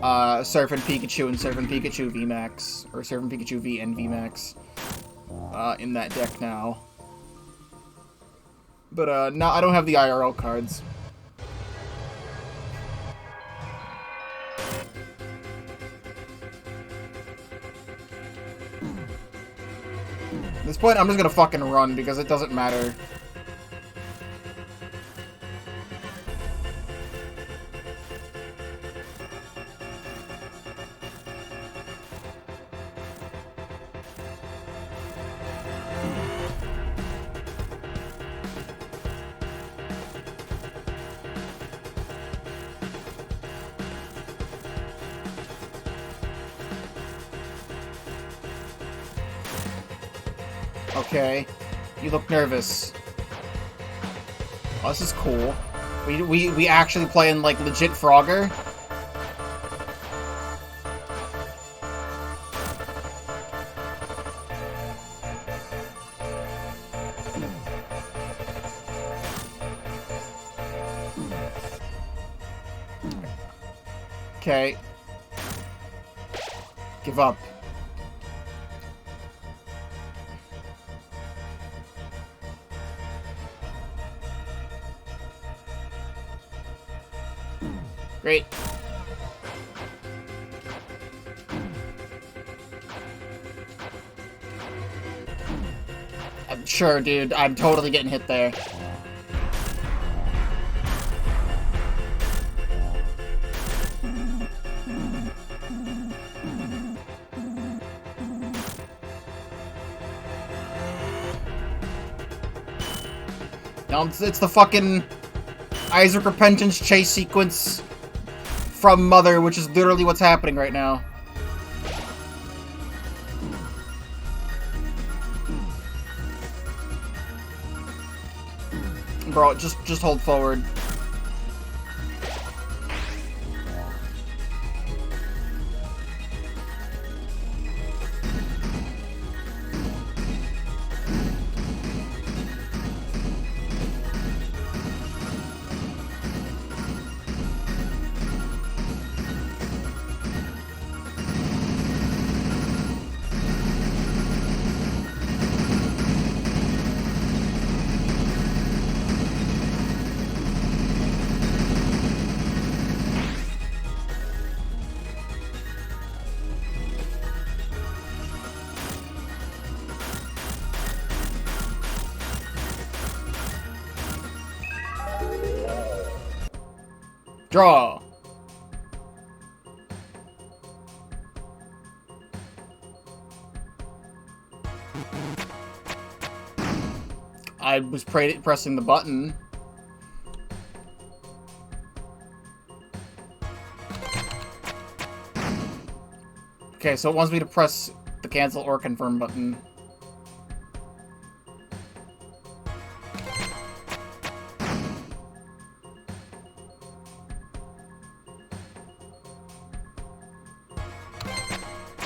Surfing Pikachu and Surfing Pikachu VMAX. Or Surfing Pikachu V and VMAX. In that deck now. But, no, I don't have the IRL cards. At this point, I'm just gonna fucking run, because it doesn't matter. Okay. You look nervous. Oh, this is cool. We actually playing like legit Frogger. Okay. Give up. Great. Sure, dude. I'm totally getting hit there. No, it's the fucking Isaac Repentance chase sequence from Mother, which is literally what's happening right now. Bro, just hold forward. Draw. I was pressing the button. Okay, so it wants me to press the cancel or confirm button.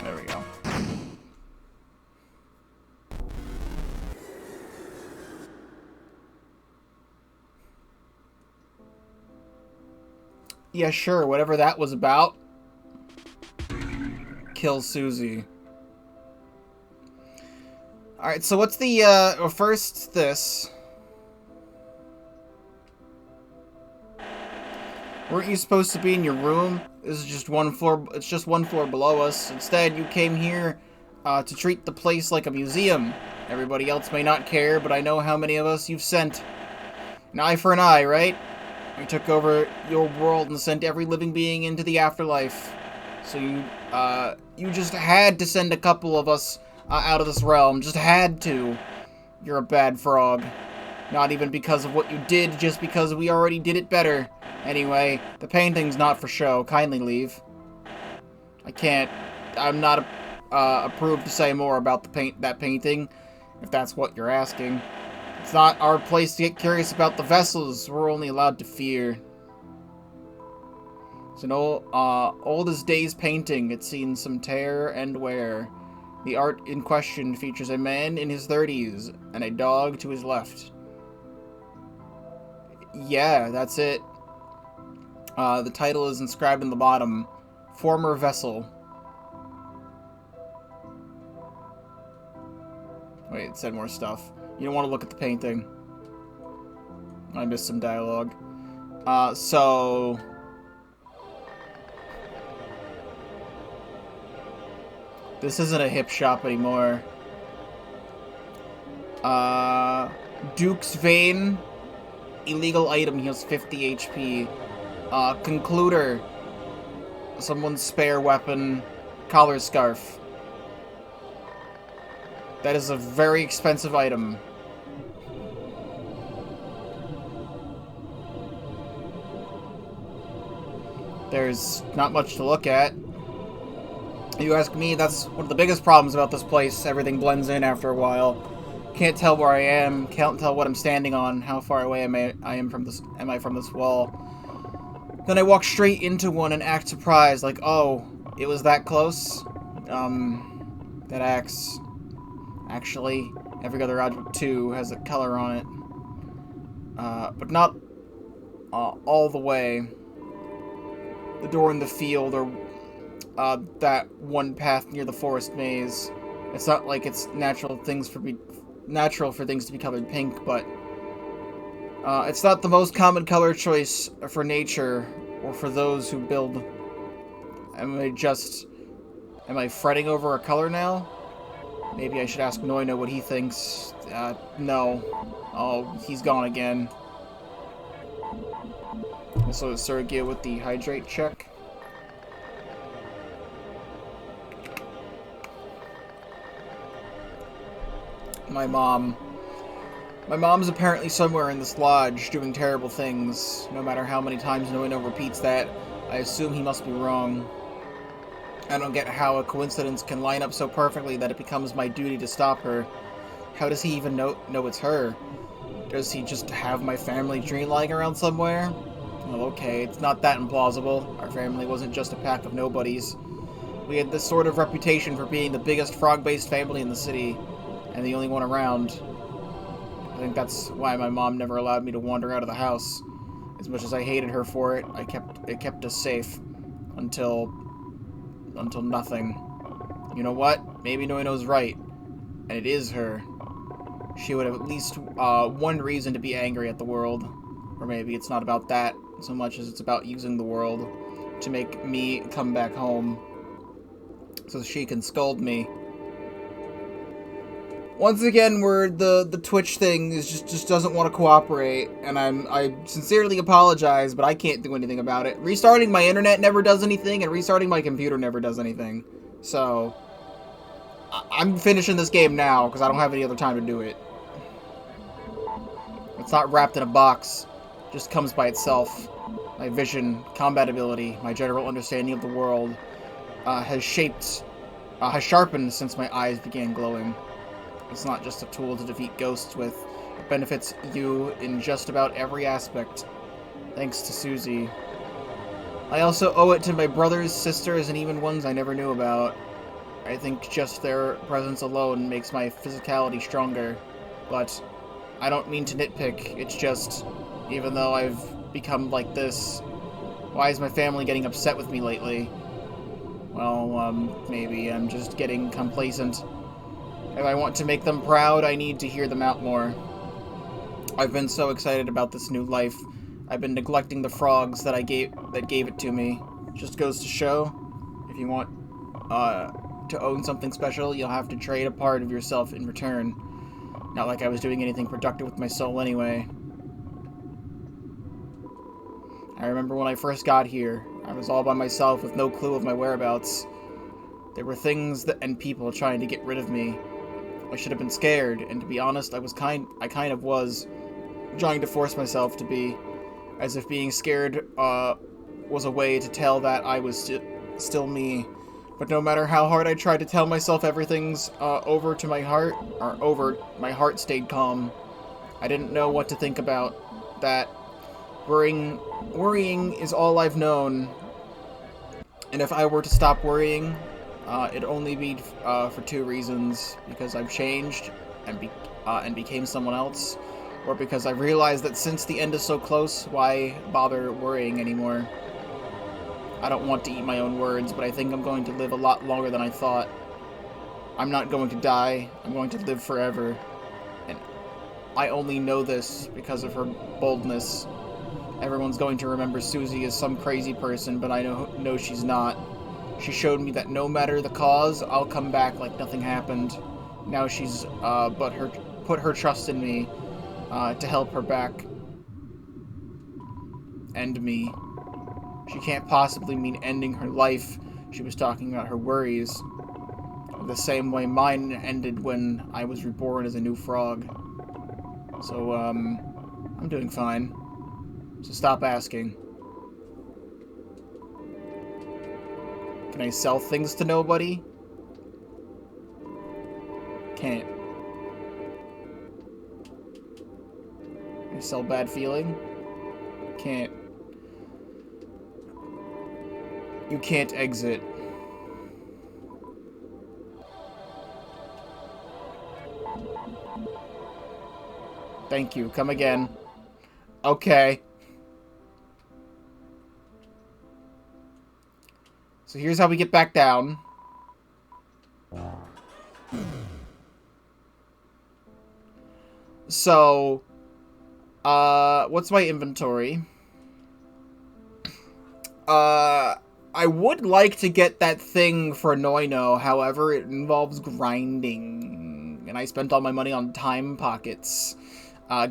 There we go. Yeah, sure, whatever that was about. Kill Susie. Alright, so what's the, well, first this. Weren't you supposed to be in your room? This is just one floor, it's just one floor below us. Instead, you came here, to treat the place like a museum. Everybody else may not care, but I know how many of us you've sent. An eye for an eye, right? We took over your world and sent every living being into the afterlife. So you just had to send a couple of us out of this realm. Just had to. You're a bad frog. Not even because of what you did, just because we already did it better. Anyway, the painting's not for show. Kindly leave. I can't. I'm not approved to say more about that painting, if that's what you're asking. It's not our place to get curious about the vessels. We're only allowed to fear. It's an old as days painting. It's seen some tear and wear. The art in question features a man in his 30s and a dog to his left. Yeah, that's it. The title is inscribed in the bottom. Former vessel. Wait, it said more stuff. You don't want to look at the painting. I missed some dialogue. So... this isn't a hip shop anymore. Duke's Vein. Illegal item, heals 50 HP. Concluder. Someone's spare weapon. Collar scarf. That is a very expensive item. There's not much to look at. You ask me, that's one of the biggest problems about this place. Everything blends in after a while. Can't tell where I am. Can't tell what I'm standing on. How far away am I from this wall? Then I walk straight into one and act surprised, like, oh, it was that close? That axe. Actually, every other object too has a color on it. But not all the way. The door in the field, or that one path near the forest maze. It's not like it's natural for things to be colored pink, but it's not the most common color choice for nature or for those who build. Am I fretting over a color now? Maybe I should ask Noino what he thinks. No. Oh, he's gone again. Also, Sergio with the hydrate check. My mom's apparently somewhere in this lodge doing terrible things. No matter how many times Noino repeats that, I assume he must be wrong. I don't get how a coincidence can line up so perfectly that it becomes my duty to stop her. How does he even know it's her? Does he just have my family tree lying around somewhere? Well, okay, it's not that implausible. Our family wasn't just a pack of nobodies. We had this sort of reputation for being the biggest frog-based family in the city, and the only one around. I think that's why my mom never allowed me to wander out of the house. As much as I hated her for it, it kept us safe until nothing. You know what? Maybe Noino's right, and it is her. She would have at least one reason to be angry at the world. Or maybe it's not about that so much as it's about using the world to make me come back home so she can scold me. Once again, where the Twitch thing is just doesn't want to cooperate, and I sincerely apologize, but I can't do anything about it. Restarting my internet never does anything, and restarting my computer never does anything. So I'm finishing this game now because I don't have any other time to do it. It's not wrapped in a box; it just comes by itself. My vision, combat ability, my general understanding of the world has sharpened since my eyes began glowing. It's not just a tool to defeat ghosts with. It benefits you in just about every aspect. Thanks to Susie. I also owe it to my brothers, sisters, and even ones I never knew about. I think just their presence alone makes my physicality stronger. But I don't mean to nitpick. It's just, even though I've become like this, why is my family getting upset with me lately? Well, maybe I'm just getting complacent. If I want to make them proud, I need to hear them out more. I've been so excited about this new life. I've been neglecting the frogs that gave it to me. Just goes to show, if you want to own something special, you'll have to trade a part of yourself in return. Not like I was doing anything productive with my soul anyway. I remember when I first got here, I was all by myself with no clue of my whereabouts. There were things and people trying to get rid of me. I should have been scared, and to be honest, I kind of was trying to force myself to be, as if being scared was a way to tell that I was still me. But no matter how hard I tried to tell myself everything's over, my heart stayed calm. I didn't know what to think about that. Worrying is all I've known, and if I were to stop worrying, it'd only be for two reasons: because I've changed and became someone else, or because I've realized that since the end is so close, why bother worrying anymore? I don't want to eat my own words, but I think I'm going to live a lot longer than I thought. I'm not going to die. I'm going to live forever, and I only know this because of her boldness. Everyone's going to remember Susie as some crazy person, but I know she's not. She showed me that no matter the cause, I'll come back like nothing happened. Now she's put her trust in me to help her back. End me. She can't possibly mean ending her life. She was talking about her worries. The same way mine ended when I was reborn as a new frog. So, I'm doing fine. So stop asking. Can I sell things to nobody? Can't. Sell bad feeling. Can't. You can't exit. Thank you. Come again. Okay. So here's how we get back down. So, what's my inventory? I would like to get that thing for Noino, however, it involves grinding. And I spent all my money on time pockets.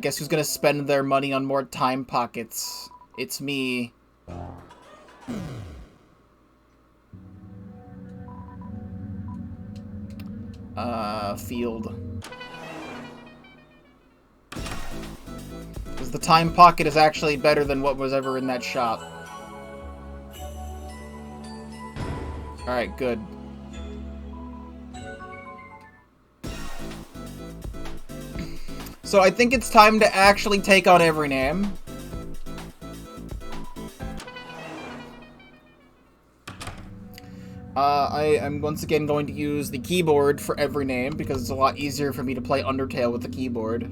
Guess who's gonna spend their money on more time pockets? It's me. Field. Because the time pocket is actually better than what was ever in that shop. Alright, good. So I think it's time to actually take on every name. I am once again going to use the keyboard for every name because it's a lot easier for me to play Undertale with the keyboard.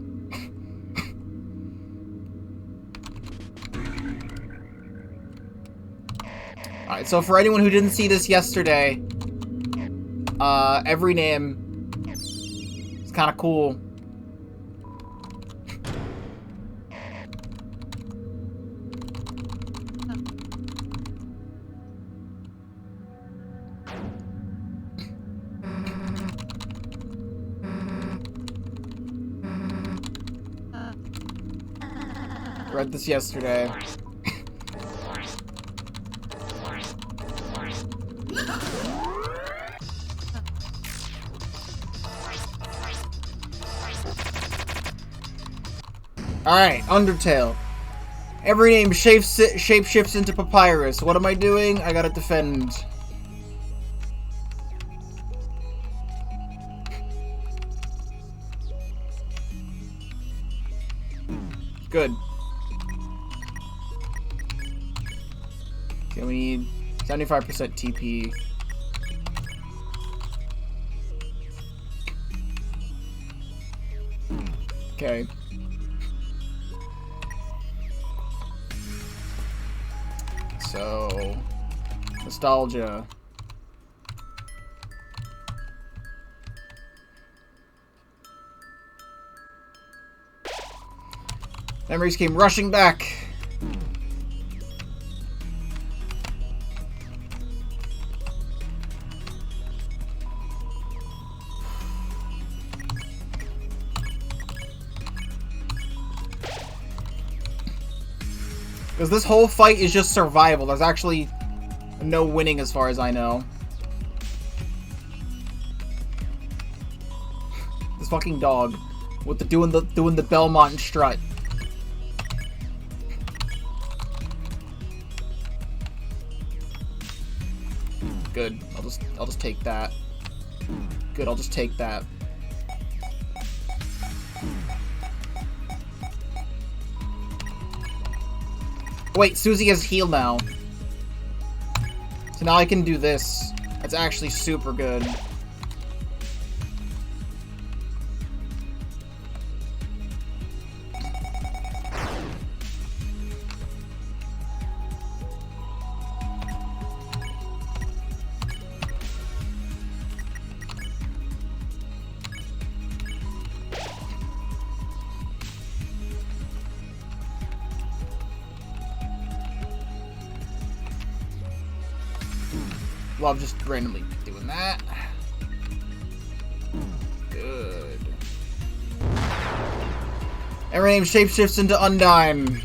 Alright, so for anyone who didn't see this yesterday, every name is kind of cool. Read this yesterday. Alright, Undertale. Every name shapeshifts into Papyrus. What am I doing? I gotta defend. Good. Okay, we need 75% TP. Okay. So, nostalgia. Memories came rushing back. Because this whole fight is just survival. There's actually no winning as far as I know. This fucking dog with the doing the Belmont strut. Good. I'll just take that. Good, I'll just take that. Wait, Susie has heal now. So now I can do this. That's actually super good. Love just randomly doing that. Good. Every name shapeshifts into Undyne.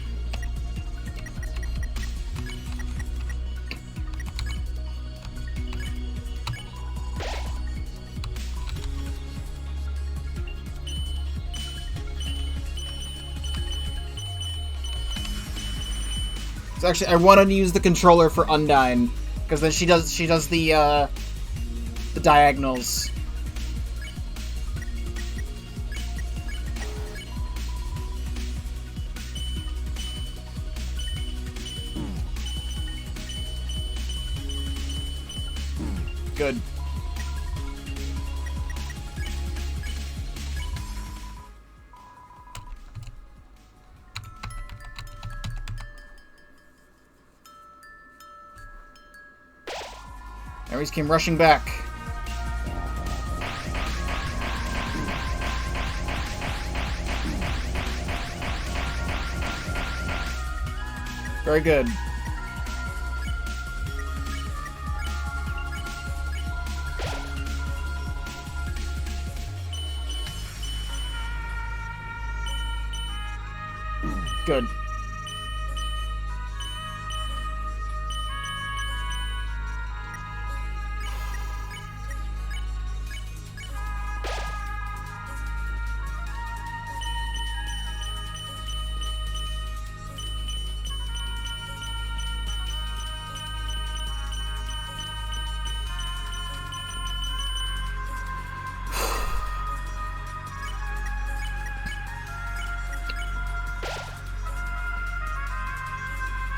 So actually, I wanted to use the controller for Undyne. Because then she does the diagonals. Good. Ares came rushing back. Very good. Good.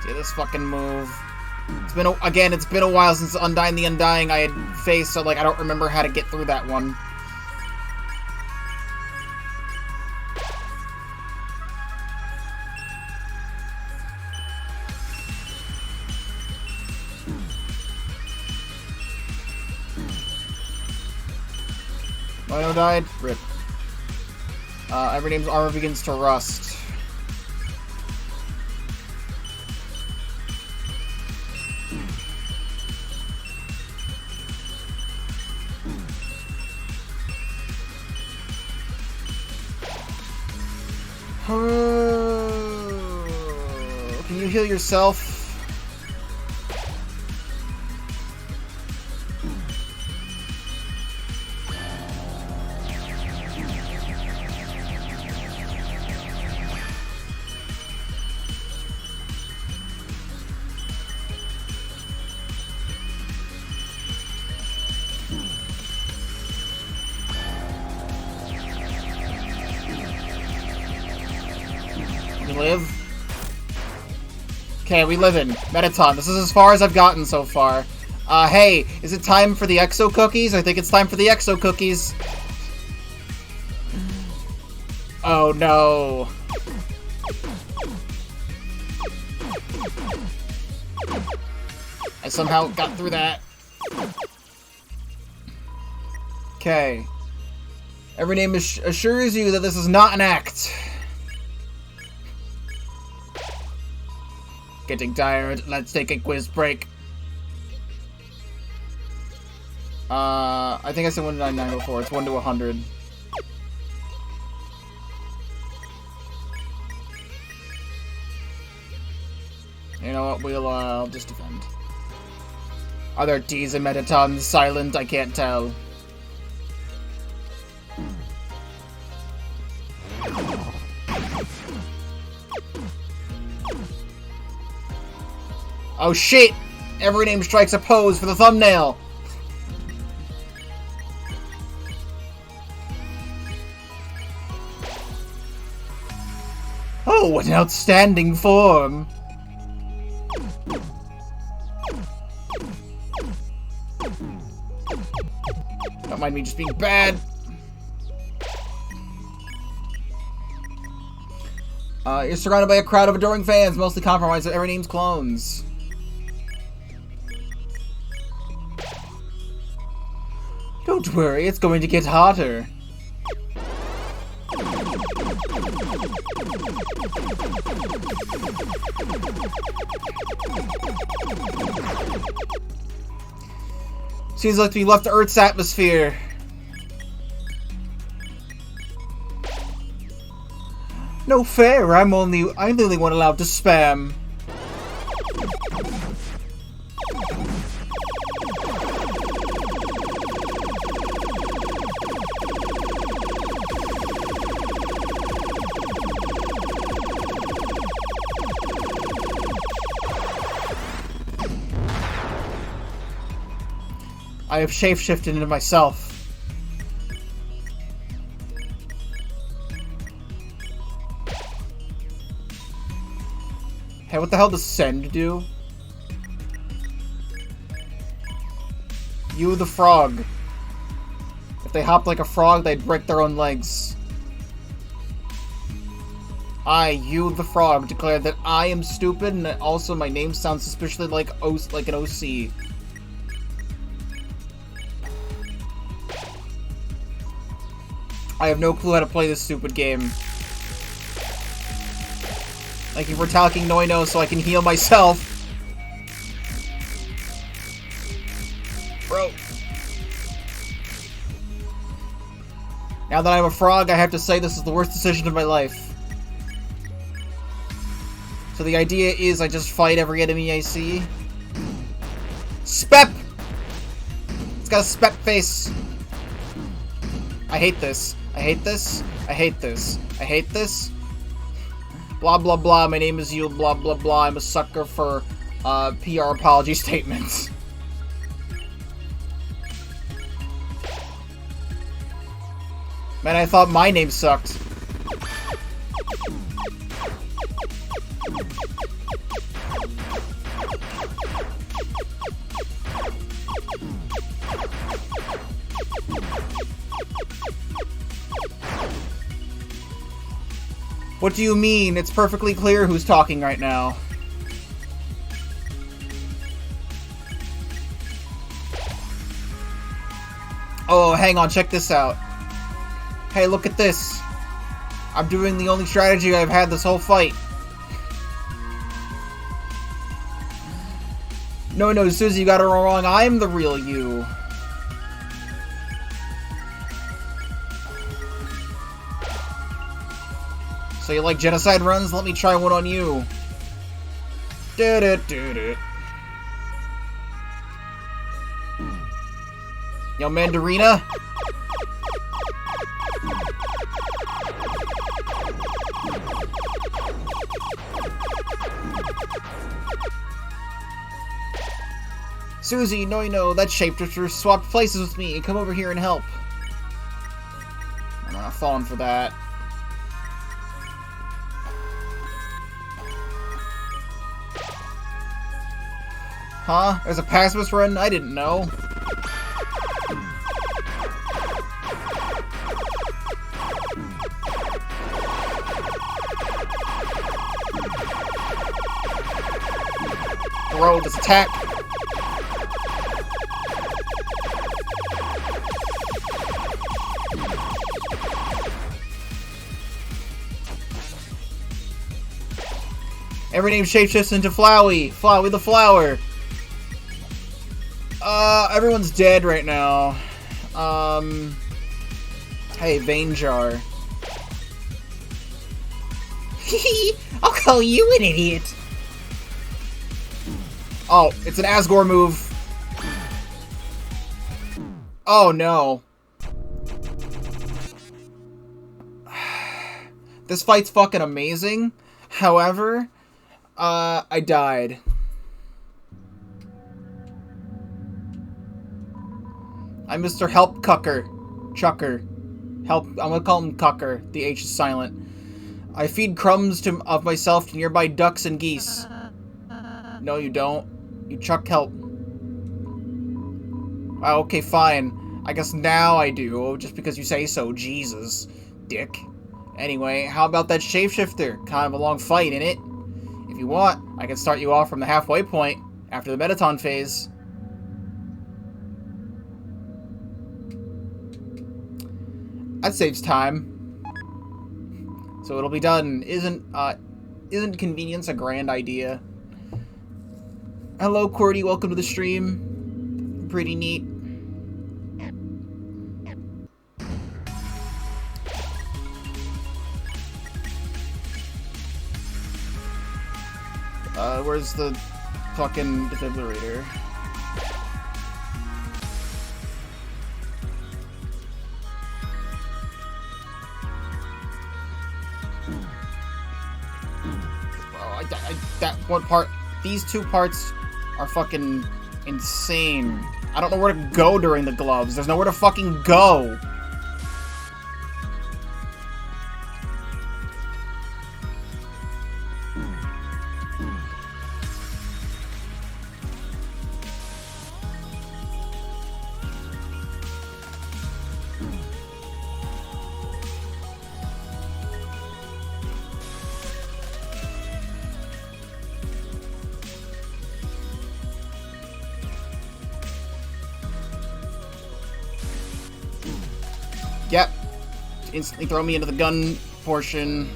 See this fucking move. It's been it's been a while since Undying the Undying I had faced, so like I don't remember how to get through that one. Rhino died? Rip. Every name's armor begins to rust. Can you heal yourself? Live? Okay, we live in Metaton. This is as far as I've gotten so far. Hey, is it time for the EXO cookies? I think it's time for the EXO cookies. Oh no. I somehow got through that. Okay. Every name assures you that this is not an act. Getting tired. Let's take a quiz break. I think I said 199 before. It's 1 to 100. You know what? I'll just defend. Are there T's and Metatons silent? I can't tell. Oh shit! Every name strikes a pose for the thumbnail! Oh, what an outstanding form! Don't mind me just being bad. You're surrounded by a crowd of adoring fans, mostly compromised with every name's clones. Don't worry, it's going to get hotter. Seems like we left Earth's atmosphere. No fair, I'm the only one allowed to spam. I have shapeshifted into myself. Hey, what the hell does send do? You the frog. If they hopped like a frog, they'd break their own legs. I, you the frog, declare that I am stupid, and that also my name sounds suspiciously like an OC. I have no clue how to play this stupid game. Thank you for talking Noino so I can heal myself. Bro. Now that I'm a frog, I have to say this is the worst decision of my life. So the idea is I just fight every enemy I see. Spep! It's got a spep face. I hate this. I hate this. I hate this. I hate this. Blah blah blah, my name is you, blah blah blah, I'm a sucker for PR apology statements. Man, I thought my name sucked. What do you mean? It's perfectly clear who's talking right now. Oh, hang on, check this out. Hey, look at this. I'm doing the only strategy I've had this whole fight. No, Susie, you got it wrong. I'm the real you. So you like genocide runs? Let me try one on you. Yo, Mandarina? Susie, no, that shapeshifter swapped places with me. Come over here and help. I'm not falling for that. Huh? There's a pacifist run? I didn't know. Bro, this attack. Every name shapeshifts into Flowey. Flowey the flower. Everyone's dead right now. Hey, Vein Jar. I'll call you an idiot. Oh, it's an Asgore move. Oh, no. This fight's fucking amazing. However, I died. I'm Mr. Help Chucker. Help, I'm gonna call him Cucker. The H is silent. I feed crumbs of myself to nearby ducks and geese. No, you don't. You chuck help. Okay, fine. I guess now I do, just because you say so. Jesus. Dick. Anyway, how about that shapeshifter? Kind of a long fight, innit? If you want, I can start you off from the halfway point, after the Metaton phase. That saves time. So it'll be done. Isn't convenience a grand idea? Hello, QWERTY. Welcome to the stream. Pretty neat. Where's the fucking defibrillator? That one part, these two parts are fucking insane. I don't know where to go during the gloves. There's nowhere to fucking go. Yep. Instantly throw me into the gun portion.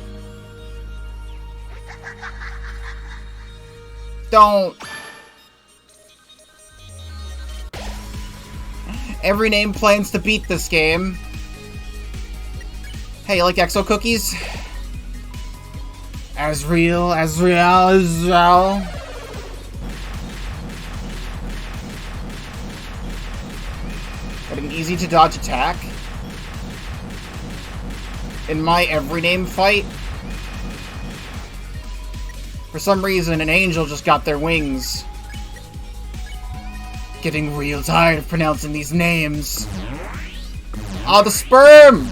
Don't. Every name plans to beat this game. Hey, you like EXO cookies? As real. But an easy to dodge attack. In my every name fight, for some reason, an angel just got their wings. Getting real tired of pronouncing these names. Oh, the sperm!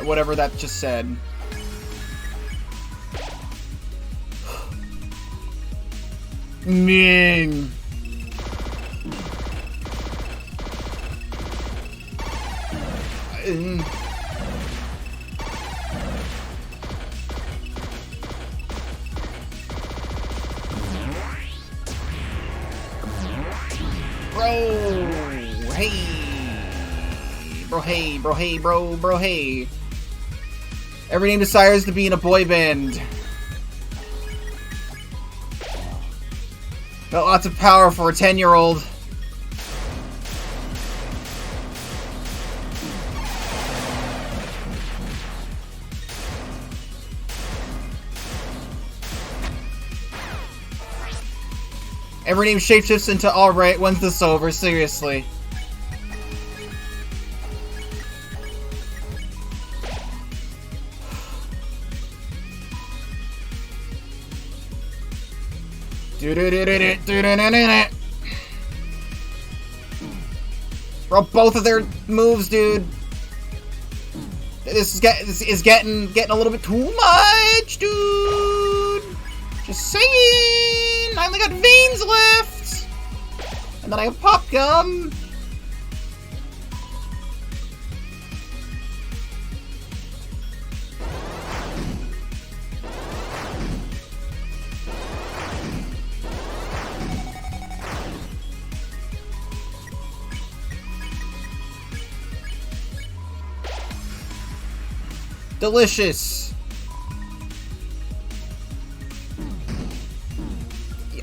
Whatever that just said. Ming. Bro, hey. Every name desires to be in a boy band. Got lots of power for a 10-year-old. Every name shapeshifts into alright, when's this over? Seriously. Bro, both of their moves, dude. This is getting a little bit too much, dude. Just saying. I only got veins left, and then I have pop gum. Delicious.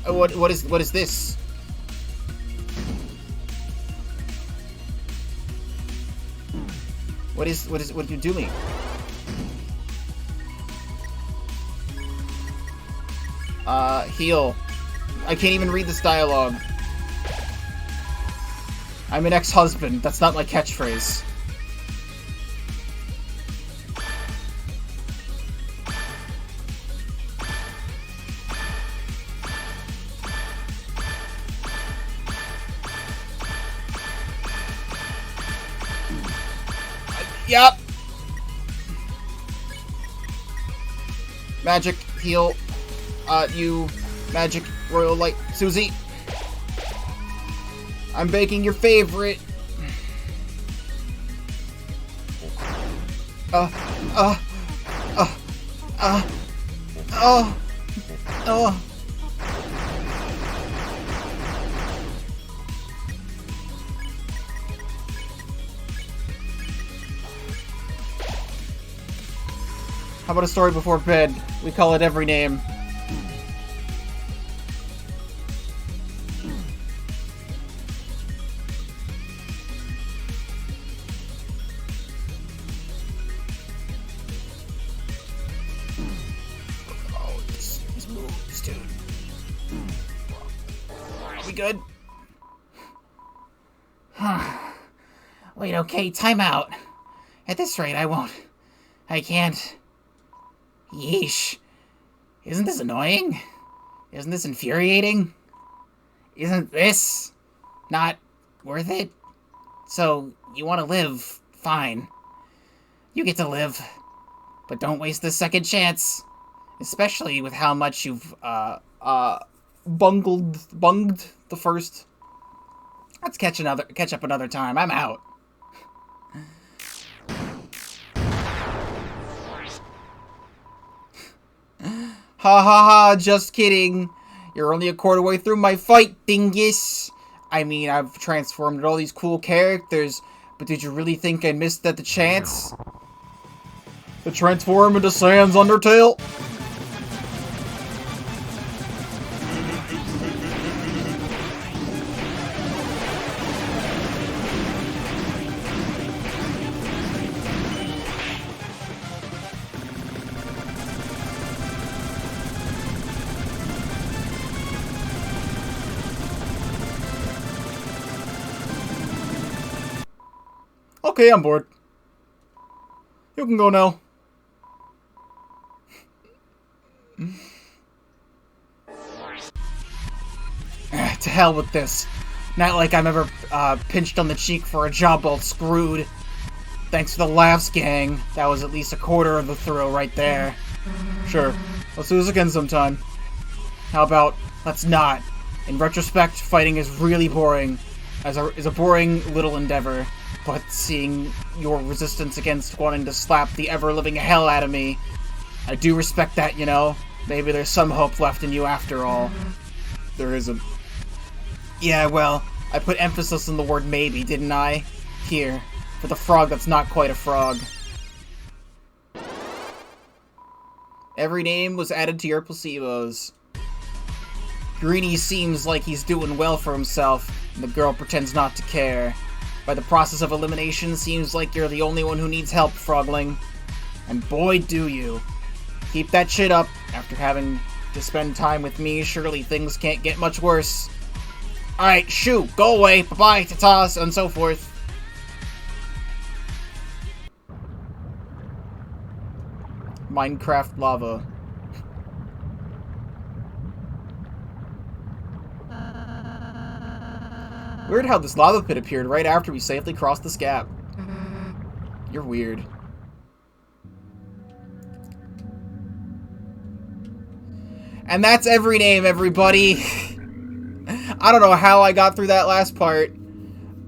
What is this? What are you doing? Heal. I can't even read this dialogue. I'm an ex-husband. That's not my catchphrase. Yup. Magic, heal. You. Magic, royal light. Susie. I'm baking your favorite. How about a story before bed? We call it every name. Oh, these moves, dude. Are we good? Wait, okay, time out. At this rate, I can't. Yeesh. Isn't this annoying? Isn't this infuriating? Isn't this not worth it? So, you want to live, fine. You get to live. But don't waste this second chance. Especially with how much you've, bunged the first. Let's catch up another time. I'm out. Ha ha ha, just kidding. You're only a quarter way through my fight, dingus. I mean, I've transformed all these cool characters, but did you really think I missed the chance? To transform into Sans Undertale? Okay, I'm bored. You can go now. To hell with this. Not like I'm ever pinched on the cheek for a job well screwed. Thanks for the laughs, gang. That was at least a quarter of the thrill right there. Sure, let's do this again sometime. How about let's not? In retrospect, fighting is really boring. Is a boring little endeavor. But seeing your resistance against wanting to slap the ever-living hell out of me, I do respect that, you know? Maybe there's some hope left in you after all. There isn't. Yeah, well, I put emphasis on the word maybe, didn't I? Here, for the frog that's not quite a frog. Every name was added to your placebos. Greenie seems like he's doing well for himself, and the girl pretends not to care. By the process of elimination, seems like you're the only one who needs help, Frogling. And boy, do you. Keep that shit up. After having to spend time with me, surely things can't get much worse. Alright, shoo, go away, bye-bye, ta-tas, and so forth. Minecraft lava. Weird how this lava pit appeared right after we safely crossed this gap. You're weird. And that's every name, everybody. I don't know how I got through that last part.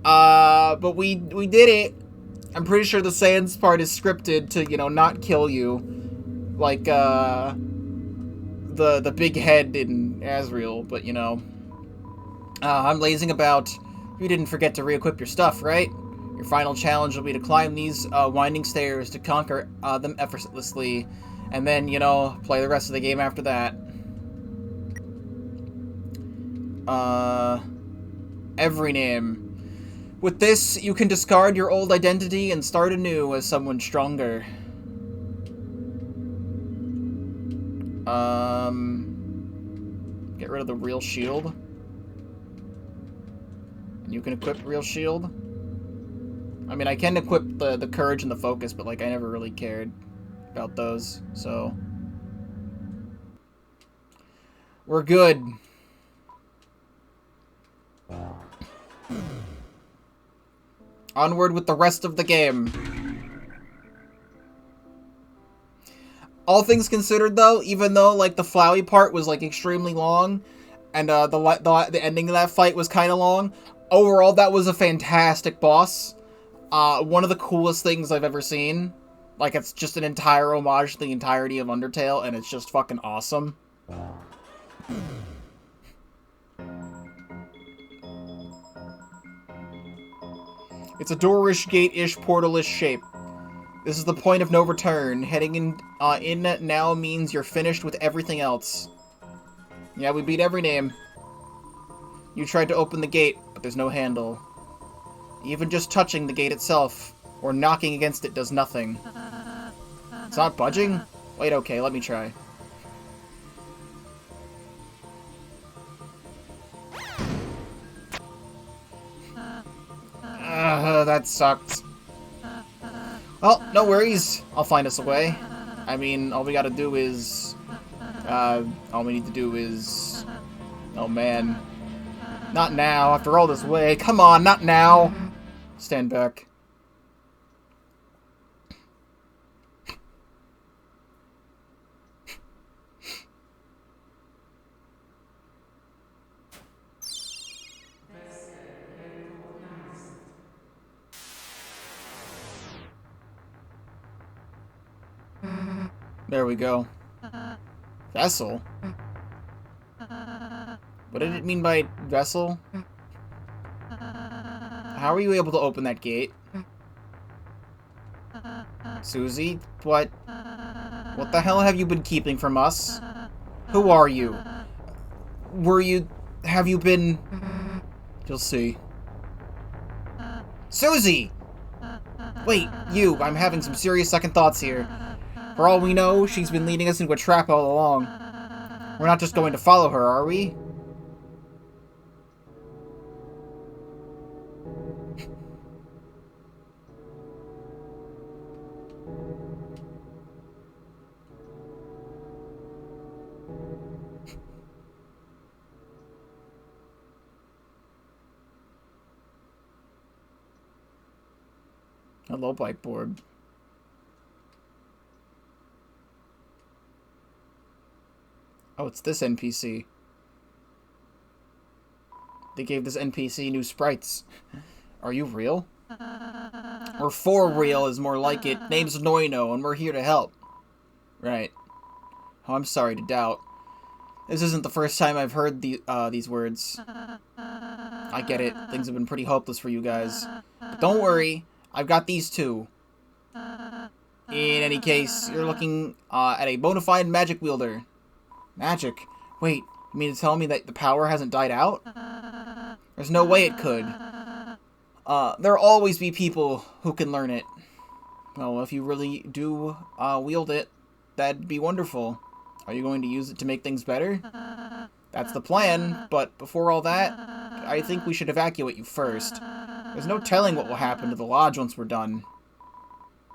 But we did it. I'm pretty sure the Sans part is scripted to, you know, not kill you. Like, the big head in Asriel, but, you know. I'm lazing about. You didn't forget to re-equip your stuff, right? Your final challenge will be to climb these winding stairs to conquer them effortlessly, and then, you know, play the rest of the game after that. Every name. With this, you can discard your old identity and start anew as someone stronger. Get rid of the real shield. You can equip real shield. I mean, I can equip the courage and the focus, but, like, I never really cared about those, so. We're good. Onward with the rest of the game. All things considered, though, even though, like, the Flowey part was, like, extremely long, and the ending of that fight was kind of long, overall, that was a fantastic boss. One of the coolest things I've ever seen. Like, it's just an entire homage to the entirety of Undertale, and it's just fucking awesome. It's a door-ish, gate-ish, portal-ish shape. This is the point of no return. Heading in now means you're finished with everything else. Yeah, we beat every name. You tried to open the gate, but there's no handle. Even just touching the gate itself, or knocking against it, does nothing. It's not budging? Wait, okay, let me try. That sucked. Well, no worries. I'll find us a way. I mean, all we gotta do is... all we need to do is... Oh, man. Not now, after all this way. Come on, not now! Stand back. There we go. Vessel? What did it mean by vessel? How are you able to open that gate? Susie? What? What the hell have you been keeping from us? Who are you? Have you been... You'll see. Susie! Wait, you, I'm having some serious second thoughts here. For all we know, she's been leading us into a trap all along. We're not just going to follow her, are we? Hello, whiteboard. Oh, it's this NPC. They gave this NPC new sprites. Are you real? Or for real is more like it. Name's Noino, and we're here to help. Right. Oh, I'm sorry to doubt. This isn't the first time I've heard these words. I get it. Things have been pretty hopeless for you guys. But don't worry. I've got these too. In any case, you're looking at a bona fide magic wielder. Magic? Wait, you mean to tell me that the power hasn't died out? There's no way it could. There'll always be people who can learn it. Well, if you really do wield it, that'd be wonderful. Are you going to use it to make things better? That's the plan, but before all that, I think we should evacuate you first. There's no telling what will happen to the lodge once we're done.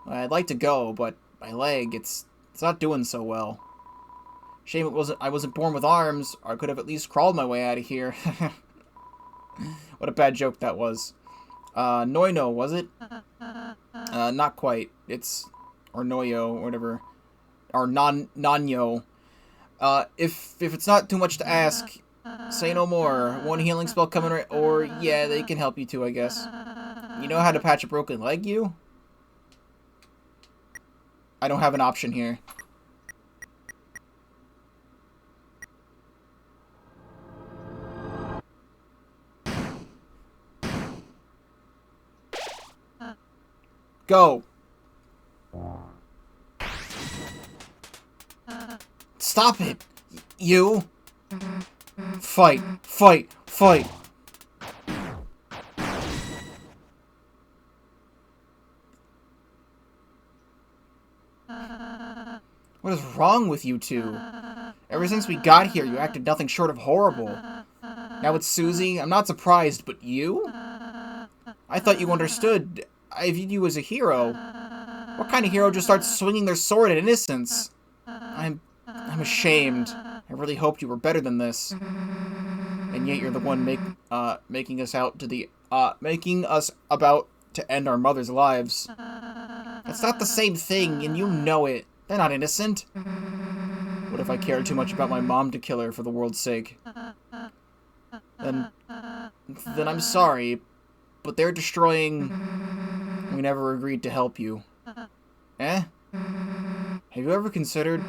I'd like to go, but my leg, it's not doing so well. Shame I wasn't born with arms, or I could have at least crawled my way out of here. What a bad joke that was. Noino, was it? Not quite. It's... or Noyo, or whatever. Or Nanyo. If it's not too much to ask, say no more. One healing spell coming right... or, yeah, they can help you too, I guess. You know how to patch a broken leg, you? I don't have an option here. Go! Stop it! You! Fight! Fight! Fight! What is wrong with you two? Ever since we got here, you acted nothing short of horrible. Now it's Susie. I'm not surprised, but you? I thought you understood. I viewed you as a hero. What kind of hero just starts swinging their sword at innocence? I'm ashamed. I really hoped you were better than this. And yet you're the one making us about to end our mother's lives. That's not the same thing, and you know it. They're not innocent. What if I cared too much about my mom to kill her for the world's sake? Then I'm sorry, but they're destroying... We never agreed to help you. Eh? Have you ever considered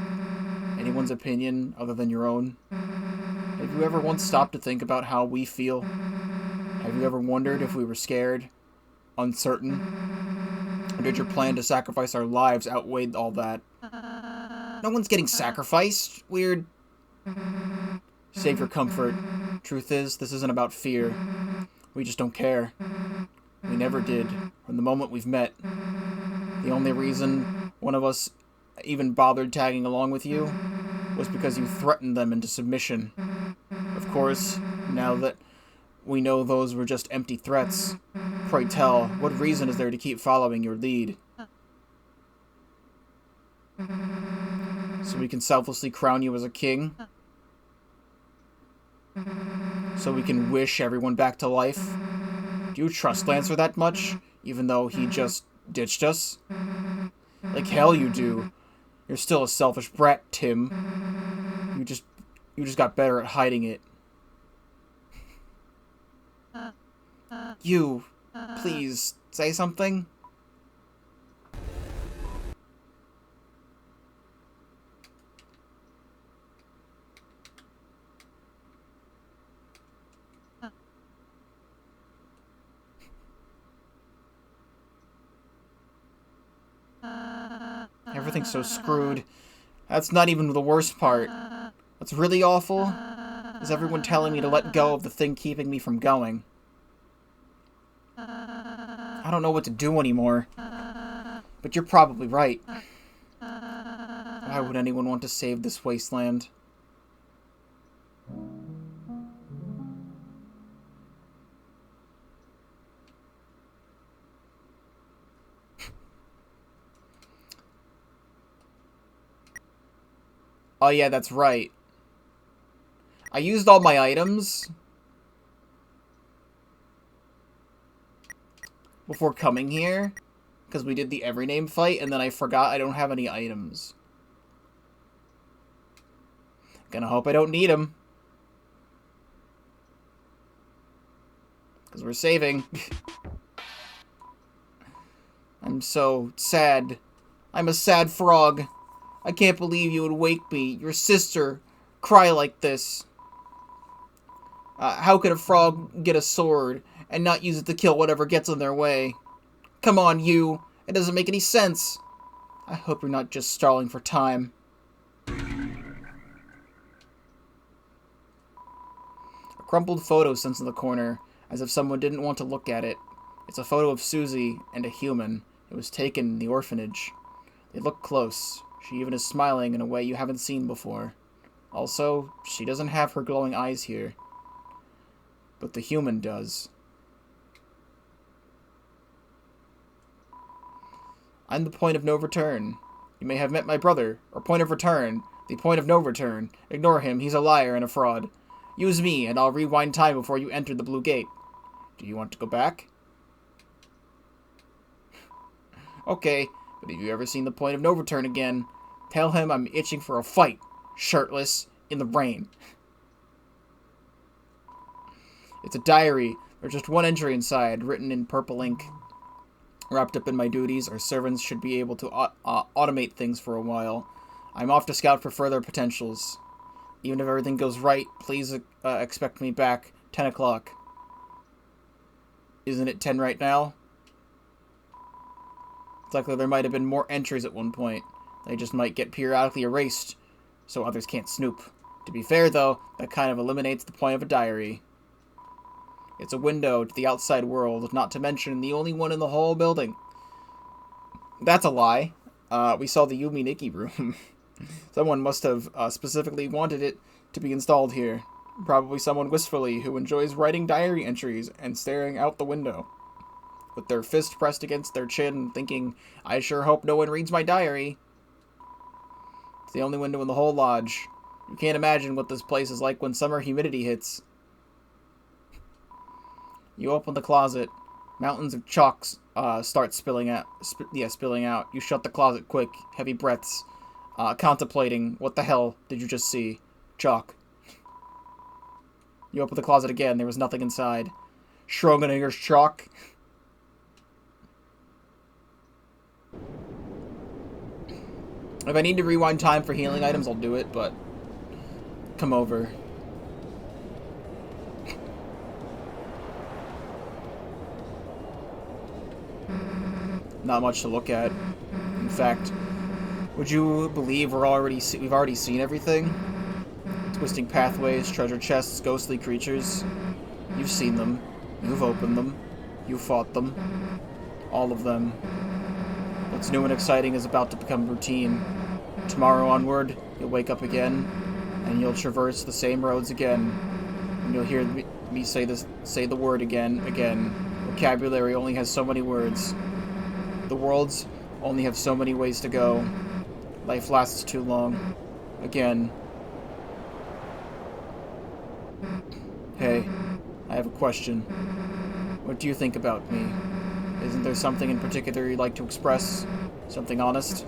anyone's opinion other than your own? Have you ever once stopped to think about how we feel? Have you ever wondered if we were scared? Uncertain? Or did your plan to sacrifice our lives outweigh all that? No one's getting sacrificed. Weird. Save your comfort. Truth is, this isn't about fear. We just don't care. We never did, from the moment we've met. The only reason one of us even bothered tagging along with you was because you threatened them into submission. Of course, now that we know those were just empty threats, pray tell, what reason is there to keep following your lead? So we can selflessly crown you as a king? So we can wish everyone back to life? Do you trust Lancer that much, even though he just ditched us? Like hell you do. You're still a selfish brat, Tim. You just got better at hiding it. You, please, say something? Everything's so screwed. That's not even the worst part. What's really awful is everyone telling me to let go of the thing keeping me from going. I don't know what to do anymore. But you're probably right. Why would anyone want to save this wasteland? Oh yeah, that's right. I used all my items before coming here, because we did the every name fight, and then I forgot I don't have any items. Gonna hope I don't need them. Because we're saving. I'm so sad. I'm a sad frog. I can't believe you would wake me, your sister, cry like this. How could a frog get a sword and not use it to kill whatever gets in their way? Come on, you. It doesn't make any sense. I hope you're not just stalling for time. A crumpled photo sits in the corner, as if someone didn't want to look at it. It's a photo of Susie and a human. It was taken in the orphanage. They look close. She even is smiling in a way you haven't seen before. Also, she doesn't have her glowing eyes here. But the human does. I'm the point of no return. You may have met my brother, or point of return, the point of no return. Ignore him, he's a liar and a fraud. Use me, and I'll rewind time before you enter the blue gate. Do you want to go back? Okay, but have you ever seen the point of no return again? Tell him I'm itching for a fight, shirtless, in the rain. It's a diary. There's just one entry inside, written in purple ink. Wrapped up in my duties, our servants should be able to automate things for a while. I'm off to scout for further potentials. Even if everything goes right, please expect me back 10 o'clock. Isn't it 10 right now? It's likely there might have been more entries at one point. They just might get periodically erased, so others can't snoop. To be fair, though, that kind of eliminates the point of a diary. It's a window to the outside world, not to mention the only one in the whole building. That's a lie. We saw the Yumi Nikki room. Someone must have specifically wanted it to be installed here. Probably someone wistfully who enjoys writing diary entries and staring out the window. With their fist pressed against their chin, thinking, I sure hope no one reads my diary. It's the only window in the whole lodge. You can't imagine what this place is like when summer humidity hits. You open the closet. Mountains of chalk start spilling out. Spilling out. You shut the closet quick. Heavy breaths. Contemplating. What the hell did you just see? Chalk. You open the closet again. There was nothing inside. Schrodinger's chalk. If I need to rewind time for healing items, I'll do it, but come over. Not much to look at. In fact, would you believe we've already seen everything? Twisting pathways, treasure chests, ghostly creatures. You've seen them. You've opened them. You've fought them. All of them. What's new and exciting is about to become routine. Tomorrow onward, you'll wake up again, and you'll traverse the same roads again. And you'll hear me say the word again. Vocabulary only has so many words. The worlds only have so many ways to go. Life lasts too long. Again. Hey, I have a question. What do you think about me? Isn't there something in particular you'd like to express? Something honest?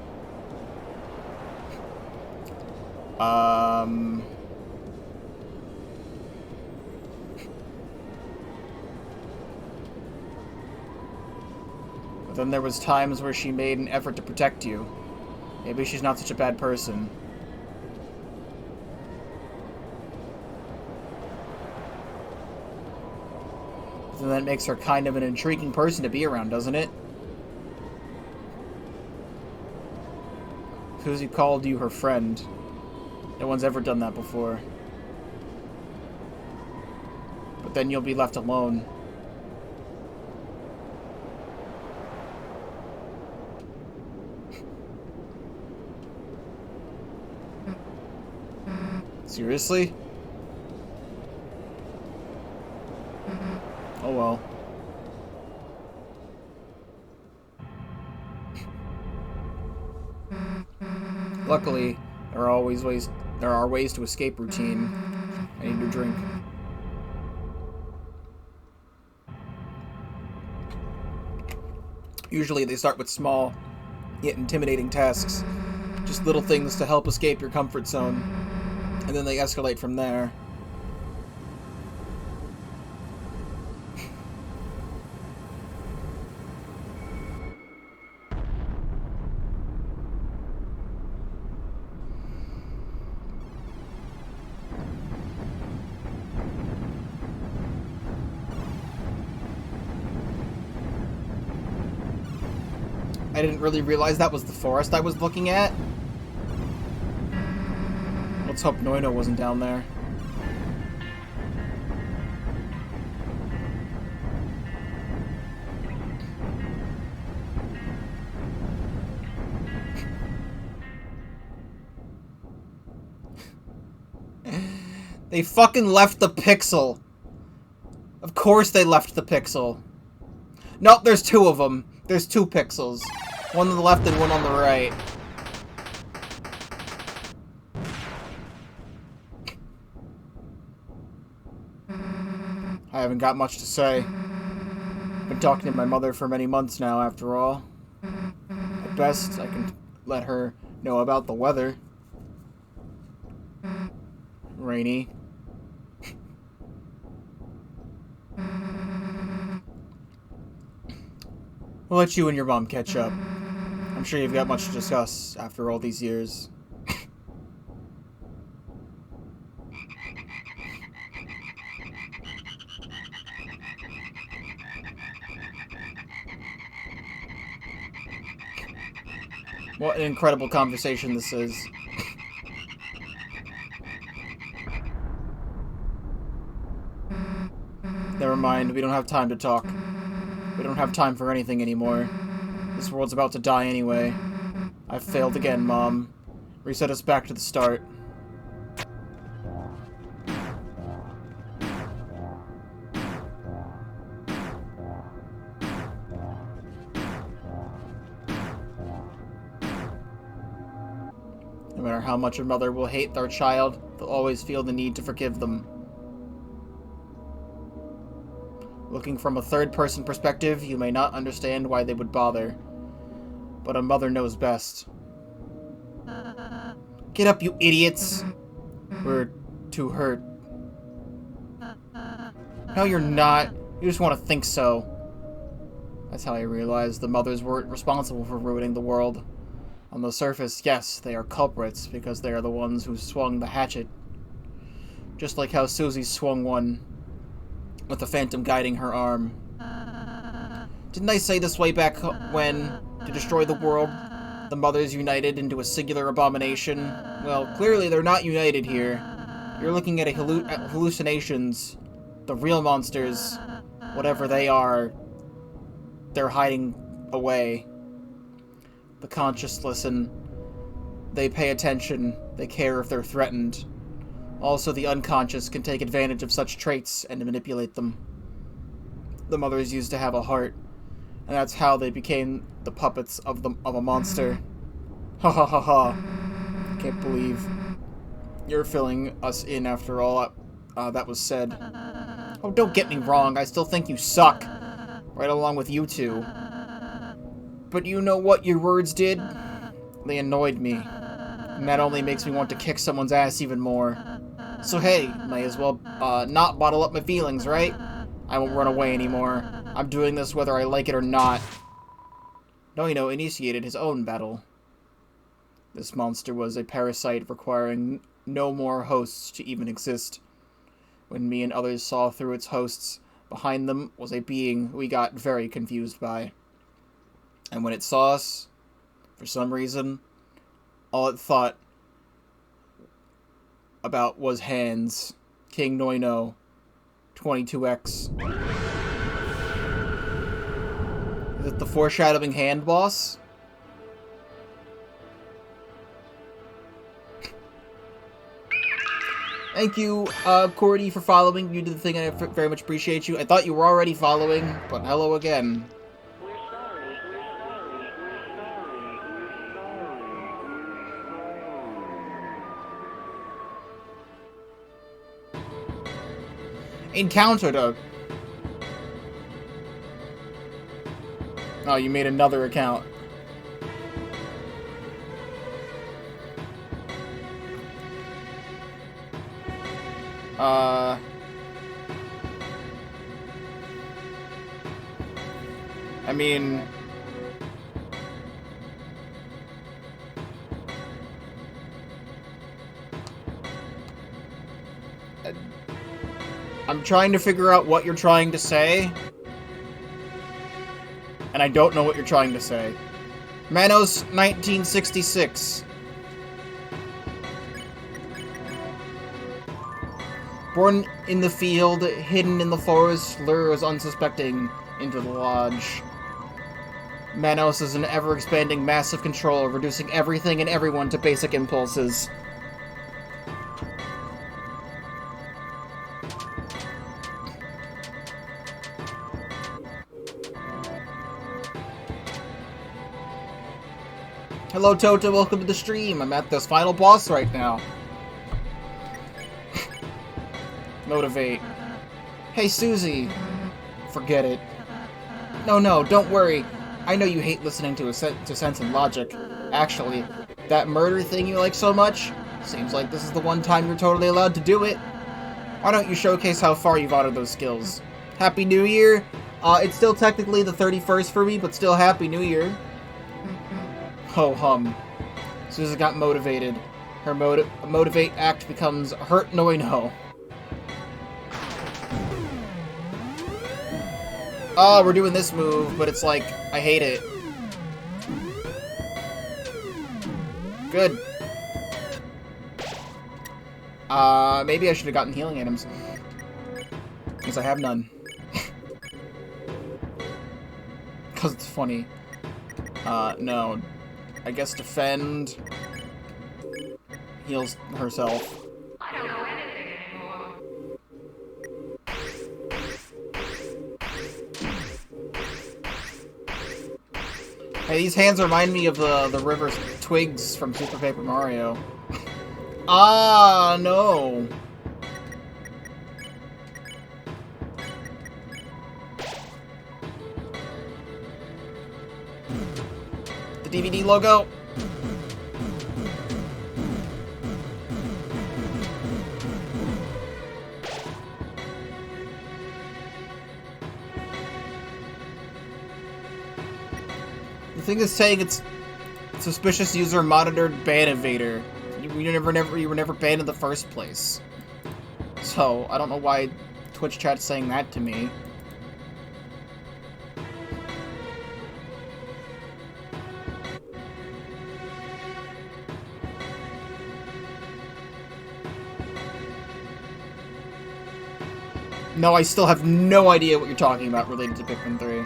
But then there was times where she made an effort to protect you. Maybe she's not such a bad person. Then that makes her kind of an intriguing person to be around, doesn't it? Susie called you her friend. No one's ever done that before. But then you'll be left alone. Seriously? Oh well. Luckily, there are ways to escape routine. I need to drink. Usually they start with small, yet intimidating tasks. Just little things to help escape your comfort zone. And then they escalate from there. I didn't really realize that was the forest I was looking at. Let's hope Noel wasn't down there. They fucking left the pixel. Of course they left the pixel. Nope, there's two of them. There's two pixels. One on the left and one on the right. I haven't got much to say. I've been talking to my mother for many months now, after all. At best, I can let her know about the weather. Rainy. We'll let you and your mom catch up. I'm sure you've got much to discuss after all these years. What an incredible conversation this is. Never mind, we don't have time to talk. We don't have time for anything anymore. This world's about to die anyway. I've failed again, Mom. Reset us back to the start. No matter how much a mother will hate their child, they'll always feel the need to forgive them. Looking from a third-person perspective, you may not understand why they would bother. But a mother knows best. Get up, you idiots! We're too hurt. No, you're not. You just want to think so. That's how I realized the mothers weren't responsible for ruining the world. On the surface, yes, they are culprits, because they are the ones who swung the hatchet. Just like how Susie swung one, with the Phantom guiding her arm. Didn't I say this way back when, to destroy the world, the mothers united into a singular abomination? Well, clearly they're not united here. You're looking at hallucinations. The real monsters, whatever they are, they're hiding away. The conscious listen. They pay attention. They care if they're threatened. Also, the unconscious can take advantage of such traits and manipulate them. The mothers used to have a heart, and that's how they became the puppets of a monster. Ha ha ha ha. Can't believe you're filling us in after all that was said. Oh, don't get me wrong, I still think you suck. Right along with you two. But you know what your words did? They annoyed me. And that only makes me want to kick someone's ass even more. So hey, may as well not bottle up my feelings, right? I won't run away anymore. I'm doing this whether I like it or not. Noel initiated his own battle. This monster was a parasite requiring no more hosts to even exist. When me and others saw through its hosts, behind them was a being we got very confused by. And when it saw us, for some reason, all it thought about was hands. King Noino, 22X. Is it the foreshadowing hand boss? Thank you, Cordy, for following. You did the thing, and I very much appreciate you. I thought you were already following, but hello again. Encountered a... Oh, you made another account. I mean... I'm trying to figure out what you're trying to say. And I don't know what you're trying to say. Manos 1966. Born in the field, hidden in the forest, lures unsuspecting into the lodge. Manos is an ever-expanding mass of control, reducing everything and everyone to basic impulses. Hello, Toto. Welcome to the stream. I'm at this final boss right now. Motivate. Hey, Susie. Forget it. No, don't worry. I know you hate listening to sense and logic. Actually, that murder thing you like so much, seems like this is the one time you're totally allowed to do it. Why don't you showcase how far you've honored those skills? Happy New Year! It's still technically the 31st for me, but still Happy New Year. Ho hum. Susie got motivated. Her motivate act becomes hurt no. Oh, we're doing this move, but it's like, I hate it. Good. Maybe I should have gotten healing items. Because I have none. Because it's funny. No. I guess defend. Heals herself. Hey, these hands remind me of the river twigs from Super Paper Mario. Ah, no. The DVD logo. The thing is saying it's suspicious user monitored ban evader. You were never banned in the first place. So I don't know why Twitch chat's saying that to me. No, I still have no idea what you're talking about related to Pikmin 3.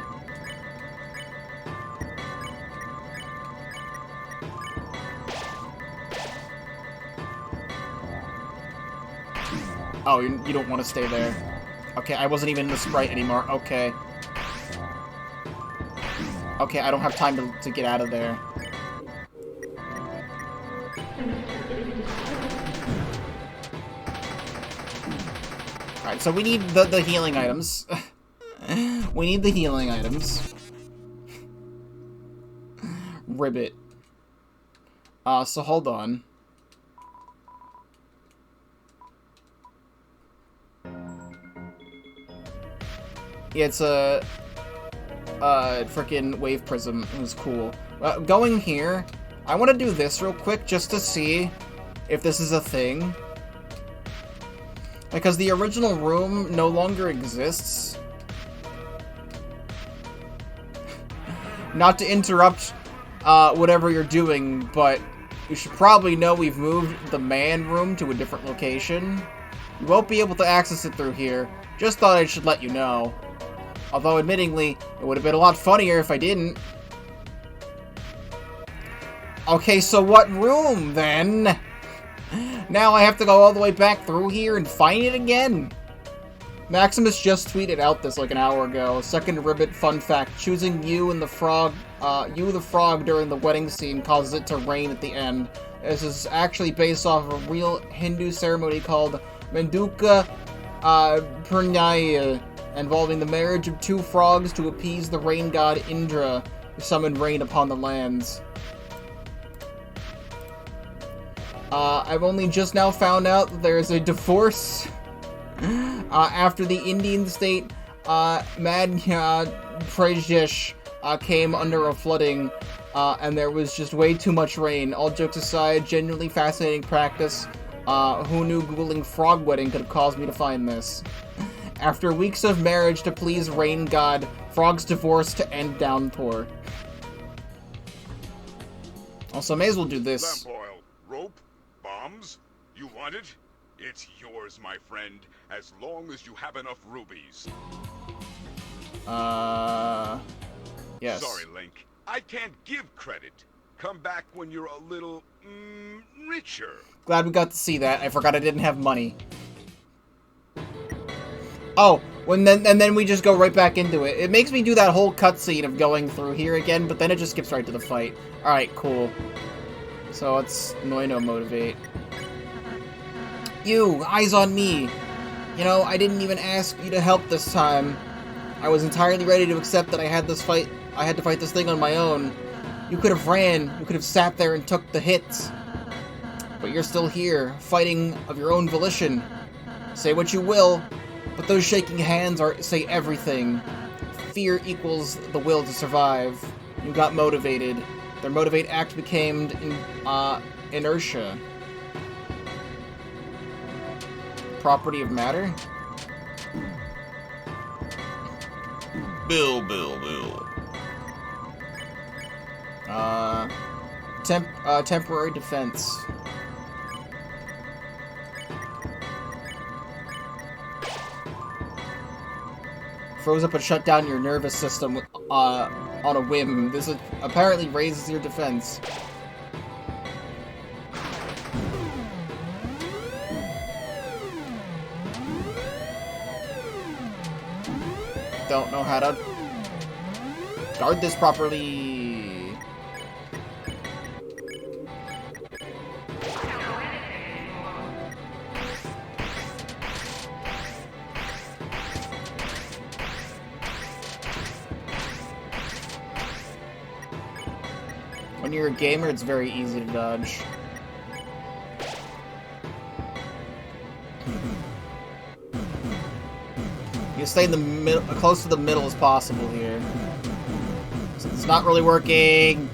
Oh, you don't want to stay there. Okay, I wasn't even in the sprite anymore. Okay. Okay, I don't have time to get out of there. Alright, so we need the healing items. We need the healing items. Ribbit. So hold on. Yeah, it's a frickin' wave prism. It was cool. Going here, I want to do this real quick just to see if this is a thing. Because the original room no longer exists. Not to interrupt whatever you're doing, but You should probably know we've moved the man room to a different location. You won't be able to access it through here. Just thought I should let you know. Although, admittingly, it would have been a lot funnier if I didn't. Okay, so what room, then? Now I have to go all the way back through here and find it again? Maximus just tweeted out this like an hour ago. Second Ribbit fun fact. Choosing you and the frog, the frog during the wedding scene causes it to rain at the end. This is actually based off of a real Hindu ceremony called Menduka Purnaya, involving the marriage of two frogs to appease the rain god Indra, who summoned rain upon the lands. I've only just now found out that there is a divorce after the Indian state Madhya Pradesh came under a flooding, and there was just way too much rain. All jokes aside, genuinely fascinating practice. Who knew Googling frog wedding could have caused me to find this? After weeks of marriage to please rain god, frogs divorce to end downpour. Also, may as well do this. Lamp oil, rope, bombs. You want it? It's yours, my friend, as long as you have enough rubies. Yes. Sorry, Link. I can't give credit. Come back when you're a little, richer. Glad we got to see that. I forgot I didn't have money. Oh, and then we just go right back into it. It makes me do that whole cutscene of going through here again, but then it just skips right to the fight. Alright, cool. So let's Noino motivate. You, eyes on me. You know, I didn't even ask you to help this time. I was entirely ready to accept that I had to fight this thing on my own. You could have ran, you could have sat there and took the hits. But you're still here, fighting of your own volition. Say what you will, but those shaking hands say everything. Fear equals the will to survive. You got motivated. Their motivate act became inertia. Property of matter? Bill. Temporary defense. Froze up and shut down your nervous system on a whim. This apparently raises your defense. Don't know how to guard this properly. When you're a gamer, it's very easy to dodge. You stay in the middle, close to the middle as possible here. So it's not really working.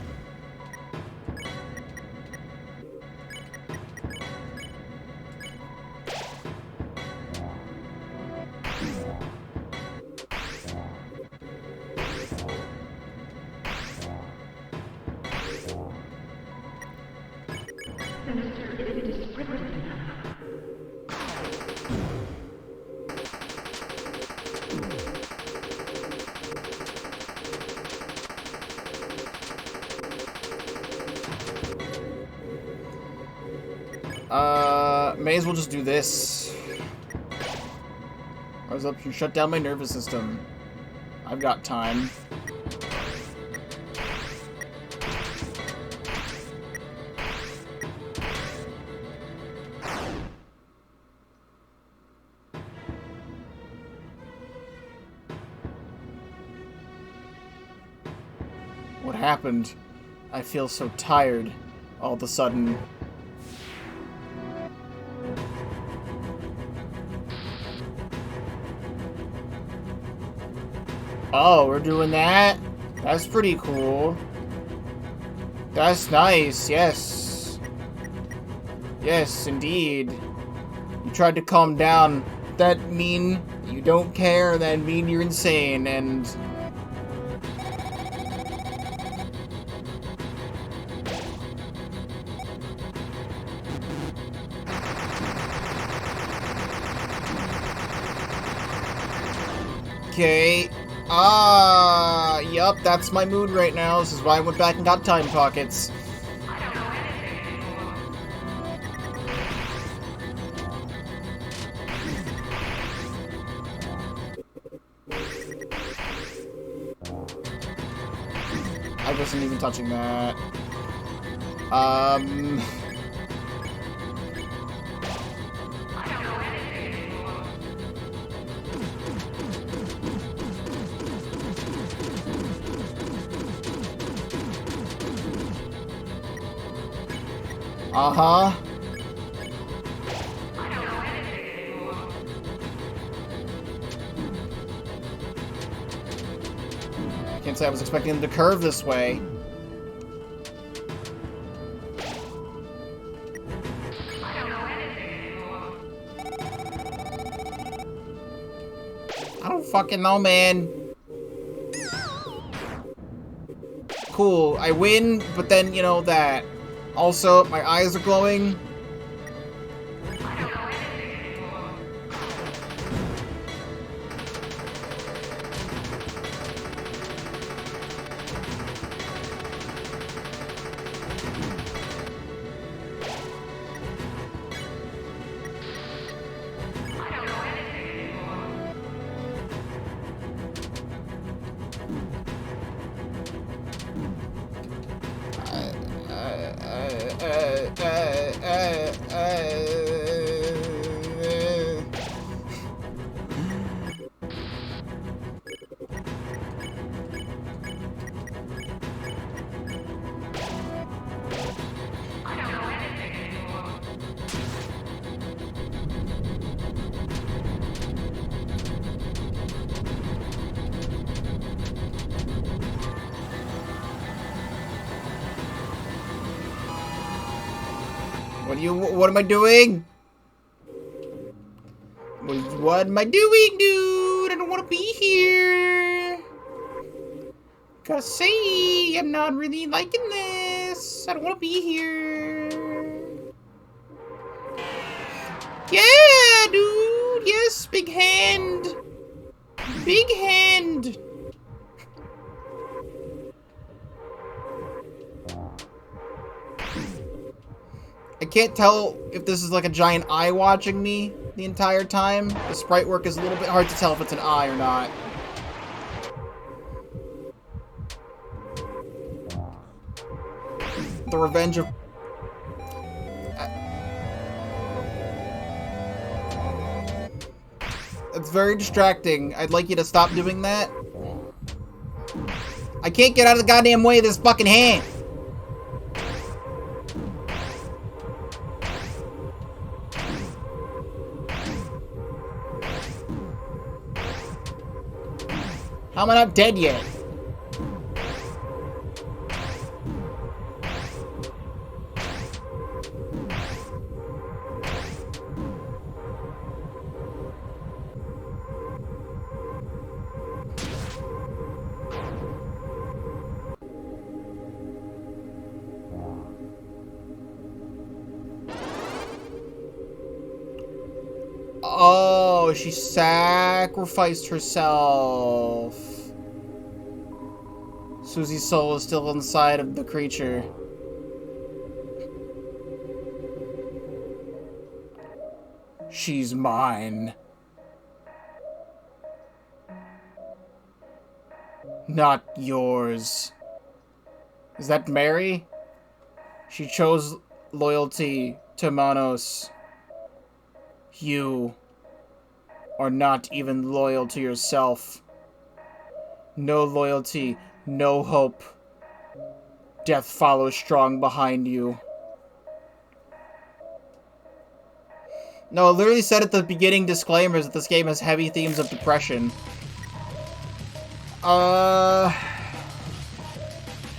May as well just do this. I was up to shut down my nervous system. I've got time. What happened? I feel so tired all of a sudden. Oh, we're doing that? That's pretty cool. That's nice, yes. Yes, indeed. You tried to calm down. That mean you don't care, that mean you're insane, and... Okay. Yup, that's my mood right now. This is why I went back and got time pockets. I wasn't even touching that. Uh-huh. I can't say I was expecting them to curve this way. I don't fucking know, man. Cool, I win, but then, you know, that. Also, my eyes are glowing. What am I doing? What am I doing, dude? I don't want to be here. Gotta say, I'm not really liking this. I don't want to be here. Yeah, dude. Yes, big hand. Big hand. I can't tell if this is like a giant eye watching me the entire time. The sprite work is a little bit hard to tell if it's an eye or not. The revenge of... It's very distracting. I'd like you to stop doing that. I can't get out of the goddamn way of this fucking hand. How am I not dead yet? Oh, she sacrificed herself. Susie's soul is still inside of the creature. She's mine. Not yours. Is that Mary? She chose loyalty to Manos. You are not even loyal to yourself. No loyalty, no hope. Death follows strong behind you. No, it literally said at the beginning disclaimers that this game has heavy themes of depression. And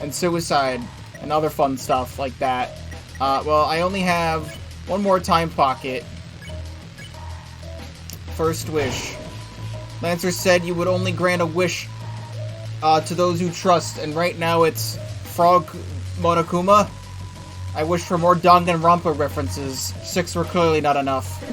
suicide, and other fun stuff like that. Well, I only have one more time pocket. First wish. Lancer said you would only grant a wish to those who trust, and right now it's Frog Monokuma. I wish for more Danganronpa references. 6 were clearly not enough.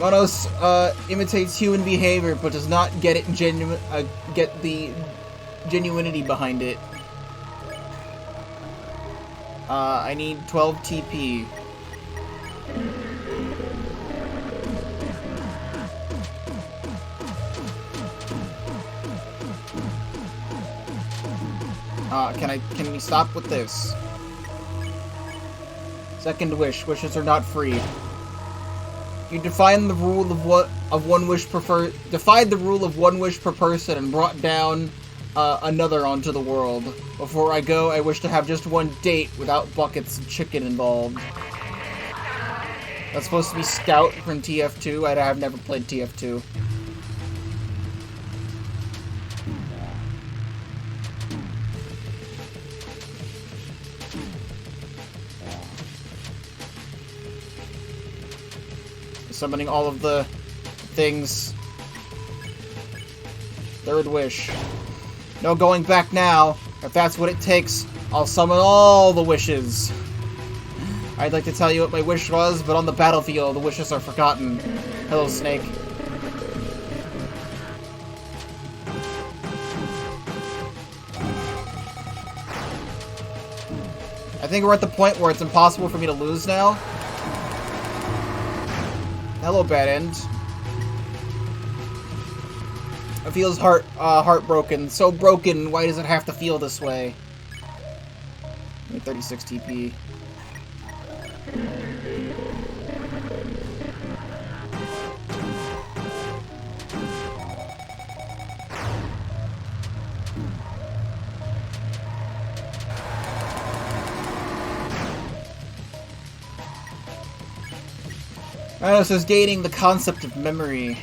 Monos imitates human behavior, but does not get it get the genuinity behind it. I need 12 TP. Can we stop with this? Second wish. Wishes are not free. You defined the rule of one wish defied the rule of one wish per person and brought down another onto the world. Before I go, I wish to have just one date without buckets and chicken involved. That's supposed to be Scout from TF2. I have never played TF2. Summoning all of the things. Third wish. No going back now. If that's what it takes, I'll summon all the wishes. I'd like to tell you what my wish was, but on the battlefield, the wishes are forgotten. Hello, Snake. I think we're at the point where it's impossible for me to lose now. Hello, Bad End. It feels heartbroken. So broken, why does it have to feel this way? I need 36 TP. Manos is gaining the concept of memory.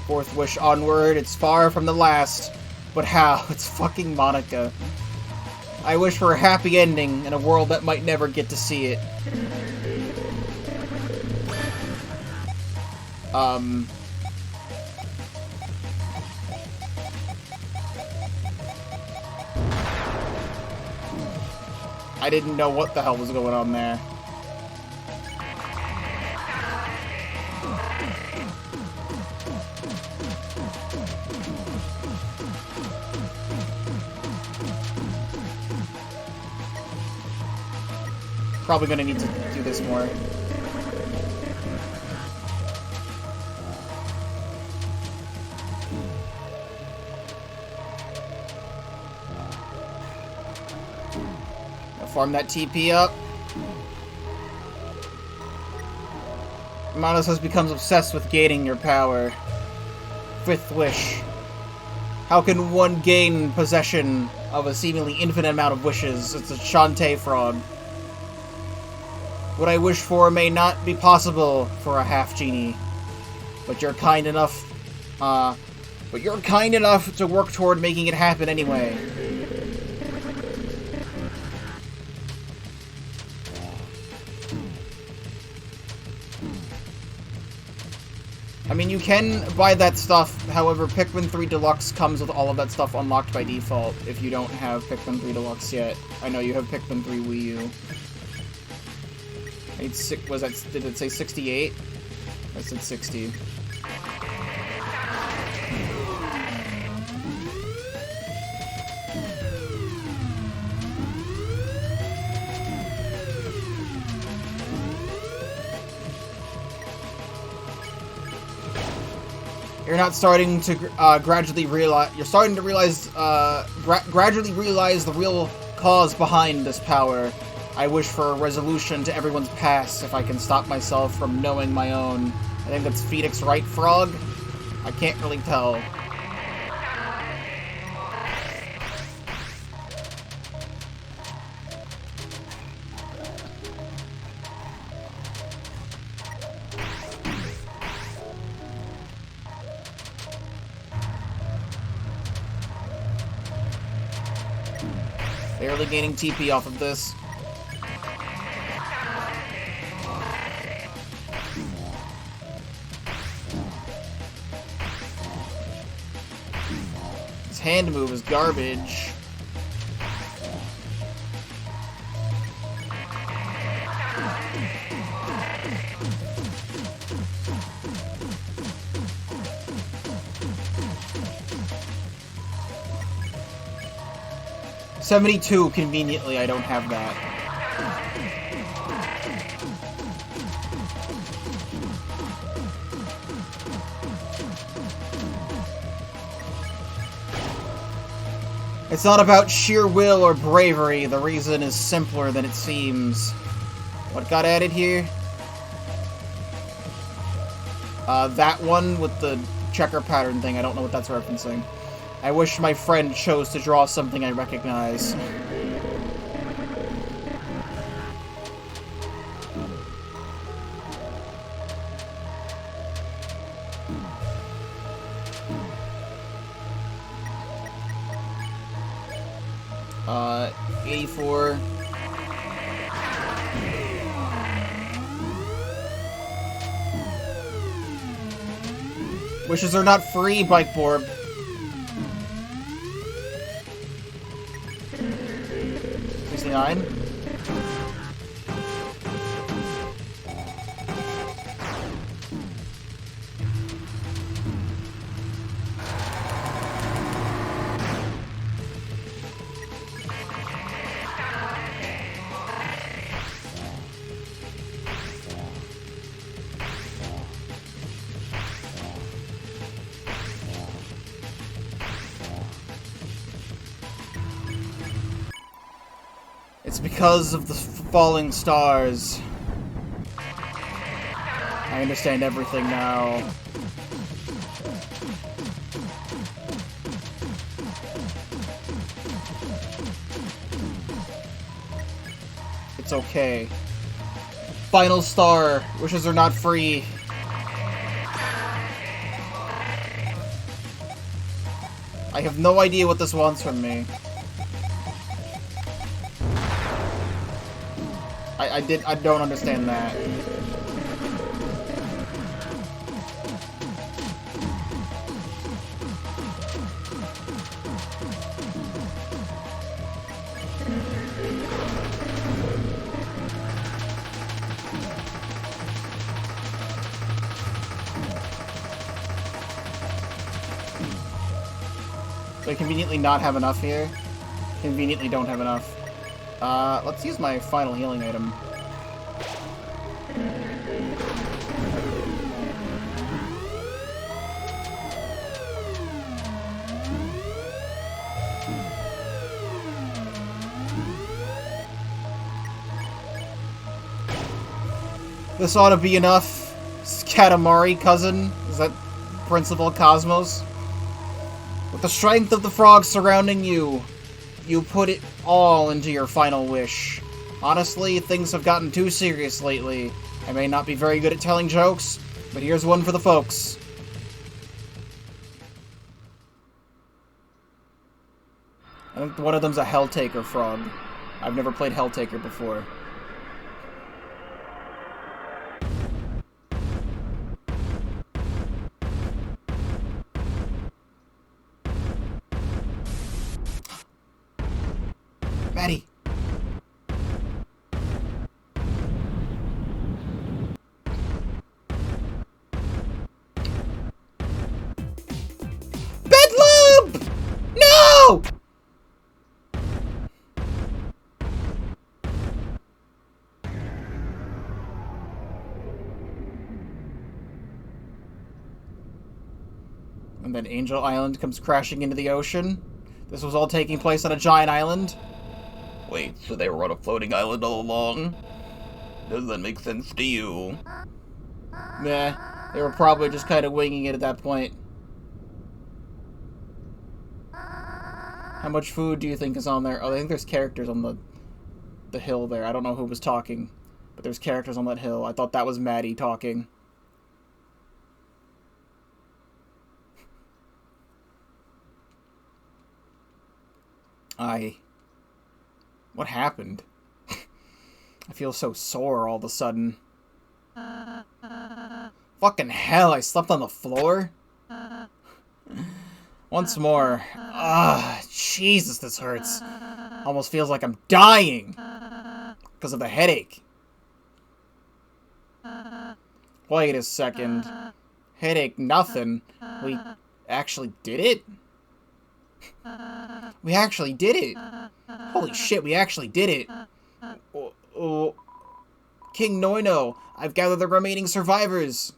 Fourth wish onward, it's far from the last. But how? It's fucking Monica. I wish for a happy ending in a world that might never get to see it. I didn't know what the hell was going on there. Probably gonna need to do this more. I'll farm that TP up. Manos has become obsessed with gaining your power. Fifth wish. How can one gain possession of a seemingly infinite amount of wishes? It's a Shantae frog. What I wish for may not be possible for a half-genie, but you're kind enough to work toward making it happen anyway. I mean, you can buy that stuff, however, Pikmin 3 Deluxe comes with all of that stuff unlocked by default if you don't have Pikmin 3 Deluxe yet. I know you have Pikmin 3 Wii U. I need did it say 68? I said 60. You're not starting to gradually realize. You're starting to realize, gradually realize the real cause behind this power. I wish for a resolution to everyone's past if I can stop myself from knowing my own. I think that's Phoenix Wright Frog? I can't really tell. Barely gaining TP off of this. Hand move is garbage. 72, conveniently, I don't have that. It's not about sheer will or bravery. The reason is simpler than it seems. What got added here? That one with the checker pattern thing. I don't know what that's referencing. I wish my friend chose to draw something I recognize. Uh, 84. Wishes are not free, Bike Borb. $69. It's because of the falling stars. I understand everything now. It's okay. Final star. Wishes are not free. I have no idea what this wants from me. I don't understand that. So I conveniently not have enough here. Conveniently don't have enough. Let's use my final healing item. This ought to be enough. Katamari, cousin. Is that Principal Cosmos? With the strength of the frogs surrounding you, you put it all into your final wish. Honestly, things have gotten too serious lately. I may not be very good at telling jokes, but here's one for the folks. I think one of them's a Helltaker frog. I've never played Helltaker before. Maddie! Bedlam! No! And then Angel Island comes crashing into the ocean. This was all taking place on a giant island. Wait, so they were on a floating island all along? Does that make sense to you? Nah, they were probably just kind of winging it at that point. How much food do you think is on there? Oh, I think there's characters on the hill there. I don't know who was talking, but there's characters on that hill. I thought that was Maddie talking. What happened? I feel so sore all of a sudden. Fucking hell, I slept on the floor? Once more. Jesus, this hurts. Almost feels like I'm dying. Because of the headache. Wait a second. Headache nothing. We actually did it? We actually did it. Holy shit, we actually did it. King Noino, I've gathered the remaining survivors.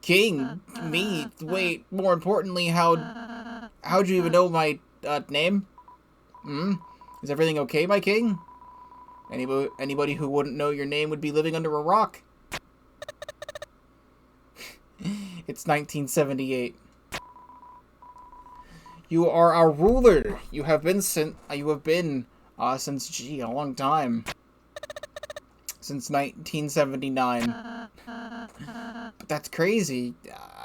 King? Me? Wait, more importantly, how'd you even know my, name? Is everything okay, my king? Anybody who wouldn't know your name would be living under a rock. It's 1978. You are our ruler. You have been since, gee, a long time. Since 1979. But that's crazy.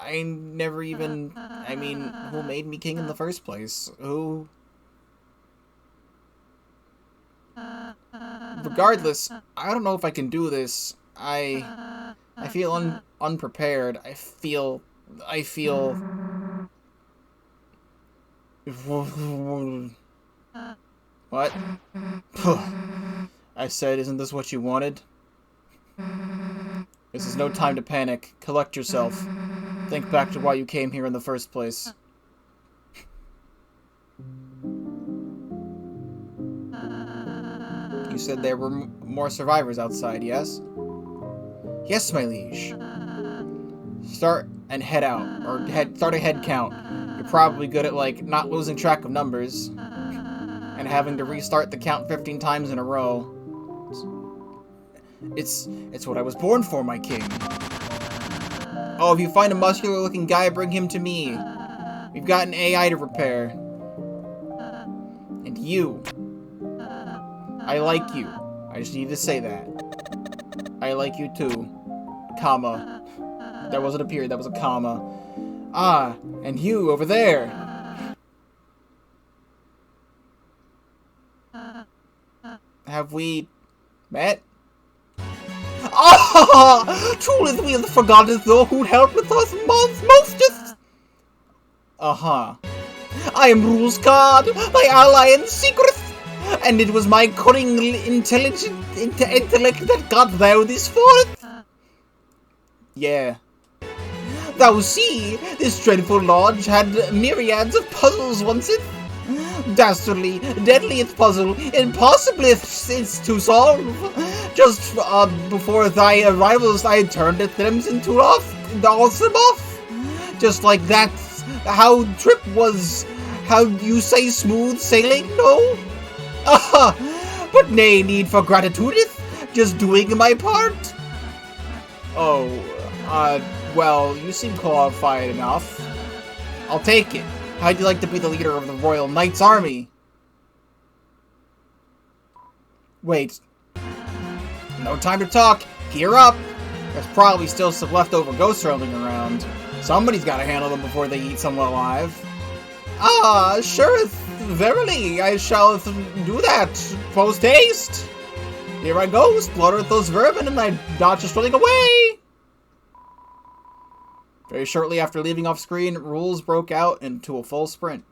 I never even, who made me king in the first place? Who? Regardless, I don't know if I can do this. I feel unprepared. I feel... What? I said, isn't this what you wanted? This is no time to panic. Collect yourself. Think back to why you came here in the first place. You said there were more survivors outside, yes? Yes, my liege. Start and head out, or start a head count. You're probably good at, like, not losing track of numbers, and having to restart the count 15 times in a row. It's what I was born for, my king. Oh, if you find a muscular-looking guy, bring him to me. We've got an AI to repair. And you. I like you. I just need to say that. I like you too. Comma. That wasn't a period, that was a comma. Ah, and you over there. Have we met? Ah! Truly we have forgotten though who helped with us mostest. Uh-huh. I am Rule's guard, my ally in secret. And it was my cunning intellect that got thou this forth. Yeah. Thou see, this dreadful lodge had myriads of puzzles once it. Dastardly, deadliest puzzle, impossiblest to solve. Just before thy arrivals, I turned the thems into awesome off. Just like that, how trip was, how you say smooth sailing, no? But nay need for gratitudeth, just doing my part. Oh, well, you seem qualified enough. I'll take it. How'd you like to be the leader of the Royal Knights Army? Wait. No time to talk. Gear up. There's probably still some leftover ghosts roaming around. Somebody's gotta handle them before they eat someone alive. Ah, sure, verily, I shall do that, post-haste. Here I go, slaughter those vermin, and I'm not just running away. Very shortly after leaving off screen, Rules broke out into a full sprint.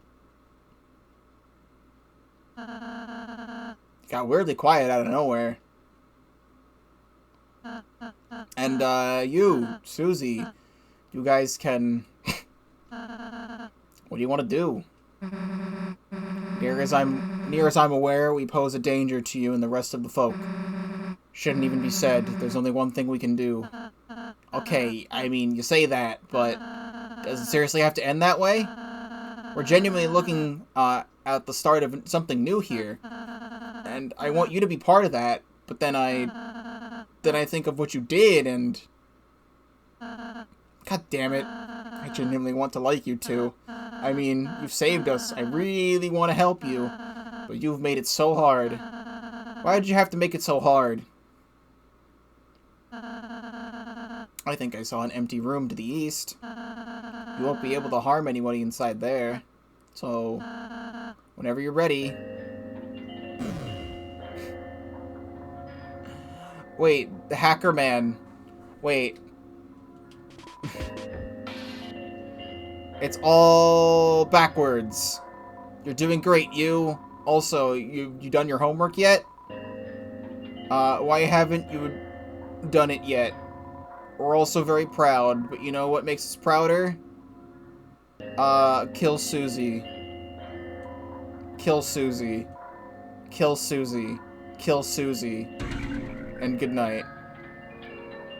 It got weirdly quiet out of nowhere. And, you, Susie, you guys can... What do you want to do? Near as I'm aware, we pose a danger to you and the rest of the folk. Shouldn't even be said. There's only one thing we can do. Okay, I mean, you say that, but does it seriously have to end that way? We're genuinely looking at the start of something new here, and I want you to be part of that. But then I think of what you did, and God damn it, I genuinely want to like you two. I mean, you've saved us. I really want to help you, but you've made it so hard. Why did you have to make it so hard? I think I saw an empty room to the east. You won't be able to harm anybody inside there. So, whenever you're ready. Wait, the hacker man. Wait. It's all backwards. You're doing great, you. Also, you done your homework yet? Why haven't you done it yet? We're also very proud, but you know what makes us prouder? Kill Susie. Kill Susie. Kill Susie. Kill Susie. And good night.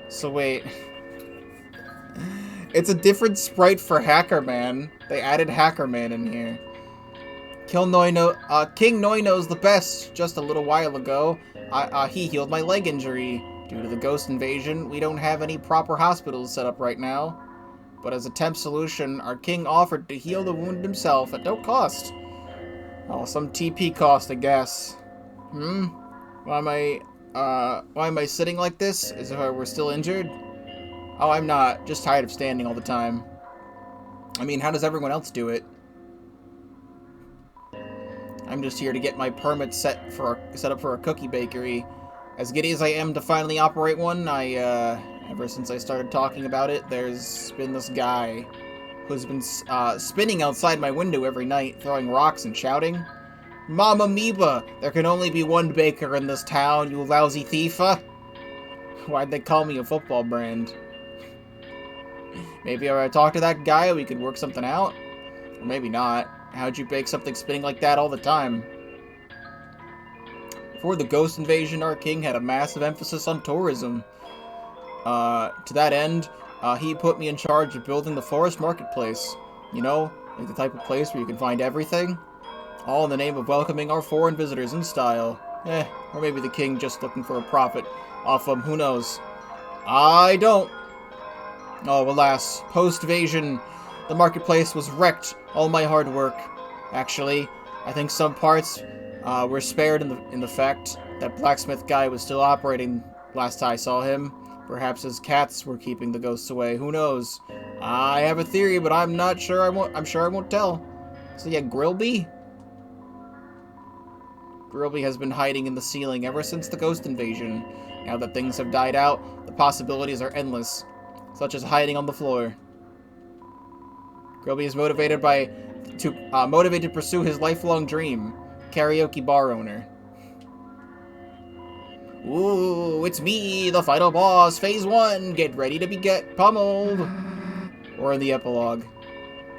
So wait. It's a different sprite for Hacker Man. They added Hacker Man in here. King Noi knows the best. Just a little while ago, he healed my leg injury. Due to the ghost invasion, we don't have any proper hospitals set up right now. But as a temp solution, our king offered to heal the wound himself at no cost. Oh, some TP cost, I guess. Why am I sitting like this? As if I were still injured? Oh, I'm not. Just tired of standing all the time. I mean, how does everyone else do it? I'm just here to get my permit set up for a cookie bakery. As giddy as I am to finally operate one, ever since I started talking about it, there's been this guy who's been spinning outside my window every night, throwing rocks and shouting, "Mama Amoeba, there can only be one baker in this town, you lousy thiefa." Why'd they call me a football brand? Maybe if I talk to that guy, we could work something out? Or maybe not. How'd you bake something spinning like that all the time? Before the ghost invasion, our king had a massive emphasis on tourism. To that end, he put me in charge of building the forest marketplace. You know, like the type of place where you can find everything. All in the name of welcoming our foreign visitors in style. Or maybe the king just looking for a profit off them, who knows? I don't. Oh, alas, post-invasion, the marketplace was wrecked, all my hard work. Actually, I think some parts were spared in the fact that blacksmith guy was still operating last I saw him. Perhaps his cats were keeping the ghosts away, who knows? I have a theory, but I'm not sure I'm sure I won't tell. So yeah, Grillby? Grillby has been hiding in the ceiling ever since the ghost invasion. Now that things have died out, the possibilities are endless, such as hiding on the floor. Grillby is motivated to pursue his lifelong dream, karaoke bar owner. Ooh, it's me, the final boss, phase 1, get ready to get pummeled. Or in the epilogue.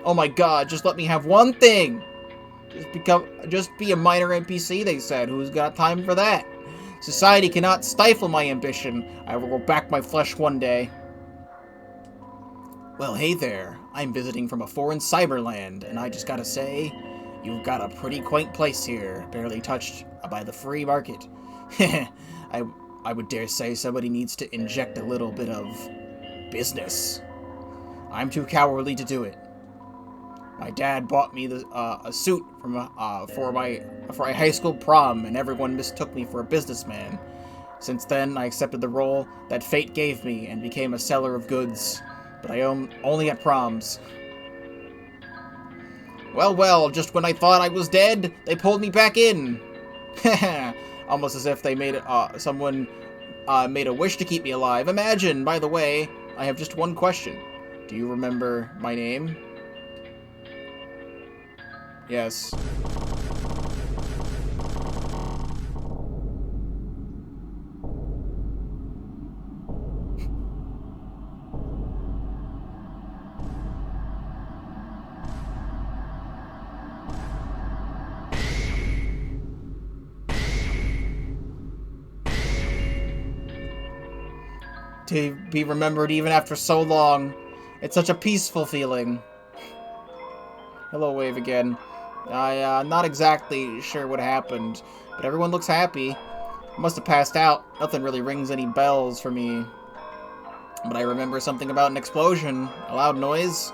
Oh my god, just let me have one thing! Just be a minor NPC, they said. Who's got time for that? Society cannot stifle my ambition. I will go back my flesh one day. Well, hey there. I'm visiting from a foreign cyberland, and I just gotta say, you've got a pretty quaint place here, barely touched by the free market. I would dare say somebody needs to inject a little bit of business. I'm too cowardly to do it. My dad bought me a suit for my high school prom, and everyone mistook me for a businessman. Since then, I accepted the role that fate gave me and became a seller of goods, but I only at proms. Well, just when I thought I was dead, they pulled me back in. Almost as if they made someone made a wish to keep me alive. Imagine, by the way, I have just one question. Do you remember my name? Yes. To be remembered even after so long. It's such a peaceful feeling. Hello, Wave again. I'm not exactly sure what happened, but everyone looks happy. I must have passed out. Nothing really rings any bells for me. But I remember something about an explosion. A loud noise.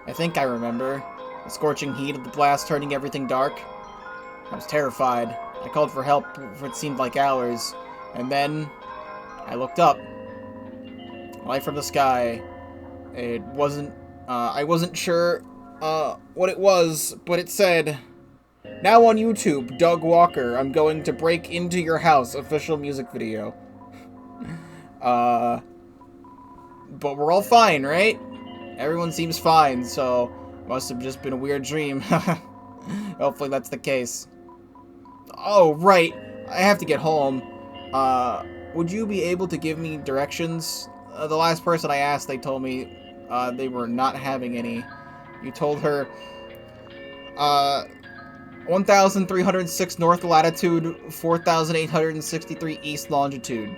I think I remember. The scorching heat of the blast turning everything dark. I was terrified. I called for help for it seemed like hours. And then I looked up. Light from the sky. It wasn't, I wasn't sure what it was, but it said, "Now on YouTube, Doug Walker, I'm going to break into your house," official music video. But we're all fine, right? Everyone seems fine, so must have just been a weird dream. Hopefully that's the case. Oh, right. I have to get home. Would you be able to give me directions? The last person I asked, they told me they were not having any. You told her, 1,306 north latitude, 4,863 east longitude.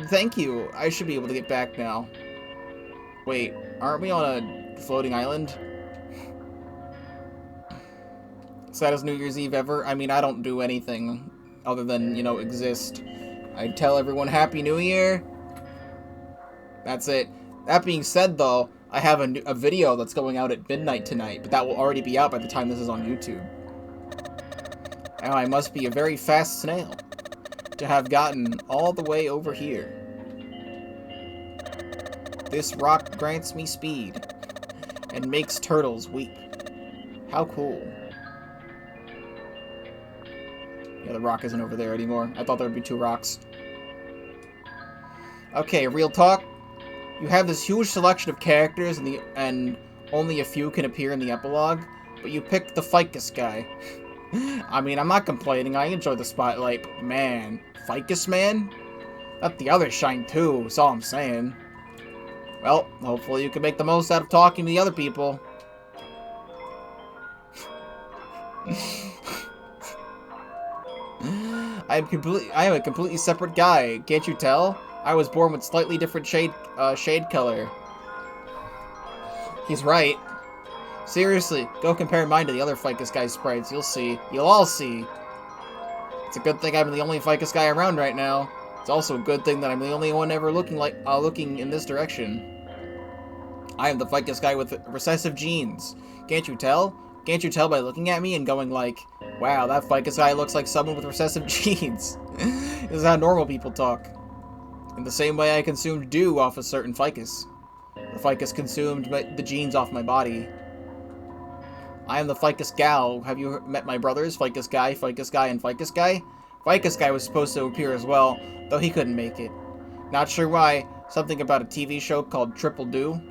Thank you. I should be able to get back now. Wait, aren't we on a floating island? Saddest New Year's Eve ever? I mean, I don't do anything other than, you know, exist. I tell everyone Happy New Year. That's it. That being said, though, I have a video that's going out at midnight tonight, but that will already be out by the time this is on YouTube. Now I must be a very fast snail to have gotten all the way over here. This rock grants me speed and makes turtles weep. How cool. Yeah, the rock isn't over there anymore. I thought there would be 2 rocks. Okay, real talk. You have this huge selection of characters and only a few can appear in the epilogue, but you picked the Ficus guy. I mean, I'm not complaining. I enjoy the spotlight, but man, Ficus man? Let the others shine too, is all I'm saying. Well, hopefully you can make the most out of talking to the other people. I am a completely separate guy. Can't you tell? I was born with slightly different shade color. He's right. Seriously, go compare mine to the other Ficus guy's sprites. You'll see. You'll all see. It's a good thing I'm the only Ficus guy around right now. It's also a good thing that I'm the only one ever looking in this direction. I am the Ficus guy with recessive genes. Can't you tell? Can't you tell by looking at me and going like, wow, that Ficus guy looks like someone with recessive genes. This is how normal people talk. In the same way I consumed dew off a certain Ficus. The Ficus consumed the genes off my body. I am the Ficus gal. Have you met my brothers? Ficus guy, and Ficus guy? Ficus guy was supposed to appear as well, though he couldn't make it. Not sure why. Something about a TV show called Triple Do.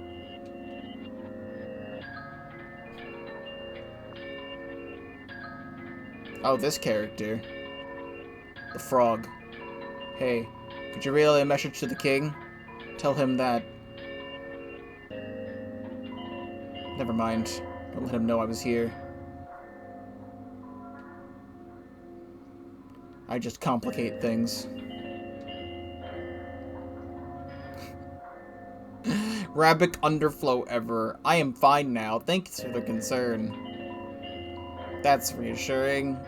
Oh, this character. The frog. Hey, could you relay a message to the king? Tell him that... Never mind. Don't let him know I was here. I just complicate things. Rabbit underflow ever. I am fine now. Thanks for the concern. That's reassuring.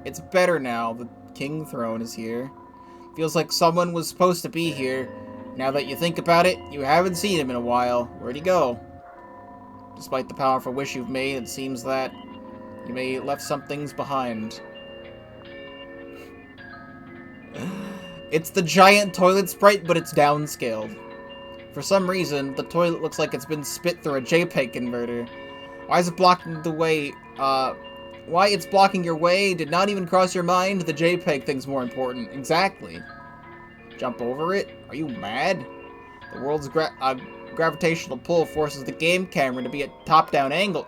It's better now. The king throne is here. Feels like someone was supposed to be here. Now that you think about it, you haven't seen him in a while. Where'd he go? Despite the powerful wish you've made, it seems that you may have left some things behind. It's the giant toilet sprite, but it's downscaled. For some reason, the toilet looks like it's been spit through a JPEG converter. Why is it blocking the way? Why it's blocking your way did not even cross your mind. The JPEG thing's more important. Exactly. Jump over it? Are you mad? The world's gravitational pull forces the game camera to be at top-down angle.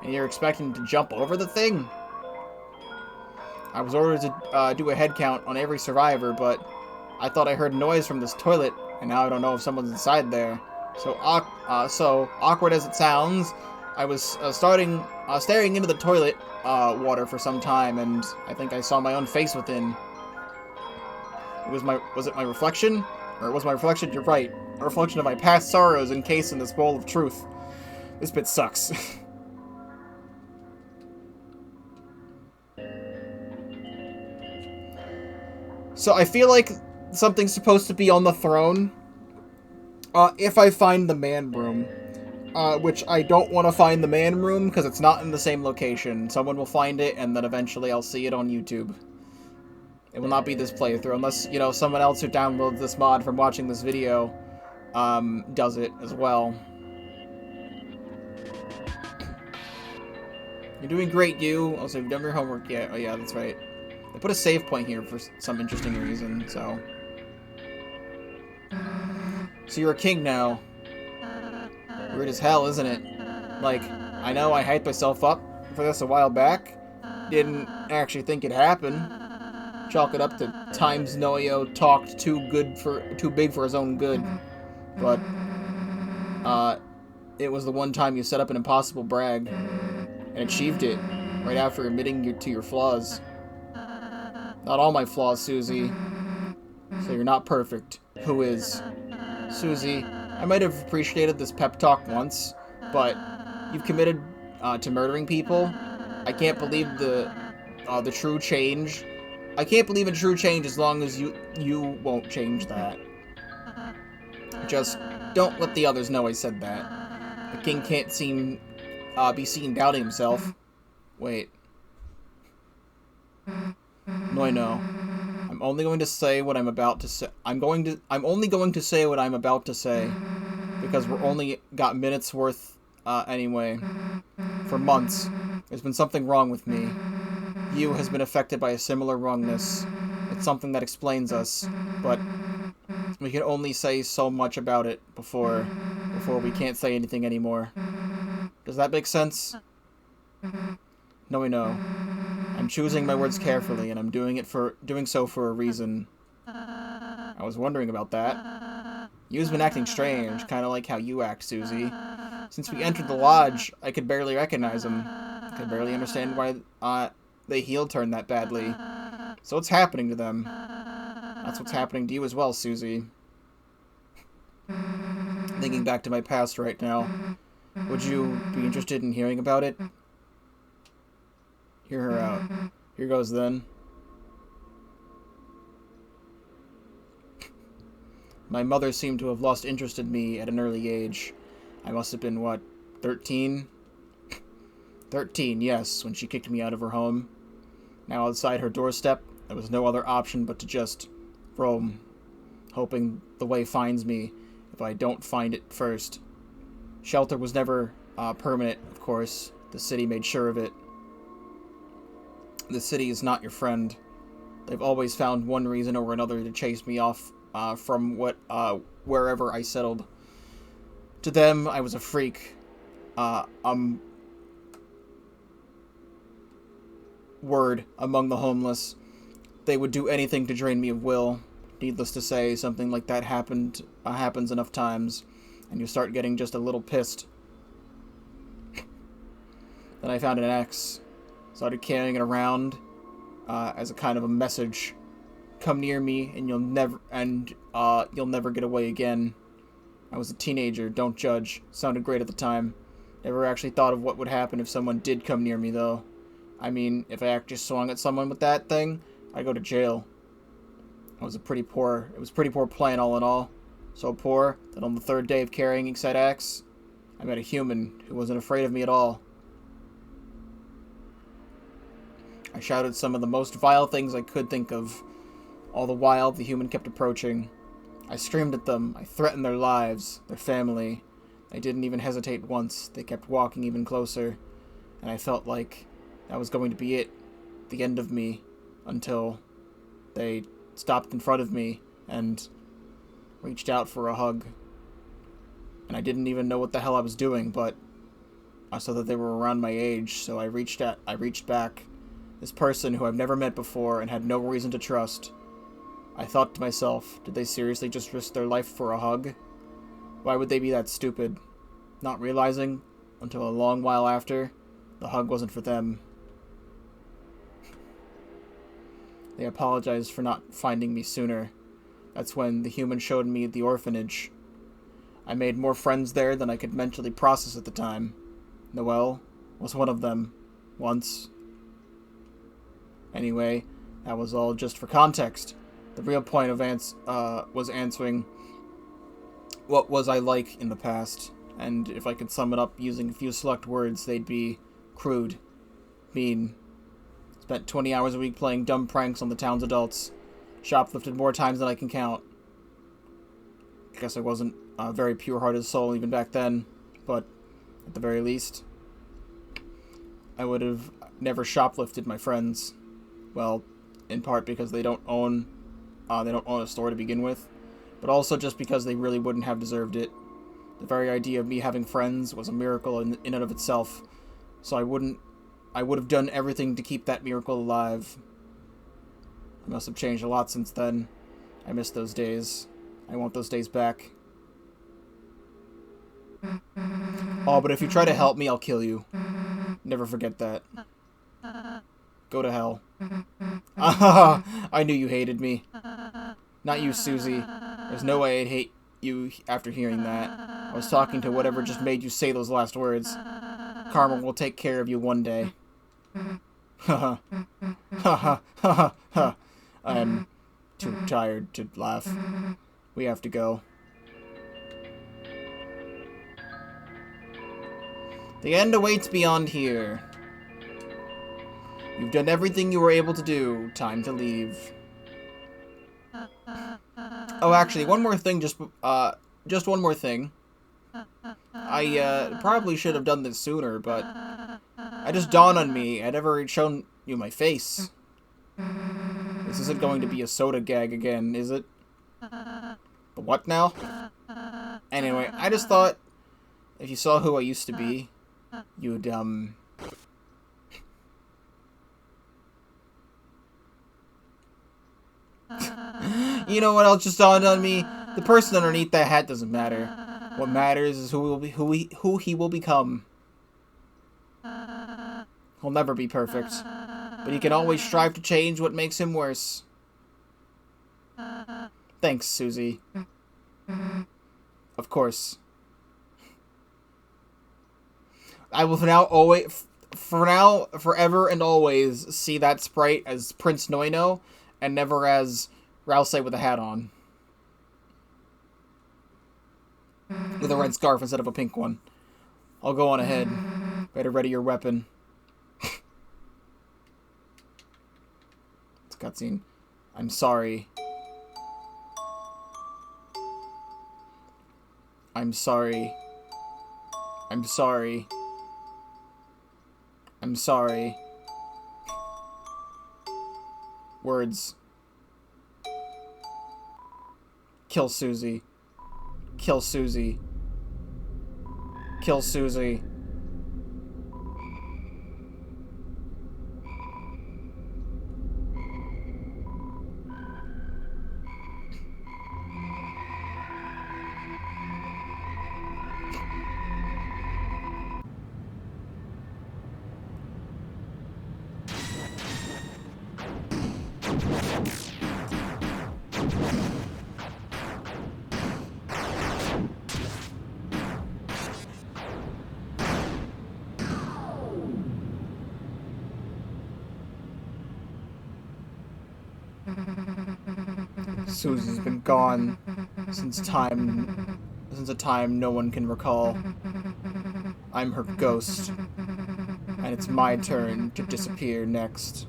And you're expecting to jump over the thing? I was ordered to do a head count on every survivor, but I thought I heard noise from this toilet, and now I don't know if someone's inside there. So awkward as it sounds, I was staring into the toilet water for some time, and I think I saw my own face within. Was it my reflection? Or was my reflection, you're right, a reflection of my past sorrows encased in this bowl of truth. This bit sucks. So I feel like something's supposed to be on the throne. If I find the man room. Which I don't want to find the man room because it's not in the same location. Someone will find it and then eventually I'll see it on YouTube. It will not be this playthrough unless, you know, someone else who downloads this mod from watching this video does it as well. You're doing great, you. Also, you've done your homework yet. Oh yeah, that's right. They put a save point here for some interesting reason, so... So you're a king now. Weird as hell, isn't it? Like, I know I hyped myself up for this a while back. Didn't actually think it'd happen. Chalk it up to times Noel talked too big for his own good. But, it was the one time you set up an impossible brag and achieved it. right after admitting to your flaws. Not all my flaws, Susie. So you're not perfect. Who is? Susie, I might have appreciated this pep talk once, but you've committed to murdering people. I can't believe the true change. I can't believe in true change as long as you won't change that. Just don't let the others know I said that. The king can't be seen doubting himself. Wait. No, I know. I'm only going to say what I'm about to say. I'm only going to say what I'm about to say, because we're only got minutes worth anyway. For months, there's been something wrong with me. You has been affected by a similar wrongness. It's something that explains us, but we can only say so much about it before we can't say anything anymore. Does that make sense? No, I know. I'm choosing my words carefully, and I'm doing so for a reason. I was wondering about that. You've been acting strange, kind of like how you act, Susie. Since we entered the lodge, I could barely recognize him. I could barely understand why they heel turned that badly. So what's happening to them? That's what's happening to you as well, Susie. Thinking back to my past right now, would you be interested in hearing about it? Hear her out. Here goes then. My mother seemed to have lost interest in me at an early age. I must have been, what, 13? 13, yes, when she kicked me out of her home. Now outside her doorstep, there was no other option but to just roam, hoping the way finds me if I don't find it first. Shelter was never permanent, of course. The city made sure of it. The city is not your friend. They've always found one reason or another to chase me off from wherever I settled. To them, I was a freak. Word among the homeless. They would do anything to drain me of will. Needless to say, something like that happens enough times, and you start getting just a little pissed. Then I found an axe. Started carrying it around as a kind of a message. Come near me, and you'll never get away again. I was a teenager. Don't judge. Sounded great at the time. Never actually thought of what would happen if someone did come near me, though. I mean, if I actually swung at someone with that thing, I'd go to jail. It was pretty poor plan, all in all. So poor that on the third day of carrying said axe, I met a human who wasn't afraid of me at all. I shouted some of the most vile things I could think of. All the while, the human kept approaching. I screamed at them. I threatened their lives, their family. They didn't even hesitate once. They kept walking even closer. And I felt like that was going to be it. The end of me. Until they stopped in front of me and reached out for a hug. And I didn't even know what the hell I was doing, but I saw that they were around my age, so I reached back. This person who I've never met before and had no reason to trust. I thought to myself, did they seriously just risk their life for a hug? Why would they be that stupid? Not realizing, until a long while after, the hug wasn't for them. They apologized for not finding me sooner. That's when the human showed me the orphanage. I made more friends there than I could mentally process at the time. Noel was one of them. Once. Anyway, that was all just for context. The real point of was answering what was I like in the past, and if I could sum it up using a few select words, they'd be crude, mean. Spent 20 hours a week playing dumb pranks on the town's adults. Shoplifted more times than I can count. Guess I wasn't a very pure-hearted soul even back then, but at the very least, I would have never shoplifted my friends. Well, in part because they don't own a store to begin with, but also just because they really wouldn't have deserved it. The very idea of me having friends was a miracle in and of itself, so I would have done everything to keep that miracle alive. I must have changed a lot since then. I miss those days. I want those days back. Oh, but if you try to help me, I'll kill you. Never forget that. Go to hell. I knew you hated me. Not you, Susie. There's no way I'd hate you after hearing that. I was talking to whatever just made you say those last words. Karma will take care of you one day. Haha. Haha. Haha. I'm too tired to laugh. We have to go. The end awaits beyond here. You've done everything you were able to do. Time to leave. Oh, actually, one more thing. Just one more thing. I probably should have done this sooner, but it just dawned on me. I never shown you my face. This isn't going to be a soda gag again, is it? But what now? Anyway, I just thought if you saw who I used to be, you'd, You know what else just dawned on me? The person underneath that hat doesn't matter. What matters is who he will become. He'll never be perfect, but he can always strive to change what makes him worse. Thanks, Susie. Of course. I will forever and always see that sprite as Prince Noino, and never as Rouse with a hat on. With a red scarf instead of a pink one. I'll go on ahead. Better ready your weapon. It's a cutscene. I'm sorry. I'm sorry. I'm sorry. I'm sorry. Words. Kill Susie. Kill Susie. Kill Susie. Susie's been gone since a time no one can recall. I'm her ghost, and it's my turn to disappear next.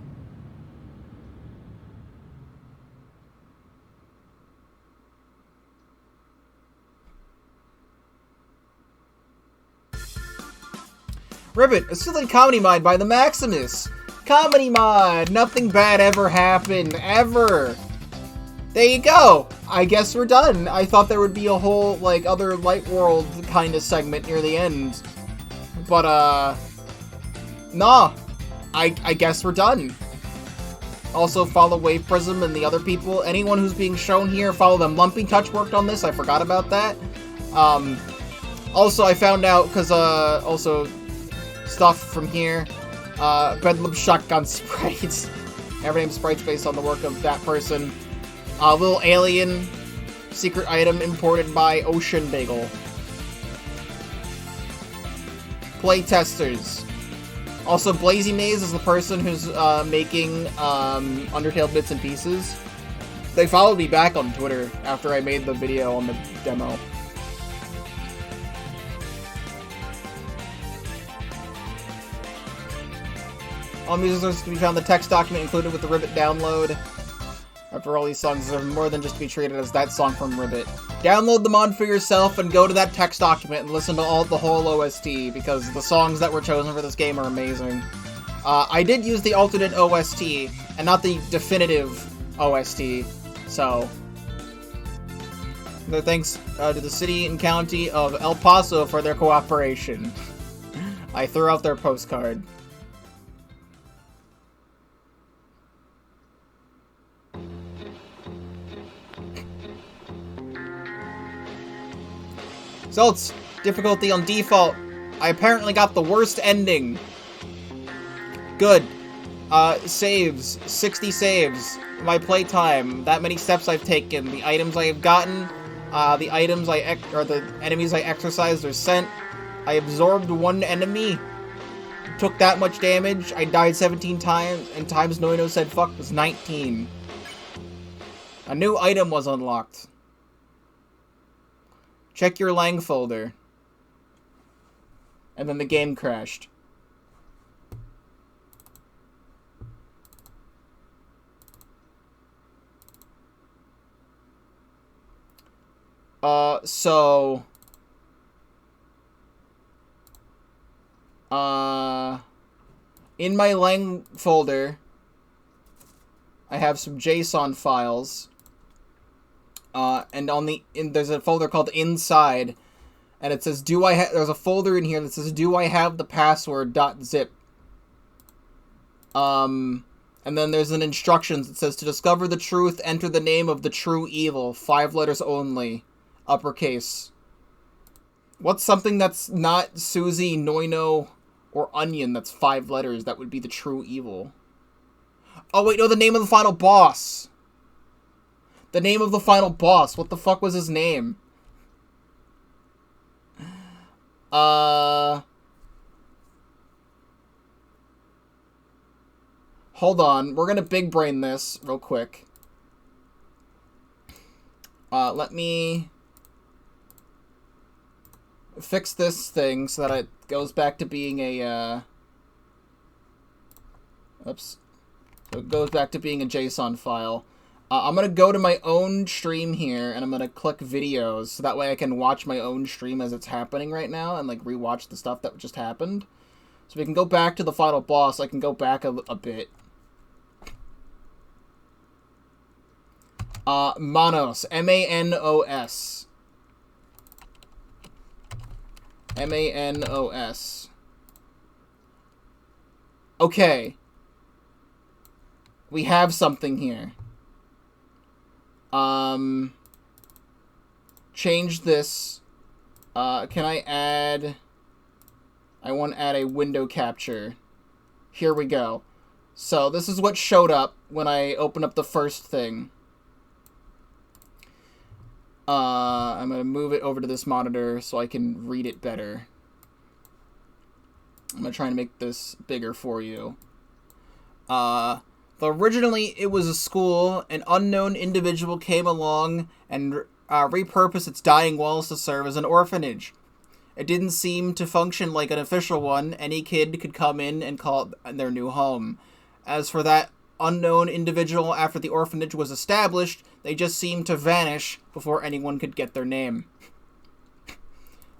Ribbit, a silly comedy mod by the Maximus. Comedy mod! Nothing bad ever happened, ever! There you go! I guess we're done. I thought there would be a whole, like, other Light World kind of segment near the end. But, nah. I guess we're done. Also, follow Wave Prism and the other people. Anyone who's being shown here, follow them. Lumping Touch worked on this. I forgot about that. Also, I found out, because, also, stuff from here. Bedlam Shotgun Sprites. Every name Sprites based on the work of that person. Little alien secret item imported by Ocean Bagel. Playtesters. Also, Blazy Maze is the person who's making Undertale bits and pieces. They followed me back on Twitter after I made the video on the demo. All music is to be found in the text document included with the Ribbit download. After all, these songs are more than just to be treated as that song from Ribbit. Download the mod for yourself and go to that text document and listen to the whole OST, because the songs that were chosen for this game are amazing. I did use the alternate OST, and not the definitive OST, so... Thanks to the city and county of El Paso for their cooperation. I threw out their postcard. Results. Difficulty on default. I apparently got the worst ending. Good. Saves. 60 saves. My playtime. That many steps I've taken. The items I have gotten. The items the enemies I exercised or sent. I absorbed one enemy. Took that much damage. I died 17 times, and times Noino said fuck was 19. A new item was unlocked. Check your Lang folder. And then the game crashed. In my Lang folder, I have some JSON files. And there's a folder called Inside, and it says, there's a folder in here that says, do I have the password .zip? And then there's an instructions that says, to discover the truth, enter the name of the true evil, 5 letters only, uppercase. What's something that's not Susie, Noino, or Onion that's 5 letters that would be the true evil? Oh wait, no, the name of the final boss! The name of the final boss. What the fuck was his name? Hold on. We're gonna big brain this real quick. Let me fix this thing so that it goes back to being a, oops. So it goes back to being a JSON file. I'm going to go to my own stream here, and I'm going to click videos, so that way I can watch my own stream as it's happening right now, and, like, rewatch the stuff that just happened. So we can go back to the final boss. I can go back a bit. Manos. M-A-N-O-S. M-A-N-O-S. Okay. We have something here. Change this. Can I add... I want to add a window capture. Here we go. So, this is what showed up when I opened up the first thing. I'm going to move it over to this monitor so I can read it better. I'm going to try and make this bigger for you. Originally, it was a school. An unknown individual came along and repurposed its dying walls to serve as an orphanage. It didn't seem to function like an official one. Any kid could come in and call it their new home. As for that unknown individual, after the orphanage was established, they just seemed to vanish before anyone could get their name.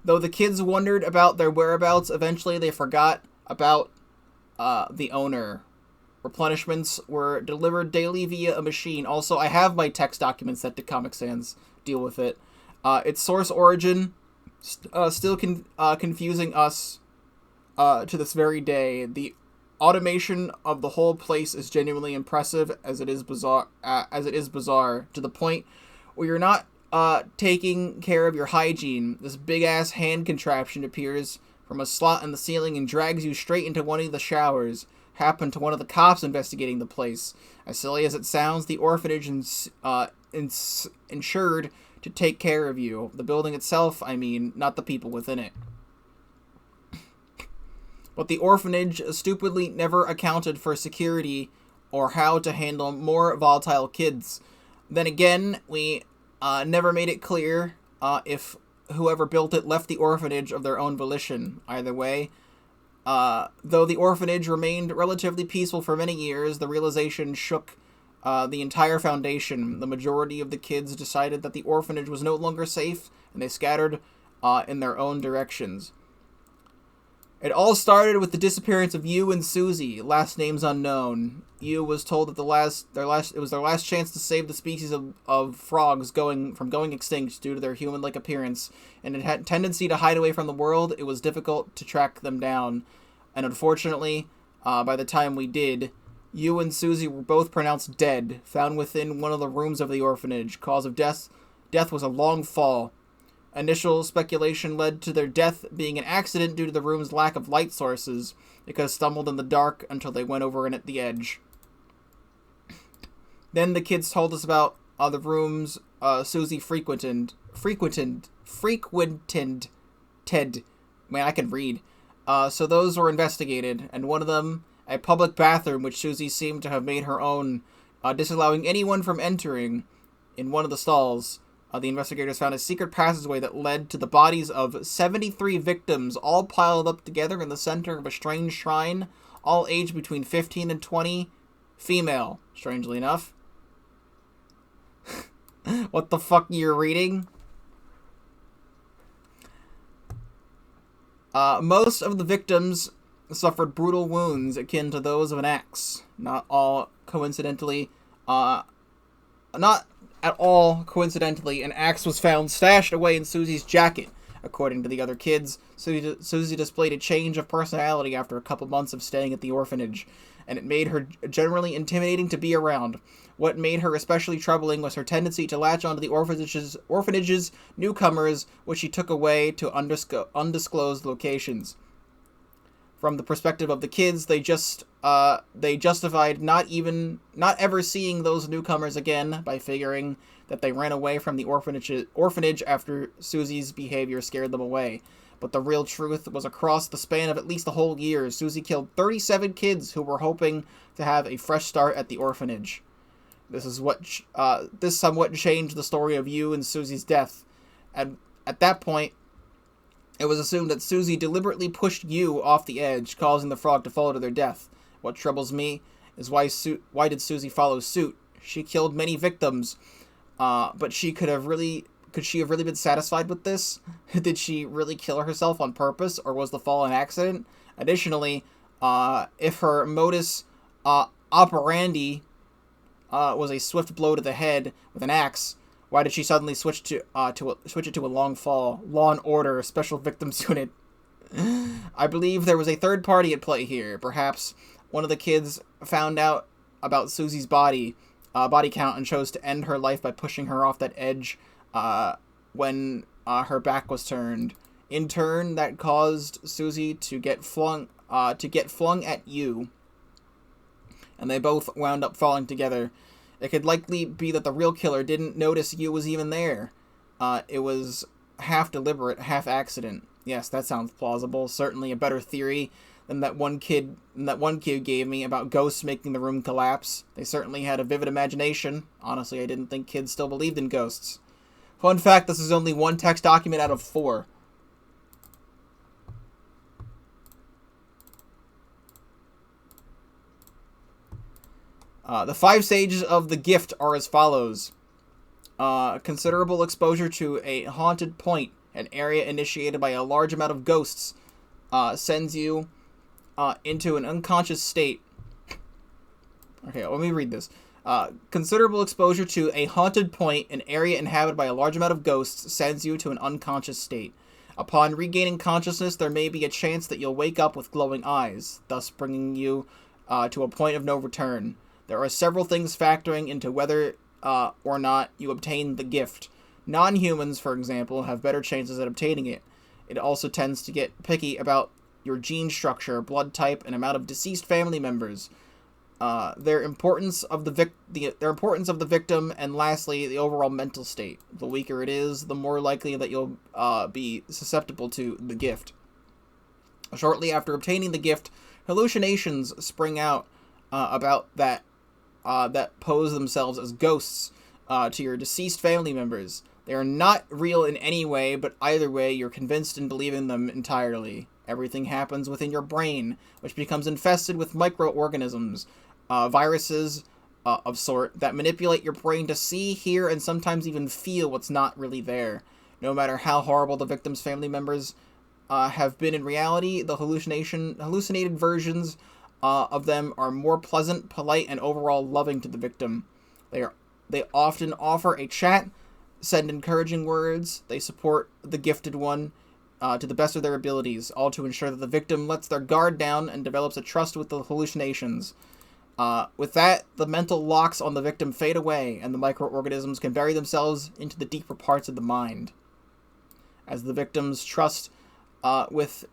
Though the kids wondered about their whereabouts, eventually they forgot about the owner. Replenishments were delivered daily via a machine. Also, I have my text document set to Comic Sans. Deal with it. Its source origin still confusing us to this very day. The automation of the whole place is genuinely impressive, as it is bizarre. To the point where you're not taking care of your hygiene. This big ass hand contraption appears from a slot in the ceiling and drags you straight into one of the showers. Happened to one of the cops investigating the place. As silly as it sounds, the orphanage insured to take care of you. The building itself, I mean, not the people within it. But the orphanage stupidly never accounted for security or how to handle more volatile kids. Then again, we never made it clear if whoever built it left the orphanage of their own volition. Either way, though the orphanage remained relatively peaceful for many years, the realization shook the entire foundation. The majority of the kids decided that the orphanage was no longer safe, and they scattered in their own directions. It all started with the disappearance of Yu and Susie, last names unknown. Yu was told that it was their last chance to save the species of frogs from going extinct due to their human-like appearance, and it had a tendency to hide away from the world. It was difficult to track them down, and unfortunately, by the time we did, Yu and Susie were both pronounced dead, found within one of the rooms of the orphanage. Cause of death was a long fall. Initial speculation led to their death being an accident due to the room's lack of light sources, because stumbled in the dark until they went over in at the edge. Then the kids told us about the rooms Susie frequented. Ted. Man, I can read. So those were investigated, and one of them, a public bathroom which Susie seemed to have made her own, disallowing anyone from entering. In one of the stalls, the investigators found a secret passageway that led to the bodies of 73 victims, all piled up together in the center of a strange shrine, all aged between 15 and 20, female, strangely enough. What the fuck you're reading? Most of the victims suffered brutal wounds akin to those of an axe. Not at all coincidentally, an axe was found stashed away in Susie's jacket. According to the other kids, Susie displayed a change of personality after a couple months of staying at the orphanage, and it made her generally intimidating to be around. What made her especially troubling was her tendency to latch onto the orphanage's newcomers, which she took away to undisclosed locations. From the perspective of the kids, they justified not ever seeing those newcomers again by figuring that they ran away from the orphanage after Susie's behavior scared them away. But the real truth was, across the span of at least a whole year, Susie killed 37 kids who were hoping to have a fresh start at the orphanage. This somewhat changed the story of you and Susie's death. And at that point, it was assumed that Susie deliberately pushed you off the edge, causing the frog to fall to their death. What troubles me is why did Susie follow suit? She killed many victims, but could she have really been satisfied with this? Did she really kill herself on purpose, or was the fall an accident? Additionally, if her modus operandi was a swift blow to the head with an axe, why did she suddenly switch it to a long fall? Law and Order, Special Victims Unit. I believe there was a third party at play here. Perhaps one of the kids found out about Susie's body count and chose to end her life by pushing her off that edge when her back was turned. In turn, that caused Susie to get flung at you, and they both wound up falling together. It could likely be that the real killer didn't notice you was even there. It was half deliberate, half accident. Yes, that sounds plausible. Certainly a better theory than that one kid gave me about ghosts making the room collapse. They certainly had a vivid imagination. Honestly, I didn't think kids still believed in ghosts. Fun fact, this is only one text document out of 4. The 5 stages of the gift are as follows. Considerable exposure to a haunted point, an area initiated by a large amount of ghosts, sends you into an unconscious state. Okay, let me read this. Considerable exposure to a haunted point, an area inhabited by a large amount of ghosts, sends you to an unconscious state. Upon regaining consciousness, there may be a chance that you'll wake up with glowing eyes, thus bringing you to a point of no return. There are several things factoring into whether or not you obtain the gift. Non-humans, for example, have better chances at obtaining it. It also tends to get picky about your gene structure, blood type, and amount of deceased family members. Their importance of the victim, and lastly, the overall mental state. The weaker it is, the more likely that you'll be susceptible to the gift. Shortly after obtaining the gift, hallucinations spring out about that pose themselves as ghosts to your deceased family members. They are not real in any way, but either way, you're convinced and believe in them entirely. Everything happens within your brain, which becomes infested with microorganisms, viruses of sort, that manipulate your brain to see, hear, and sometimes even feel what's not really there. No matter how horrible the victim's family members have been in reality, the hallucinated versions of them are more pleasant, polite, and overall loving to the victim. They often offer a chat, send encouraging words, they support the gifted one to the best of their abilities, all to ensure that the victim lets their guard down and develops a trust with the hallucinations. With that, the mental locks on the victim fade away, and the microorganisms can bury themselves into the deeper parts of the mind. As the victim's trust with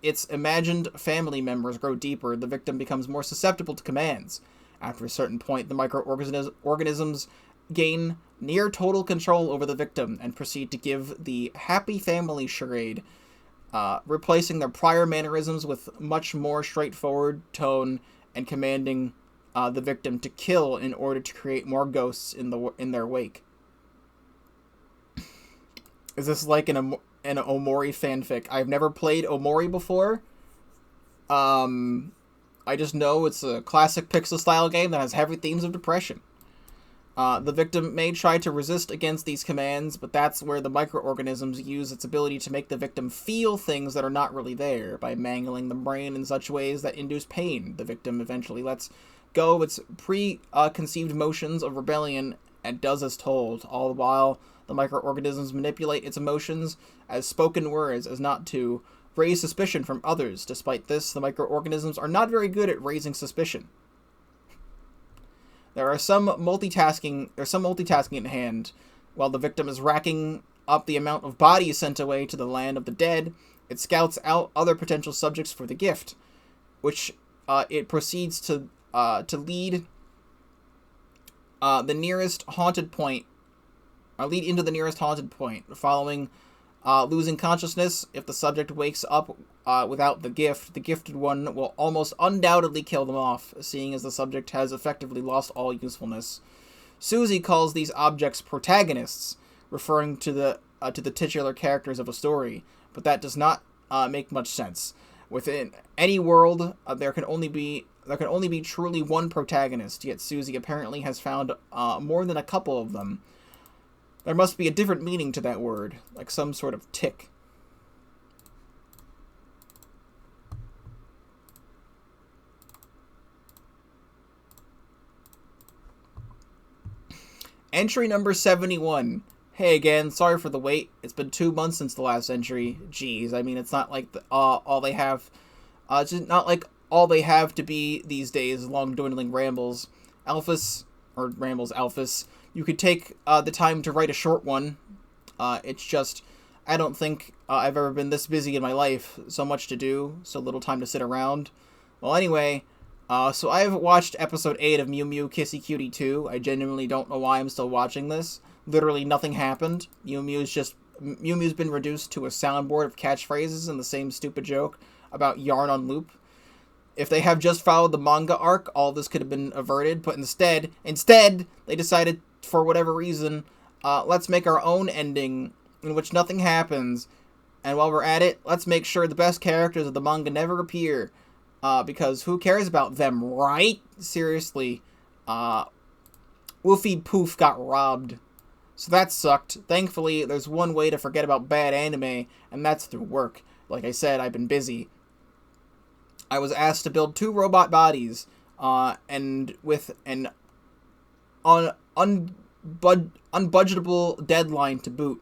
its imagined family members grow deeper, the victim becomes more susceptible to commands. After a certain point, the microorganisms gain near total control over the victim and proceed to give the happy family charade, replacing their prior mannerisms with much more straightforward tone and commanding the victim to kill in order to create more ghosts in their wake. Is this like an Omori fanfic? I've never played Omori before. I just know it's a classic pixel-style game that has heavy themes of depression. The victim may try to resist against these commands, but that's where the microorganisms use its ability to make the victim feel things that are not really there, by mangling the brain in such ways that induce pain. The victim eventually lets go of its preconceived motions of rebellion and does as told, all the while the microorganisms manipulate its emotions as spoken words as not to raise suspicion from others. Despite this, the microorganisms are not very good at raising suspicion. There's some multitasking in hand. While the victim is racking up the amount of bodies sent away to the land of the dead, it scouts out other potential subjects for the gift, which it proceeds to lead the nearest haunted point. Lead into the nearest haunted point. Following losing consciousness, if the subject wakes up without the gifted one will almost undoubtedly kill them off, seeing as the subject has effectively lost all usefulness. Susie calls these objects protagonists, referring to the titular characters of a story, but that does not make much sense. Within any world, there can only be truly one protagonist, yet Susie apparently has found more than a couple of them. There must be a different meaning to that word, like some sort of tick. Entry number 71. Hey again, sorry for the wait. It's been 2 months since the last entry. Jeez, I mean, it's not like all they have... it's just not like all they have to be these days, long dwindling rambles. Alphys, you could take the time to write a short one. It's just, I don't think I've ever been this busy in my life. So much to do, so little time to sit around. Well, anyway, so I've watched episode 8 of Mew Mew Kissy Cutie 2. I genuinely don't know why I'm still watching this. Literally nothing happened. Mew Mew's been reduced to a soundboard of catchphrases and the same stupid joke about yarn on loop. If they have just followed the manga arc, all this could have been averted, but instead, they decided, for whatever reason, let's make our own ending in which nothing happens, and while we're at it, let's make sure the best characters of the manga never appear, because who cares about them, right? Seriously, Woofy Poof got robbed. So that sucked. Thankfully, there's one way to forget about bad anime, and that's through work. Like I said, I've been busy. I was asked to build 2 robot bodies, and with an unbudgetable deadline to boot.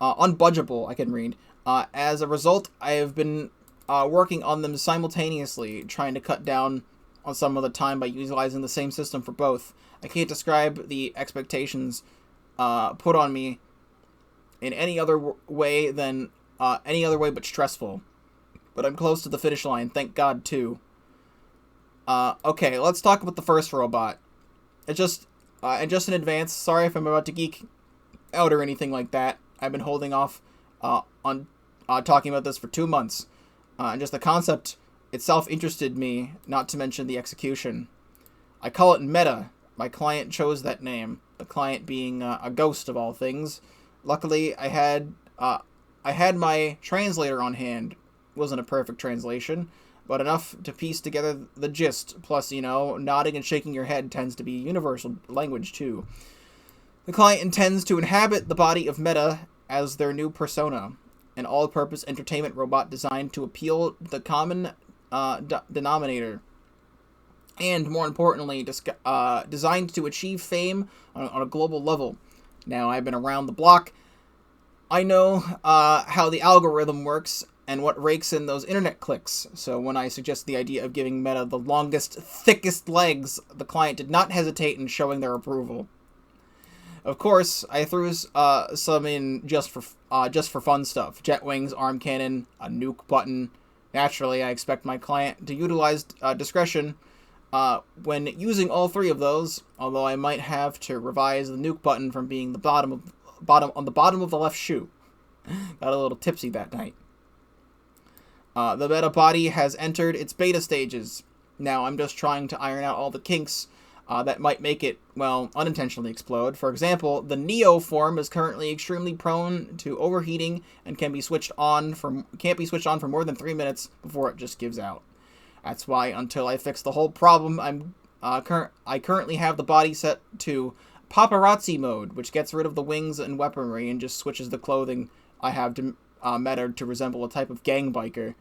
Unbudgeable, I can read. As a result, I have been working on them simultaneously, trying to cut down on some of the time by utilizing the same system for both. I can't describe the expectations put on me in any other way but stressful. But I'm close to the finish line, thank God, too. Okay, let's talk about the first robot. And just in advance, sorry if I'm about to geek out or anything like that. I've been holding off on talking about this for 2 months. And just the concept itself interested me, not to mention the execution. I call it Meta. My client chose that name, the client being a ghost of all things. Luckily, I had my translator on hand. Wasn't a perfect translation, but enough to piece together the gist. Plus, nodding and shaking your head tends to be universal language too. The client intends to inhabit the body of Meta as their new persona, an all-purpose entertainment robot designed to appeal to the common denominator, and more importantly, designed to achieve fame on a global level. Now, I've been around the block. I know how the algorithm works and what rakes in those internet clicks. So when I suggested the idea of giving Meta the longest, thickest legs, the client did not hesitate in showing their approval. Of course, I threw some in just for fun stuff. Jet wings, arm cannon, a nuke button. Naturally, I expect my client to utilize discretion when using all three of those, although I might have to revise the nuke button from being on the bottom of the left shoe. Got a little tipsy that night. The meta body has entered its beta stages. Now I'm just trying to iron out all the kinks that might make it, well, unintentionally explode. For example, the Neo form is currently extremely prone to overheating and can't be switched on for more than 3 minutes before it just gives out. That's why, until I fix the whole problem, I currently have the body set to paparazzi mode, which gets rid of the wings and weaponry and just switches the clothing I have to Meta to resemble a type of gang biker.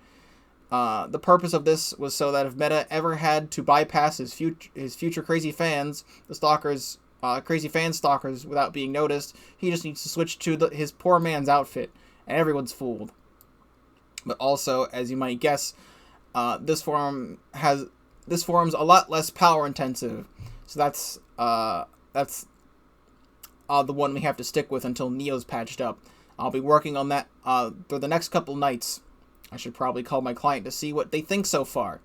The purpose of this was so that if Meta ever had to bypass his future crazy fans, the stalkers, crazy fan stalkers, without being noticed, he just needs to switch to his poor man's outfit, and everyone's fooled. But also, as you might guess, this form's a lot less power intensive, so that's the one we have to stick with until Neo's patched up. I'll be working on that for the next couple nights. I should probably call my client to see what they think so far.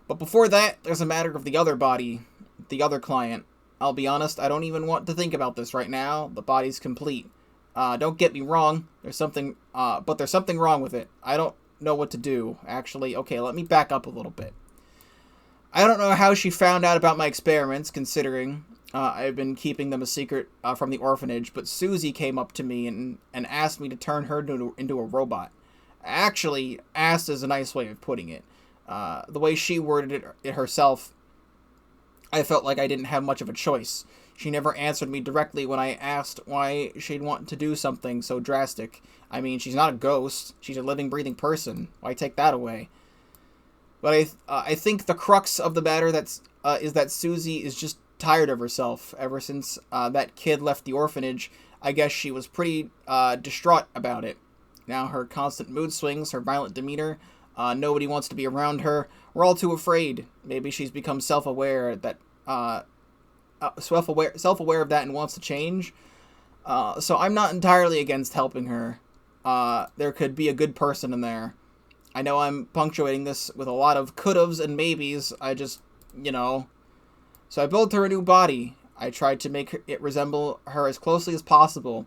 But before that, there's a matter of the other body, the other client. I'll be honest, I don't even want to think about this right now. The body's complete. Don't get me wrong, there's something wrong with it. I don't know what to do. Actually, okay, let me back up a little bit. I don't know how she found out about my experiments, considering I've been keeping them a secret from the orphanage, but Susie came up to me and asked me to turn her into a robot. Actually, asked is a nice way of putting it. The way she worded it herself, I felt like I didn't have much of a choice. She never answered me directly when I asked why she'd want to do something so drastic. I mean, she's not a ghost. She's a living, breathing person. Why take that away? But I think the crux of the matter is that Susie is just tired of herself. Ever since that kid left the orphanage, I guess she was pretty distraught about it. Now her constant mood swings, her violent demeanor, nobody wants to be around her. We're all too afraid. Maybe she's become self-aware of that and wants to change. So I'm not entirely against helping her. There could be a good person in there. I know I'm punctuating this with a lot of could'ves and maybes. I just, So I built her a new body. I tried to make it resemble her as closely as possible.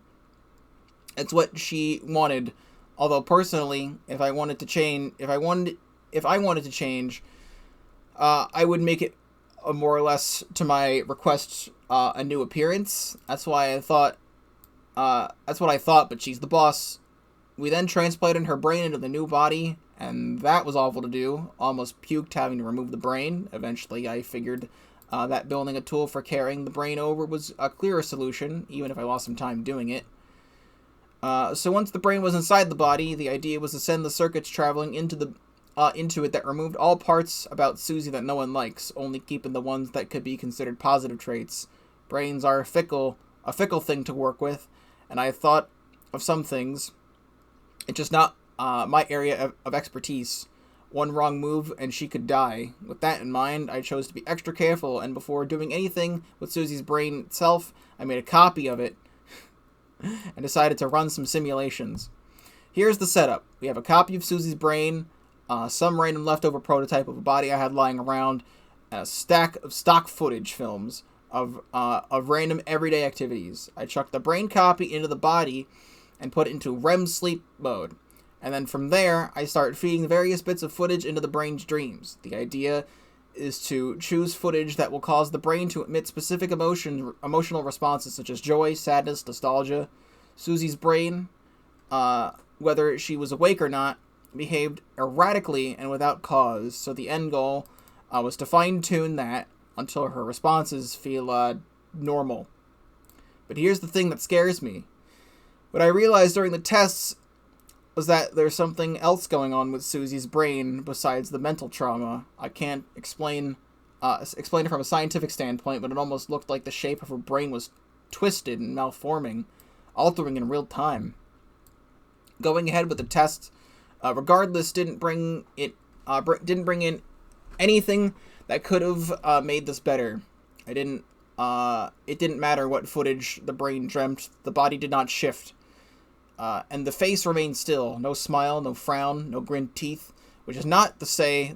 It's what she wanted. Although personally, if I wanted to change, I would make it more or less to my request a new appearance. That's what I thought. But she's the boss. We then transplanted her brain into the new body, and that was awful to do. Almost puked having to remove the brain. Eventually, I figured that building a tool for carrying the brain over was a clearer solution, even if I lost some time doing it. So once the brain was inside the body, the idea was to send the circuits traveling into it that removed all parts about Susie that no one likes, only keeping the ones that could be considered positive traits. Brains are a fickle thing to work with, and I thought of some things. It's just not my area of expertise. One wrong move and she could die. With that in mind, I chose to be extra careful, and before doing anything with Susie's brain itself, I made a copy of it and decided to run some simulations. Here's the setup. We have a copy of Susie's brain, some random leftover prototype of a body I had lying around, and a stack of stock footage films of random everyday activities. I chucked the brain copy into the body and put it into REM sleep mode. And then from there, I start feeding various bits of footage into the brain's dreams. The idea is to choose footage that will cause the brain to emit specific emotional responses such as joy, sadness, nostalgia. Susie's brain, whether she was awake or not, behaved erratically and without cause, so the end goal was to fine-tune that until her responses feel normal. But here's the thing that scares me. What I realized during the tests was that there's something else going on with Susie's brain besides the mental trauma. I can't explain it from a scientific standpoint, but it almost looked like the shape of her brain was twisted and malforming, altering in real time. Going ahead with the test, regardless, didn't bring in anything that could have made this better. I didn't It didn't matter what footage the brain dreamt, the body did not shift. And the face remained still. No smile, no frown, no grinned teeth, which is not to say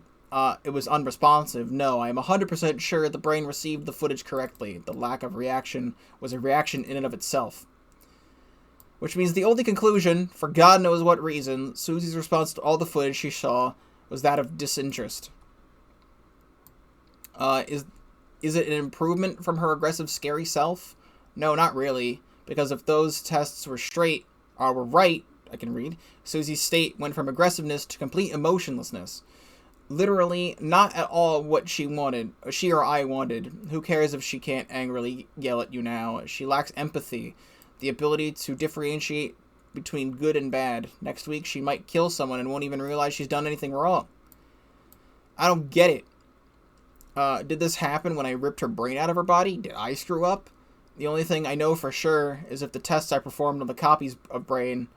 it was unresponsive. No, I am 100% sure the brain received the footage correctly. The lack of reaction was a reaction in and of itself. Which means the only conclusion, for God knows what reason, Susie's response to all the footage she saw was that of disinterest. Is it an improvement from her aggressive, scary self? No, not really, because if those tests were were right, I can read, Susie's state went from aggressiveness to complete emotionlessness. Literally, not at all what she or I wanted. Who cares if she can't angrily yell at you now? She lacks empathy, the ability to differentiate between good and bad. Next week, she might kill someone and won't even realize she's done anything wrong. I don't get it. Did this happen when I ripped her brain out of her body? Did I screw up? The only thing I know for sure is if the tests I performed on the copies of brain,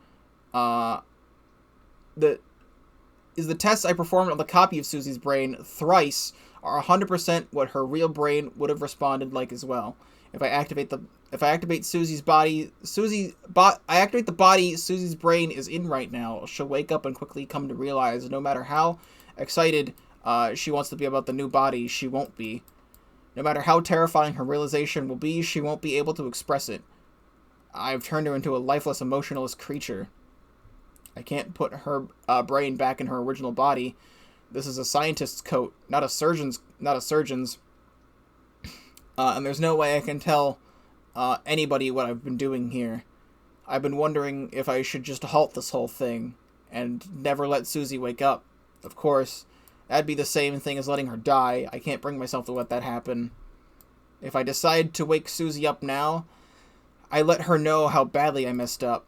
the tests I performed on the copy of Susie's brain thrice are 100% what her real brain would have responded like as well. If I activate Susie's body, I activate the body Susie's brain is in right now. She'll wake up and quickly come to realize no matter how excited she wants to be about the new body, she won't be. No matter how terrifying her realization will be, she won't be able to express it. I've turned her into a lifeless, emotionless creature. I can't put her brain back in her original body. This is a scientist's coat, not a surgeon's. And there's no way I can tell anybody what I've been doing here. I've been wondering if I should just halt this whole thing and never let Susie wake up. Of course, that'd be the same thing as letting her die. I can't bring myself to let that happen. If I decide to wake Susie up now, I let her know how badly I messed up.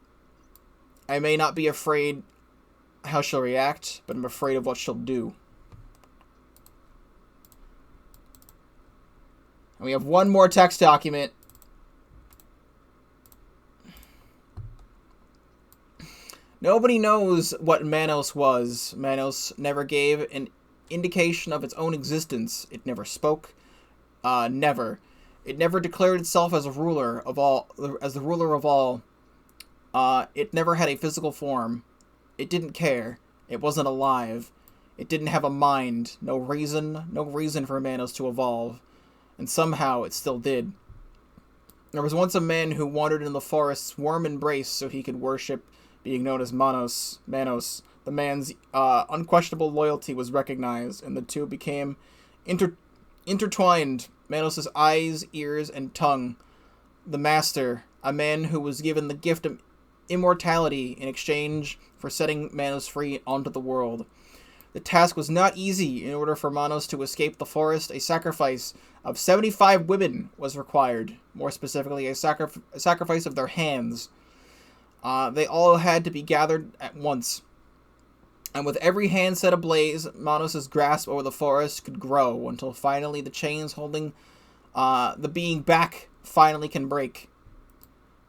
I may not be afraid how she'll react, but I'm afraid of what she'll do. And we have one more text document. Nobody knows what Manos was. Manos never gave an indication of its own existence. It never spoke. Never. It never declared itself as a ruler of all, as the ruler of all. It never had a physical form. It didn't care. It wasn't alive. It didn't have a mind. No reason for Manos to evolve. And somehow it still did. There was once a man who wandered in the forest's warm embrace so he could worship, being known as Manos. The man's unquestionable loyalty was recognized, and the two became intertwined. Manos' eyes, ears, and tongue. The master, a man who was given the gift of immortality in exchange for setting Manos free onto the world. The task was not easy. In order for Manos to escape the forest, a sacrifice of 75 women was required. More specifically, a sacrifice of their hands. They all had to be gathered at once. And with every hand set ablaze, Manos' grasp over the forest could grow until finally the chains holding the being back finally can break.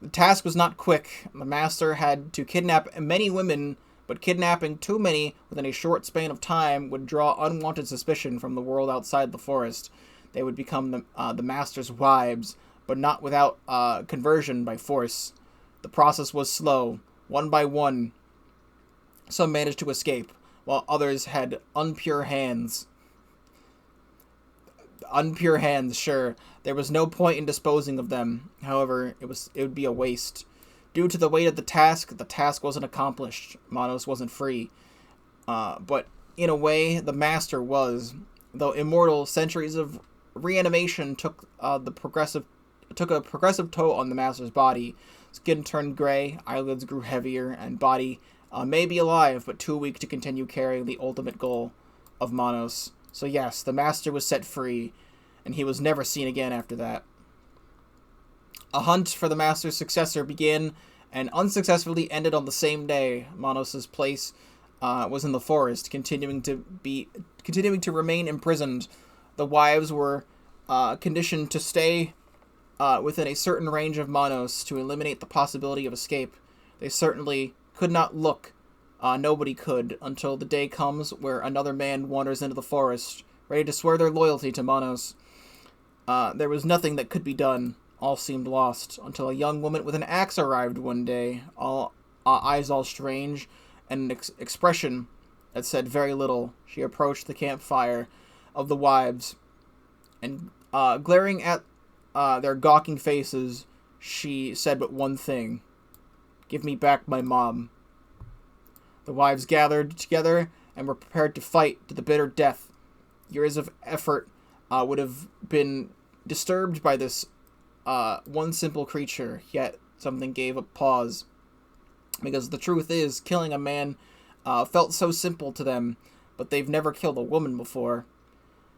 The task was not quick. The master had to kidnap many women, but kidnapping too many within a short span of time would draw unwanted suspicion from the world outside the forest. They would become the master's wives, but not without conversion by force. The process was slow. One by one, some managed to escape, while others had unpure hands. Unpure hands, sure. There was no point in disposing of them. However, it would be a waste. Due to the weight of the task wasn't accomplished. Manos wasn't free. But in a way, the master was. Though immortal, centuries of reanimation took a progressive toll on the master's body. Skin turned gray, eyelids grew heavier, and body may be alive, but too weak to continue carrying the ultimate goal of Manos. So yes, the master was set free, and he was never seen again after that. A hunt for the master's successor began and unsuccessfully ended on the same day. Manos' place was in the forest, continuing to remain imprisoned. The wives were conditioned to stay within a certain range of Manos to eliminate the possibility of escape. They certainly could not look. Nobody could, until the day comes where another man wanders into the forest, ready to swear their loyalty to Manos. There was nothing that could be done. All seemed lost, until a young woman with an axe arrived one day, eyes all strange, and an expression that said very little. She approached the campfire of the wives, and glaring at their gawking faces, she said but one thing: "Give me back my mom." The wives gathered together and were prepared to fight to the bitter death. Years of effort would have been disturbed by this one simple creature, yet something gave a pause. Because the truth is, killing a man felt so simple to them, but they've never killed a woman before.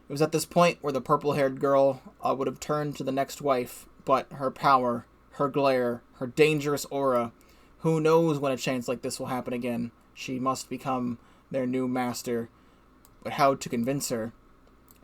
It was at this point where the purple-haired girl would have turned to the next wife, but her power, her glare, her dangerous aura, who knows when a chance like this will happen again. She must become their new master. But how to convince her?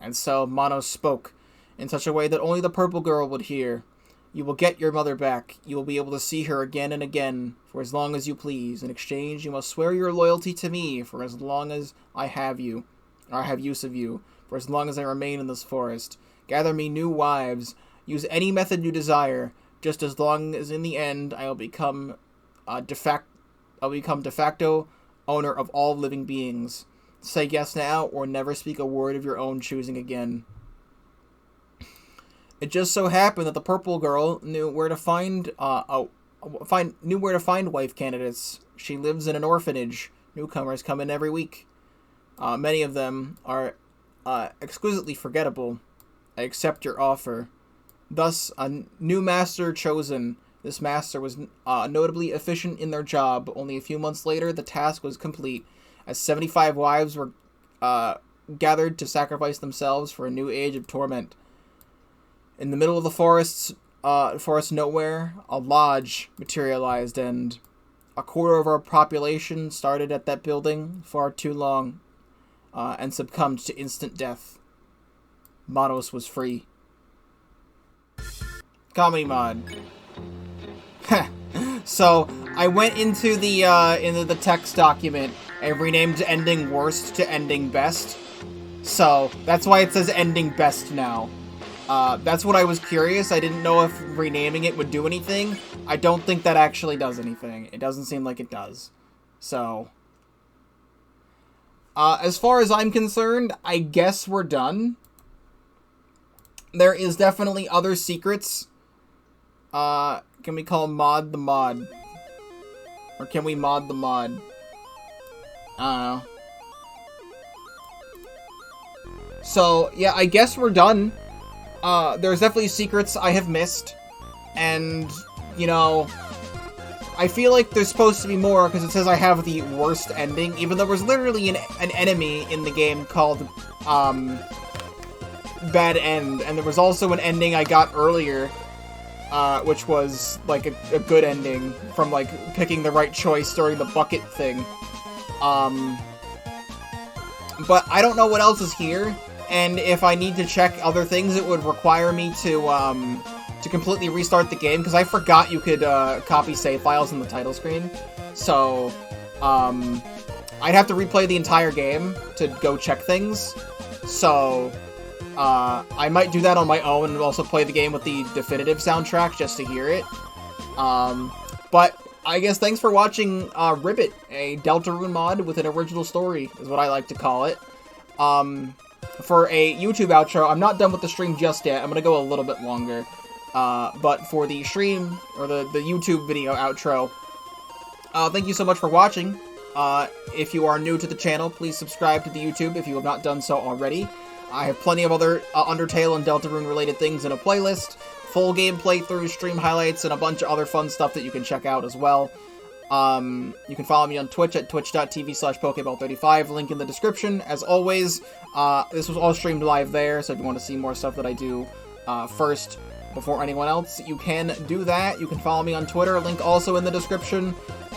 And so Manos spoke, in such a way that only the purple girl would hear. "You will get your mother back. You will be able to see her again and again, for as long as you please. In exchange, you must swear your loyalty to me for as long as I have you, or I have use of you, for as long as I remain in this forest. Gather me new wives. Use any method you desire, just as long as in the end I will become de facto owner of all living beings. Say yes now, or never speak a word of your own choosing again." It just so happened that the purple girl knew where to find wife candidates. She lives in an orphanage. Newcomers come in every week. Many of them are exquisitely forgettable. I accept your offer. Thus, a new master chosen. This master was notably efficient in their job. Only a few months later, the task was complete, as 75 wives were gathered to sacrifice themselves for a new age of torment. In the middle of the forest nowhere, a lodge materialized, and a quarter of our population started at that building far too long, and succumbed to instant death. Manos was free. Comedy mod. So, I went into the text document and renamed ending worst to ending best. So, that's why it says ending best now. That's what I was curious. I didn't know if renaming it would do anything. I don't think that actually does anything. It doesn't seem like it does. So, as far as I'm concerned, I guess we're done. There is definitely other secrets. Can we call mod the mod? Or can we mod the mod? I don't know. So, yeah, I guess we're done. There's definitely secrets I have missed. And, you know, I feel like there's supposed to be more because it says I have the worst ending, even though there's literally an enemy in the game called, Bad End. And there was also an ending I got earlier, which was, like, a good ending from, like, picking the right choice during the bucket thing. But I don't know what else is here, and if I need to check other things, it would require me to completely restart the game, because I forgot you could, copy save files in the title screen. So, I'd have to replay the entire game to go check things. So, I might do that on my own and also play the game with the definitive soundtrack just to hear it. But I guess thanks for watching Ribbit, a Deltarune mod with an original story, is what I like to call it. For a YouTube outro, I'm not done with the stream just yet. I'm gonna go a little bit longer. But for the stream, or the YouTube video outro, thank you so much for watching. If you are new to the channel, please subscribe to the YouTube if you have not done so already. I have plenty of other Undertale and Deltarune related things in a playlist, full game playthroughs, stream highlights, and a bunch of other fun stuff that you can check out as well. You can follow me on Twitch at twitch.tv/Pokeball35, link in the description. As always, this was all streamed live there, so if you want to see more stuff that I do first before anyone else, you can do that. You can follow me on Twitter, link also in the description.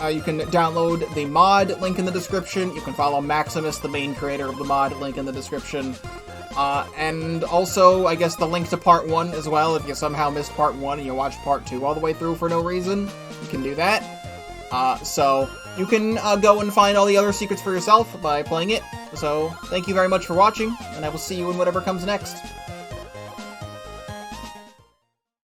You can download the mod, link in the description. You can follow Maximus, the main creator of the mod, link in the description. And also, I guess, the link to part 1 as well. If you somehow missed part 1 and you watched part 2 all the way through for no reason, you can do that. So, you can go and find all the other secrets for yourself by playing it. So, thank you very much for watching, and I will see you in whatever comes next.